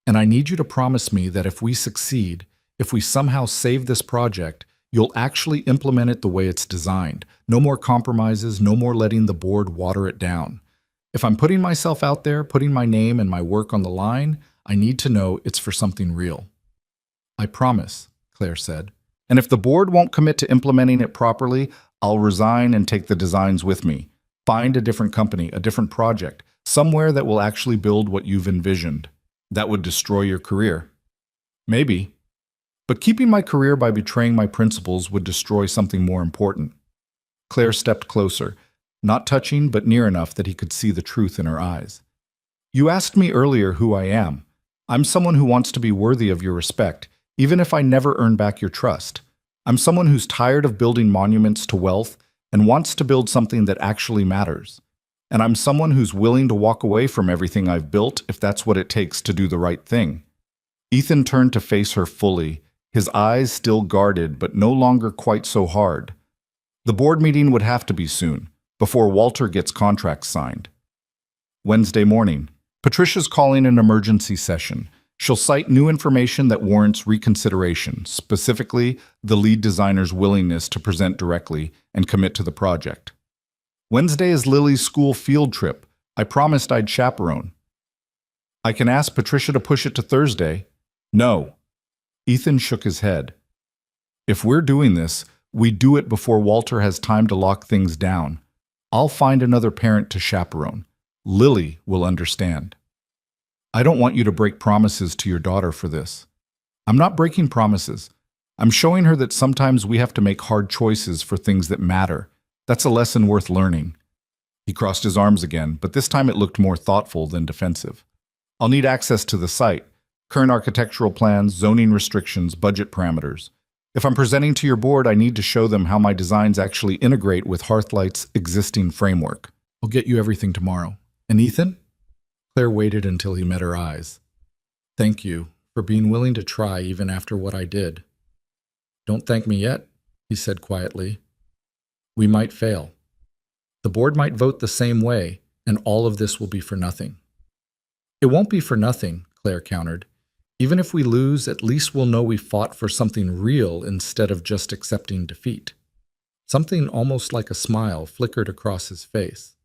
And I need you to promise me that if we succeed, if we somehow save this project, you'll actually implement it the way it's designed. No more compromises, no more letting the board water it down. If I'm putting myself out there, putting my name and my work on the line, I need to know it's for something real. I promise, Claire said. And if the board won't commit to implementing it properly, I'll resign and take the designs with me. Find a different company, a different project, somewhere that will actually build what you've envisioned. That would destroy your career. Maybe. But keeping my career by betraying my principles would destroy something more important. Claire stepped closer, not touching but near enough that he could see the truth in her eyes. You asked me earlier who I am. I'm someone who wants to be worthy of your respect, even if I never earn back your trust. I'm someone who's tired of building monuments to wealth and wants to build something that actually matters. And I'm someone who's willing to walk away from everything I've built if that's what it takes to do the right thing. Ethan turned to face her fully, his eyes still guarded but no longer quite so hard. The board meeting would have to be soon, before Walter gets contracts signed. Wednesday morning. Patricia's calling an emergency session. She'll cite new information that warrants reconsideration, specifically the lead designer's willingness to present directly and commit to the project. Wednesday is Lily's school field trip. I promised I'd chaperone. I can ask Patricia to push it to Thursday. No. Ethan shook his head. If we're doing this, we do it before Walter has time to lock things down. I'll find another parent to chaperone. Lily will understand. I don't want you to break promises to your daughter for this. I'm not breaking promises. I'm showing her that sometimes we have to make hard choices for things that matter. That's a lesson worth learning. He crossed his arms again, but this time it looked more thoughtful than defensive. I'll need access to the site, current architectural plans, zoning restrictions, budget parameters. If I'm presenting to your board, I need to show them how my designs actually integrate with Hearthlight's existing framework. I'll get you everything tomorrow. And Ethan? Claire waited until he met her eyes. Thank you for being willing to try even after what I did. Don't thank me yet, he said quietly. We might fail. The board might vote the same way, and all of this will be for nothing. It won't be for nothing, Claire countered. Even if we lose, at least we'll know we fought for something real instead of just accepting defeat. Something almost like a smile flickered across his face.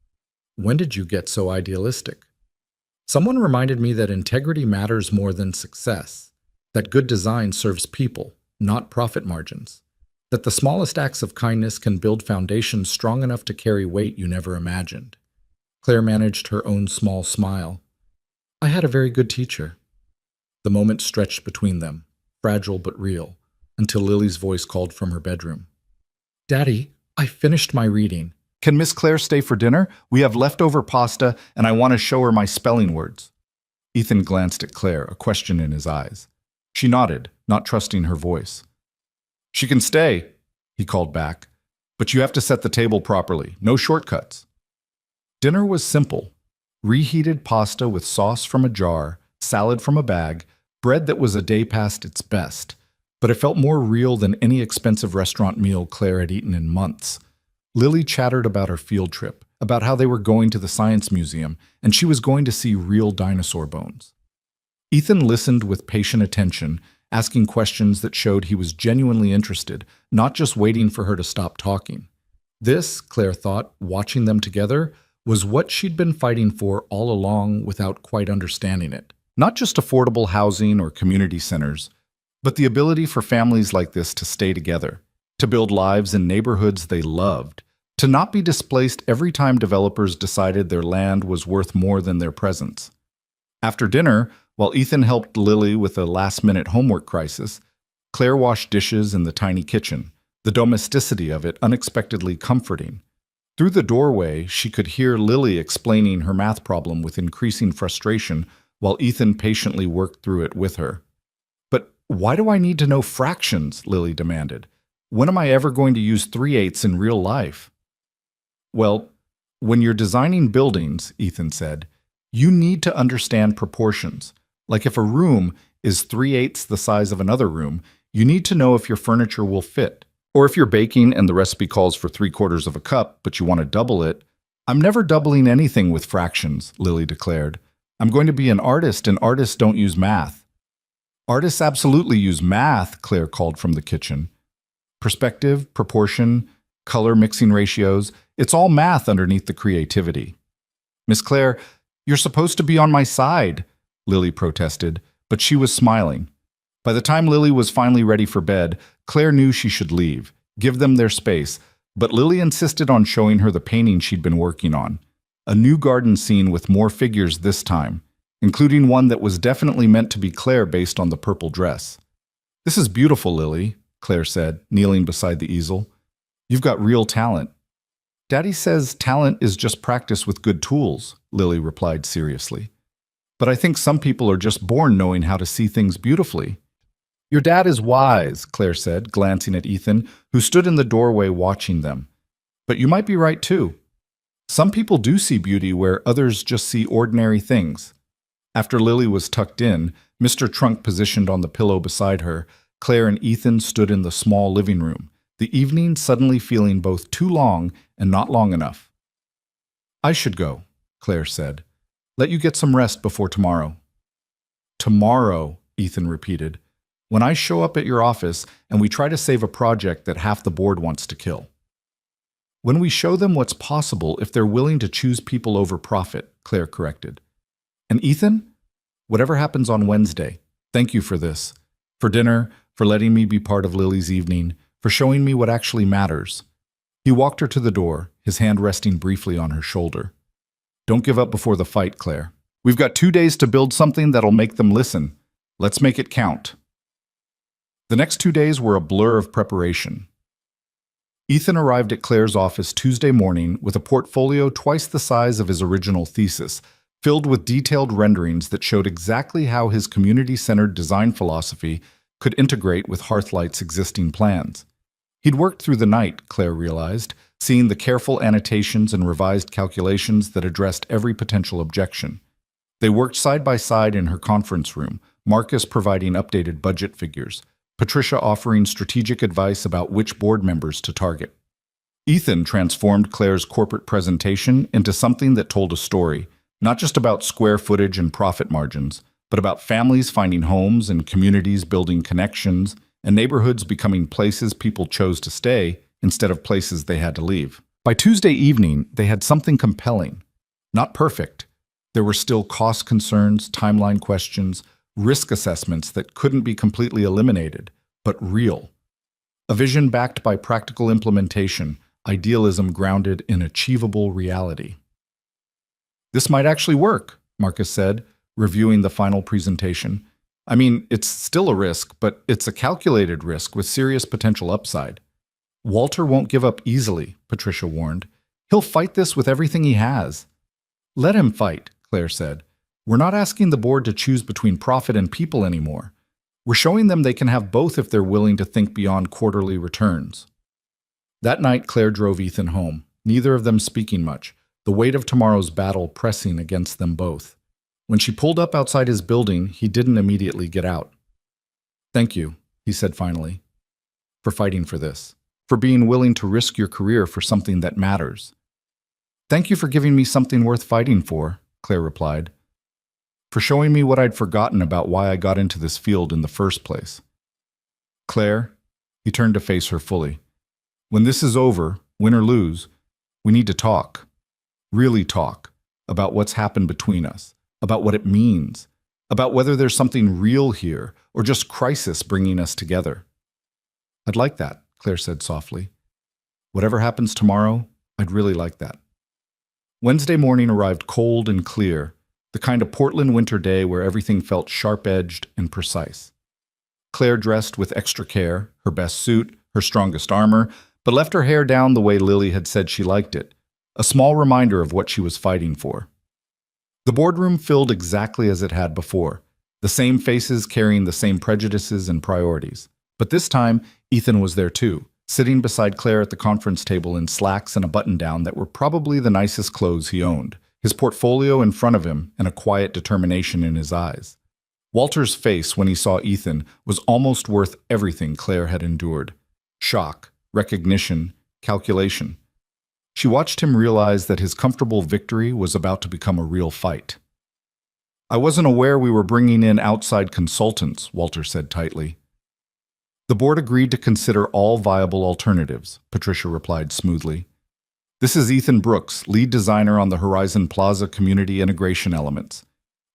When did you get so idealistic? Someone reminded me that integrity matters more than success, that good design serves people, not profit margins, that the smallest acts of kindness can build foundations strong enough to carry weight you never imagined. Claire managed her own small smile. I had a very good teacher. The moment stretched between them, fragile but real, until Lily's voice called from her bedroom. Daddy, I finished my reading. Can Miss Claire stay for dinner? We have leftover pasta, and I want to show her my spelling words. Ethan glanced at Claire, a question in his eyes. She nodded, not trusting her voice. She can stay, he called back, but you have to set the table properly. No shortcuts. Dinner was simple. Reheated pasta with sauce from a jar, salad from a bag, bread that was a day past its best. But it felt more real than any expensive restaurant meal Claire had eaten in months. Lily chattered about her field trip, about how they were going to the science museum, and she was going to see real dinosaur bones. Ethan listened with patient attention, asking questions that showed he was genuinely interested, not just waiting for her to stop talking. This, Claire thought, watching them together, was what she'd been fighting for all along without quite understanding it. Not just affordable housing or community centers, but the ability for families like this to stay together, to build lives in neighborhoods they loved, to not be displaced every time developers decided their land was worth more than their presence. After dinner, while Ethan helped Lily with a last-minute homework crisis, Claire washed dishes in the tiny kitchen, the domesticity of it unexpectedly comforting. Through the doorway, she could hear Lily explaining her math problem with increasing frustration while Ethan patiently worked through it with her. But why do I need to know fractions? Lily demanded. When am I ever going to use 3/8 in real life? Well, when you're designing buildings, Ethan said, you need to understand proportions. Like if a room is 3/8 the size of another room, you need to know if your furniture will fit. Or if you're baking and the recipe calls for 3/4 of a cup, but you want to double it. I'm never doubling anything with fractions, Lily declared. I'm going to be an artist, and artists don't use math. Artists absolutely use math, Claire called from the kitchen. Perspective, proportion, color mixing ratios, it's all math underneath the creativity. Miss Claire, you're supposed to be on my side, Lily protested, but she was smiling. By the time Lily was finally ready for bed, Claire knew she should leave, give them their space, but Lily insisted on showing her the painting she'd been working on. A new garden scene with more figures this time, including one that was definitely meant to be Claire based on the purple dress. This is beautiful, Lily, Claire said, kneeling beside the easel. You've got real talent. Daddy says talent is just practice with good tools, Lily replied seriously. But I think some people are just born knowing how to see things beautifully. Your dad is wise, Claire said, glancing at Ethan, who stood in the doorway watching them. But you might be right too. Some people do see beauty where others just see ordinary things. After Lily was tucked in, Mr. Trunk positioned on the pillow beside her, Claire and Ethan stood in the small living room, the evening suddenly feeling both too long and not long enough. I should go, Claire said. Let you get some rest before tomorrow. Tomorrow, Ethan repeated. When I show up at your office and we try to save a project that half the board wants to kill. When we show them what's possible if they're willing to choose people over profit, Claire corrected. And Ethan, whatever happens on Wednesday, thank you for this. For dinner, for letting me be part of Lily's evening, for showing me what actually matters. He walked her to the door, his hand resting briefly on her shoulder. Don't give up before the fight, Claire. We've got 2 days to build something that'll make them listen. Let's make it count. The next 2 days were a blur of preparation. Ethan arrived at Claire's office Tuesday morning with a portfolio twice the size of his original thesis, filled with detailed renderings that showed exactly how his community-centered design philosophy could integrate with Hearthlight's existing plans. He'd worked through the night, Claire realized, seeing the careful annotations and revised calculations that addressed every potential objection. They worked side by side in her conference room, Marcus providing updated budget figures, Patricia offering strategic advice about which board members to target. Ethan transformed Claire's corporate presentation into something that told a story, not just about square footage and profit margins, but about families finding homes and communities building connections and neighborhoods becoming places people chose to stay instead of places they had to leave. By Tuesday evening, they had something compelling. Not perfect, There were still cost concerns, timeline questions, risk assessments that couldn't be completely eliminated, but real. A vision backed by practical implementation, idealism grounded in achievable reality. "This might actually work," Marcus said, reviewing the final presentation. "I mean, it's still a risk, but it's a calculated risk with serious potential upside." "Walter won't give up easily," Patricia warned. "He'll fight this with everything he has." "Let him fight," Claire said. "We're not asking the board to choose between profit and people anymore. We're showing them they can have both if they're willing to think beyond quarterly returns." That night, Claire drove Ethan home, neither of them speaking much, the weight of tomorrow's battle pressing against them both. When she pulled up outside his building, he didn't immediately get out. "Thank you," he said finally, "for fighting for this, for being willing to risk your career for something that matters." "Thank you for giving me something worth fighting for," Claire replied. "For showing me what I'd forgotten about why I got into this field in the first place." "Claire," he turned to face her fully, "when this is over, win or lose, we need to talk. Really talk about what's happened between us, about what it means, about whether there's something real here or just crisis bringing us together." "I'd like that," Claire said softly. "Whatever happens tomorrow, I'd really like that." Wednesday morning arrived cold and clear, the kind of Portland winter day where everything felt sharp-edged and precise. Claire dressed with extra care, her best suit, her strongest armor, but left her hair down the way Lily had said she liked it, a small reminder of what she was fighting for. The boardroom filled exactly as it had before, the same faces carrying the same prejudices and priorities. But this time, Ethan was there too, sitting beside Claire at the conference table in slacks and a button-down that were probably the nicest clothes he owned, his portfolio in front of him and a quiet determination in his eyes. Walter's face when he saw Ethan was almost worth everything Claire had endured. Shock, recognition, calculation. She watched him realize that his comfortable victory was about to become a real fight. "I wasn't aware we were bringing in outside consultants," Walter said tightly. "The board agreed to consider all viable alternatives," Patricia replied smoothly. "This is Ethan Brooks, lead designer on the Horizon Plaza community integration elements.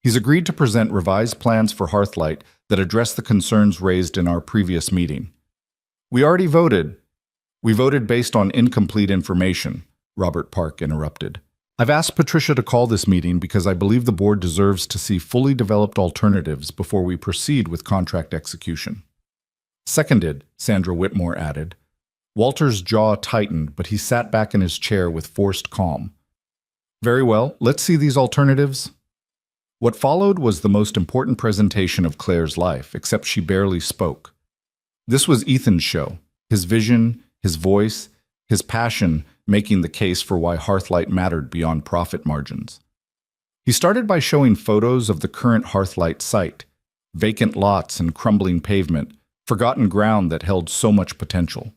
He's agreed to present revised plans for Hearthlight that address the concerns raised in our previous meeting." "We already voted." "We voted based on incomplete information," Robert Park interrupted. "I've asked Patricia to call this meeting because I believe the board deserves to see fully developed alternatives before we proceed with contract execution." "Seconded," Sandra Whitmore added. Walter's jaw tightened, but he sat back in his chair with forced calm. "Very well, let's see these alternatives." What followed was the most important presentation of Claire's life, except she barely spoke. This was Ethan's show, his vision, his voice, his passion making the case for why Hearthlight mattered beyond profit margins. He started by showing photos of the current Hearthlight site, vacant lots and crumbling pavement, forgotten ground that held so much potential.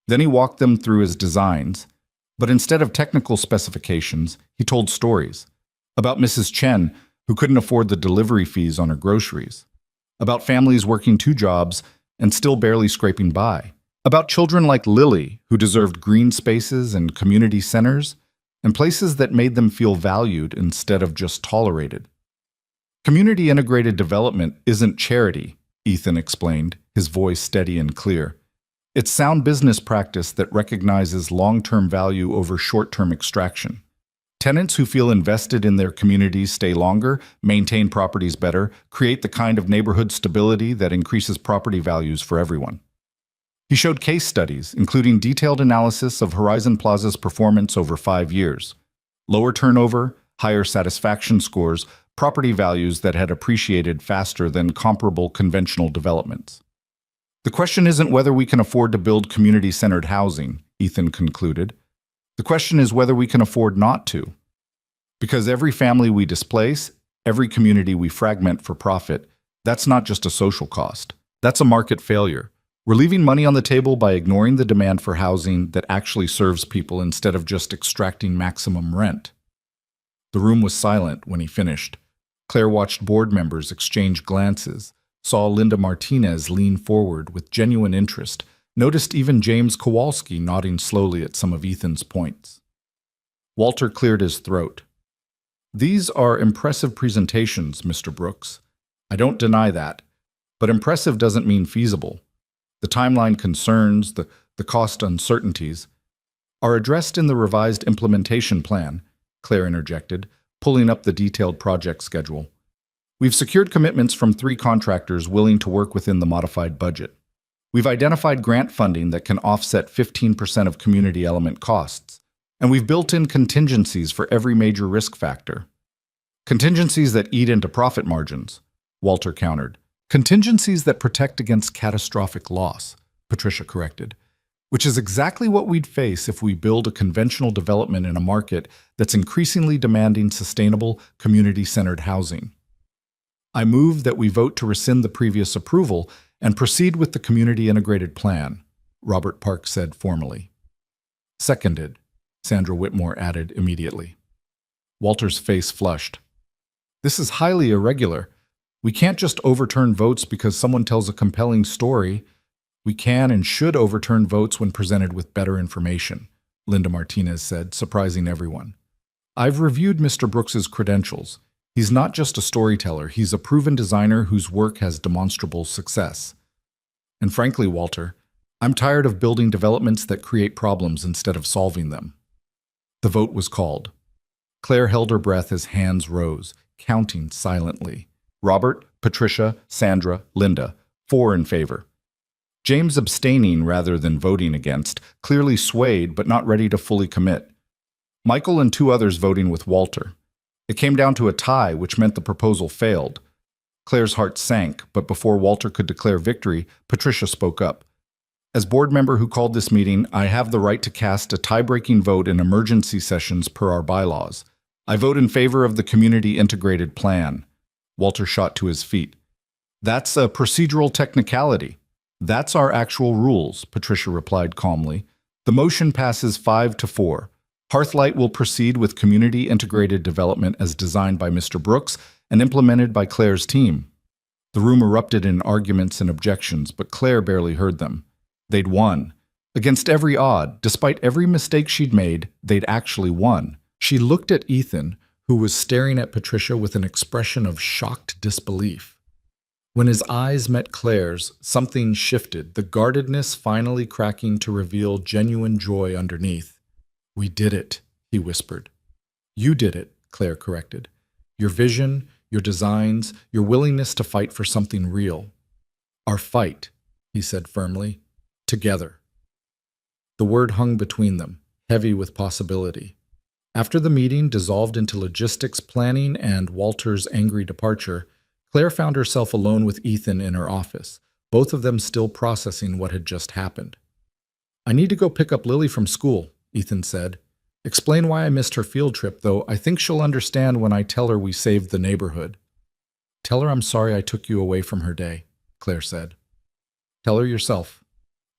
Then he walked them through his designs, but instead of technical specifications, he told stories. About Mrs. Chen, who couldn't afford the delivery fees on her groceries. About families working 2 jobs and still barely scraping by. About children like Lily, who deserved green spaces and community centers, and places that made them feel valued instead of just tolerated. "Community integrated development isn't charity," Ethan explained, his voice steady and clear. "It's sound business practice that recognizes long-term value over short-term extraction. Tenants who feel invested in their communities stay longer, maintain properties better, create the kind of neighborhood stability that increases property values for everyone." He showed case studies, including detailed analysis of Horizon Plaza's performance over 5 years. Lower turnover, higher satisfaction scores, property values that had appreciated faster than comparable conventional developments. "The question isn't whether we can afford to build community-centered housing," Ethan concluded. "The question is whether we can afford not to. Because every family we displace, every community we fragment for profit, that's not just a social cost. That's a market failure. We're leaving money on the table by ignoring the demand for housing that actually serves people instead of just extracting maximum rent." The room was silent when he finished. Claire watched board members exchange glances, saw Linda Martinez lean forward with genuine interest, noticed even James Kowalski nodding slowly at some of Ethan's points. Walter cleared his throat. These are impressive presentations, Mr. Brooks. I don't deny that. But impressive doesn't mean feasible. The timeline concerns, the cost uncertainties, are addressed in the revised implementation plan, Claire interjected, pulling up the detailed project schedule. We've secured commitments from 3 contractors willing to work within the modified budget. We've identified grant funding that can offset 15% of community element costs, and we've built in contingencies for every major risk factor. Contingencies that eat into profit margins, Walter countered. Contingencies that protect against catastrophic loss, Patricia corrected, which is exactly what we'd face if we build a conventional development in a market that's increasingly demanding sustainable, community-centered housing. I move that we vote to rescind the previous approval and proceed with the Community Integrated Plan, Robert Park said formally. Seconded, Sandra Whitmore added immediately. Walter's face flushed. This is highly irregular. We can't just overturn votes because someone tells a compelling story. We can and should overturn votes when presented with better information, Linda Martinez said, surprising everyone. I've reviewed Mr. Brooks's credentials. He's not just a storyteller, he's a proven designer whose work has demonstrable success. And frankly, Walter, I'm tired of building developments that create problems instead of solving them. The vote was called. Claire held her breath as hands rose, counting silently. Robert, Patricia, Sandra, Linda, 4 in favor. James abstaining rather than voting against, clearly swayed but not ready to fully commit. Michael and 2 others voting with Walter. It came down to a tie, which meant the proposal failed. Claire's heart sank, but before Walter could declare victory, Patricia spoke up. As board member who called this meeting, I have the right to cast a tie-breaking vote in emergency sessions per our bylaws. I vote in favor of the Community Integrated Plan. Walter shot to his feet. That's a procedural technicality. That's our actual rules, Patricia replied calmly. The motion passes 5-4. Hearthlight will proceed with community integrated development as designed by Mr. Brooks and implemented by Claire's team. The room erupted in arguments and objections, but Claire barely heard them. They'd won. Against every odd, despite every mistake she'd made, they'd actually won. She looked at Ethan, who was staring at Patricia with an expression of shocked disbelief. When his eyes met Claire's, something shifted, the guardedness finally cracking to reveal genuine joy underneath. We did it, he whispered. You did it, Claire corrected. Your vision, your designs, your willingness to fight for something real. Our fight, he said firmly, together. The word hung between them, heavy with possibility. After the meeting dissolved into logistics planning and Walter's angry departure, Claire found herself alone with Ethan in her office, both of them still processing what had just happened. I need to go pick up Lily from school, Ethan said. Explain why I missed her field trip, though I think she'll understand when I tell her we saved the neighborhood. Tell her I'm sorry I took you away from her day, Claire said. Tell her yourself.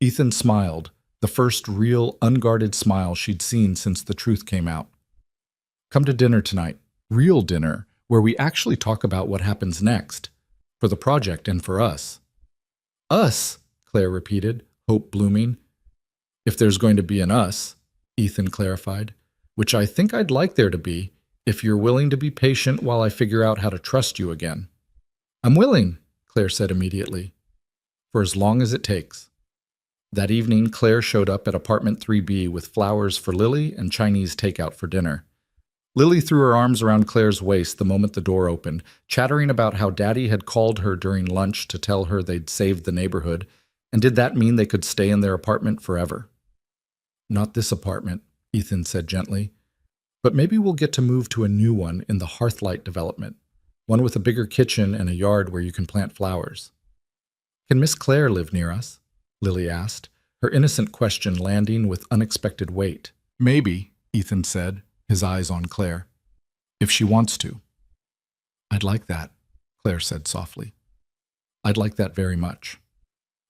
Ethan smiled, the first real, unguarded smile she'd seen since the truth came out. Come to dinner tonight, real dinner, where we actually talk about what happens next, for the project and for us. Us, Claire repeated, hope blooming. If there's going to be an us, Ethan clarified, which I think I'd like there to be, if you're willing to be patient while I figure out how to trust you again. I'm willing, Claire said immediately, for as long as it takes. That evening, Claire showed up at apartment 3B with flowers for Lily and Chinese takeout for dinner. Lily threw her arms around Claire's waist the moment the door opened, chattering about how Daddy had called her during lunch to tell her they'd saved the neighborhood, and did that mean they could stay in their apartment forever? Not this apartment, Ethan said gently, but maybe we'll get to move to a new one in the Hearthlight development, one with a bigger kitchen and a yard where you can plant flowers. Can Miss Claire live near us? Lily asked, her innocent question landing with unexpected weight. Maybe, Ethan said, his eyes on Claire. If she wants to. I'd like that, Claire said softly. I'd like that very much.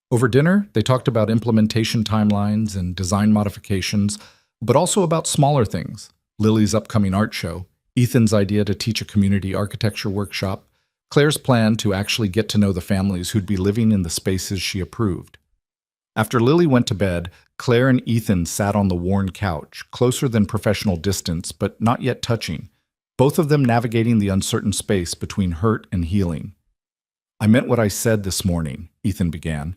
Over dinner, they talked about implementation timelines and design modifications, but also about smaller things, Lily's upcoming art show, Ethan's idea to teach a community architecture workshop, Claire's plan to actually get to know the families who'd be living in the spaces she approved. After Lily went to bed, Claire and Ethan sat on the worn couch, closer than professional distance, but not yet touching, both of them navigating the uncertain space between hurt and healing. I meant what I said this morning, Ethan began,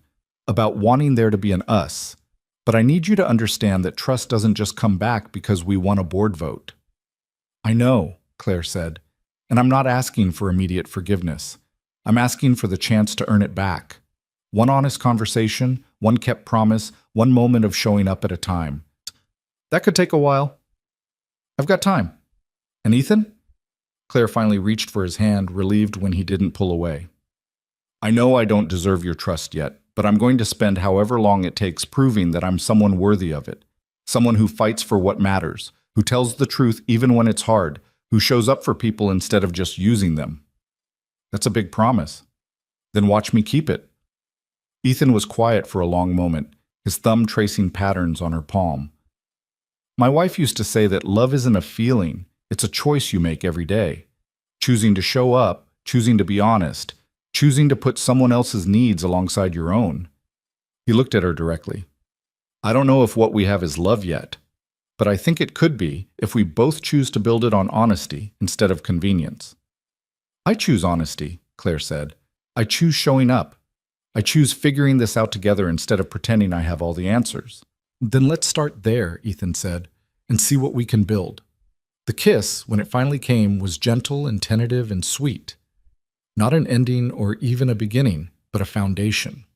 about wanting there to be an us, but I need you to understand that trust doesn't just come back because we won a board vote. I know, Claire said, and I'm not asking for immediate forgiveness. I'm asking for the chance to earn it back. One honest conversation, one kept promise, one moment of showing up at a time. That could take a while. I've got time. And Ethan? Claire finally reached for his hand, relieved when he didn't pull away. I know I don't deserve your trust yet, but I'm going to spend however long it takes proving that I'm someone worthy of it. Someone who fights for what matters, who tells the truth even when it's hard, who shows up for people instead of just using them. That's a big promise. Then watch me keep it. Ethan was quiet for a long moment, his thumb tracing patterns on her palm. My wife used to say that love isn't a feeling, it's a choice you make every day. Choosing to show up, choosing to be honest, choosing to put someone else's needs alongside your own. He looked at her directly. I don't know if what we have is love yet, but I think it could be if we both choose to build it on honesty instead of convenience. I choose honesty, Claire said. I choose showing up. I choose figuring this out together instead of pretending I have all the answers. Then let's start there, Ethan said, and see what we can build. The kiss, when it finally came, was gentle and tentative and sweet. Not an ending or even a beginning, but a foundation.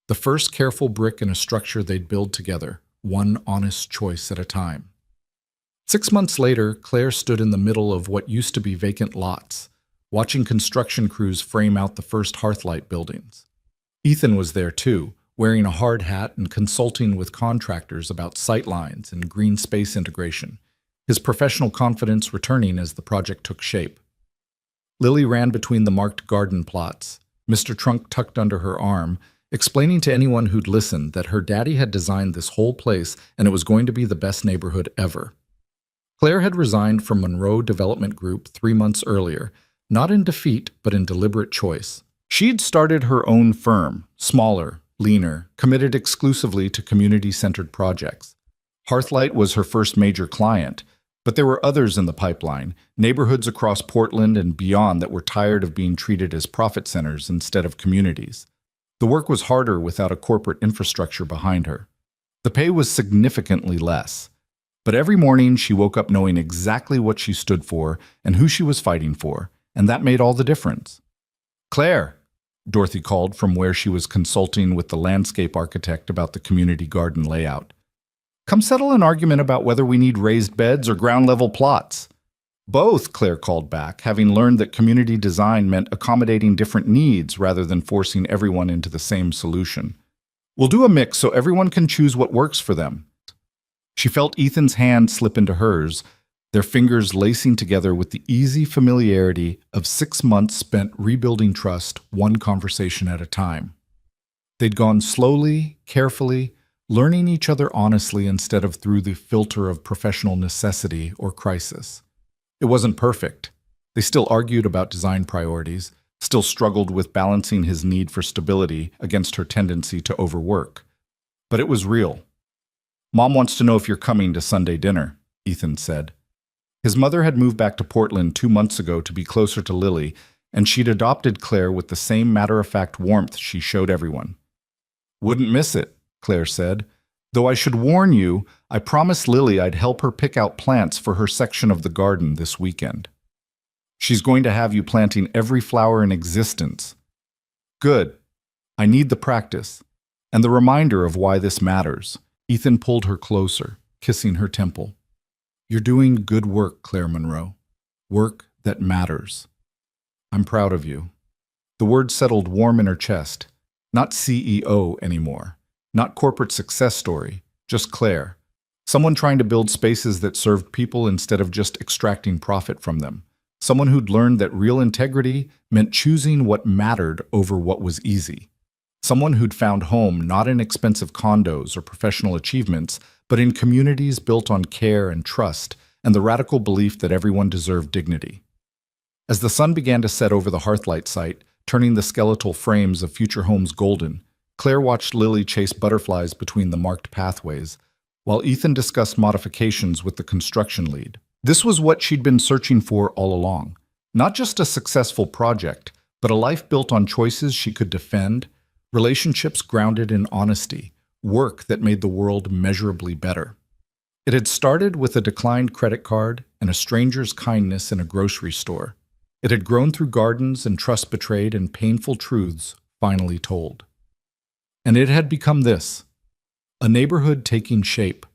The first careful brick in a structure they'd build together, one honest choice at a time. 6 months later, Claire stood in the middle of what used to be vacant lots, watching construction crews frame out the first Hearthlight buildings. Ethan was there too, wearing a hard hat and consulting with contractors about sightlines and green space integration, his professional confidence returning as the project took shape. Lily ran between the marked garden plots, Mr. Trunk tucked under her arm, explaining to anyone who'd listened that her daddy had designed this whole place and it was going to be the best neighborhood ever. Claire had resigned from Monroe Development Group 3 months earlier, not in defeat, but in deliberate choice. She'd started her own firm, smaller, leaner, committed exclusively to community-centered projects. Hearthlight was her first major client, but there were others in the pipeline, neighborhoods across Portland and beyond that were tired of being treated as profit centers instead of communities. The work was harder without a corporate infrastructure behind her. The pay was significantly less. But every morning she woke up knowing exactly what she stood for and who she was fighting for, and that made all the difference. Claire, Dorothy called from where she was consulting with the landscape architect about the community garden layout. Come settle an argument about whether we need raised beds or ground-level plots. Both, Claire called back, having learned that community design meant accommodating different needs rather than forcing everyone into the same solution. We'll do a mix so everyone can choose what works for them. She felt Ethan's hand slip into hers, their fingers lacing together with the easy familiarity of 6 months spent rebuilding trust, one conversation at a time. They'd gone slowly, carefully, learning each other honestly instead of through the filter of professional necessity or crisis. It wasn't perfect. They still argued about design priorities, still struggled with balancing his need for stability against her tendency to overwork. But it was real. Mom wants to know if you're coming to Sunday dinner, Ethan said. His mother had moved back to Portland 2 months ago to be closer to Lily, and she'd adopted Claire with the same matter-of-fact warmth she showed everyone. Wouldn't miss it, Claire said. Though I should warn you, I promised Lily I'd help her pick out plants for her section of the garden this weekend. She's going to have you planting every flower in existence. Good. I need the practice, and the reminder of why this matters. Ethan pulled her closer, kissing her temple. You're doing good work, Claire Monroe. Work that matters. I'm proud of you. The word settled warm in her chest. Not CEO anymore. Not corporate success story. Just Claire. Someone trying to build spaces that served people instead of just extracting profit from them. Someone who'd learned that real integrity meant choosing what mattered over what was easy. Someone who'd found home not in expensive condos or professional achievements, but in communities built on care and trust and the radical belief that everyone deserved dignity. As the sun began to set over the Hearthlight site, turning the skeletal frames of future homes golden, Claire watched Lily chase butterflies between the marked pathways, while Ethan discussed modifications with the construction lead. This was what she'd been searching for all along. Not just a successful project, but a life built on choices she could defend, relationships grounded in honesty, work that made the world measurably better. It had started with a declined credit card and a stranger's kindness in a grocery store. It had grown through gardens and trust betrayed and painful truths finally told. And it had become this: a neighborhood taking shape,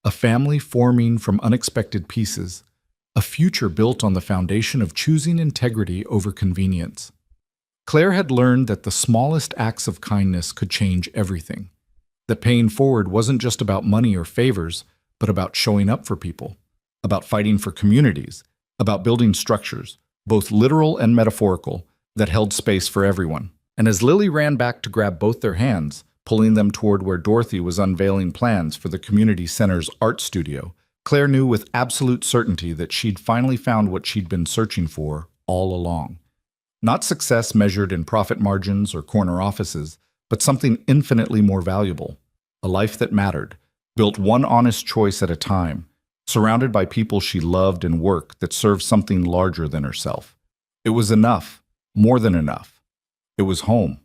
a family forming from unexpected pieces, a future built on the foundation of choosing integrity over convenience. Claire had learned that the smallest acts of kindness could change everything, that paying forward wasn't just about money or favors, but about showing up for people, about fighting for communities, about building structures, both literal and metaphorical, that held space for everyone. And as Lily ran back to grab both their hands, pulling them toward where Dorothy was unveiling plans for the community center's art studio, Claire knew with absolute certainty that she'd finally found what she'd been searching for all along. Not success measured in profit margins or corner offices, but something infinitely more valuable: a life that mattered, built one honest choice at a time, surrounded by people she loved and work that served something larger than herself. It was enough, more than enough. It was home.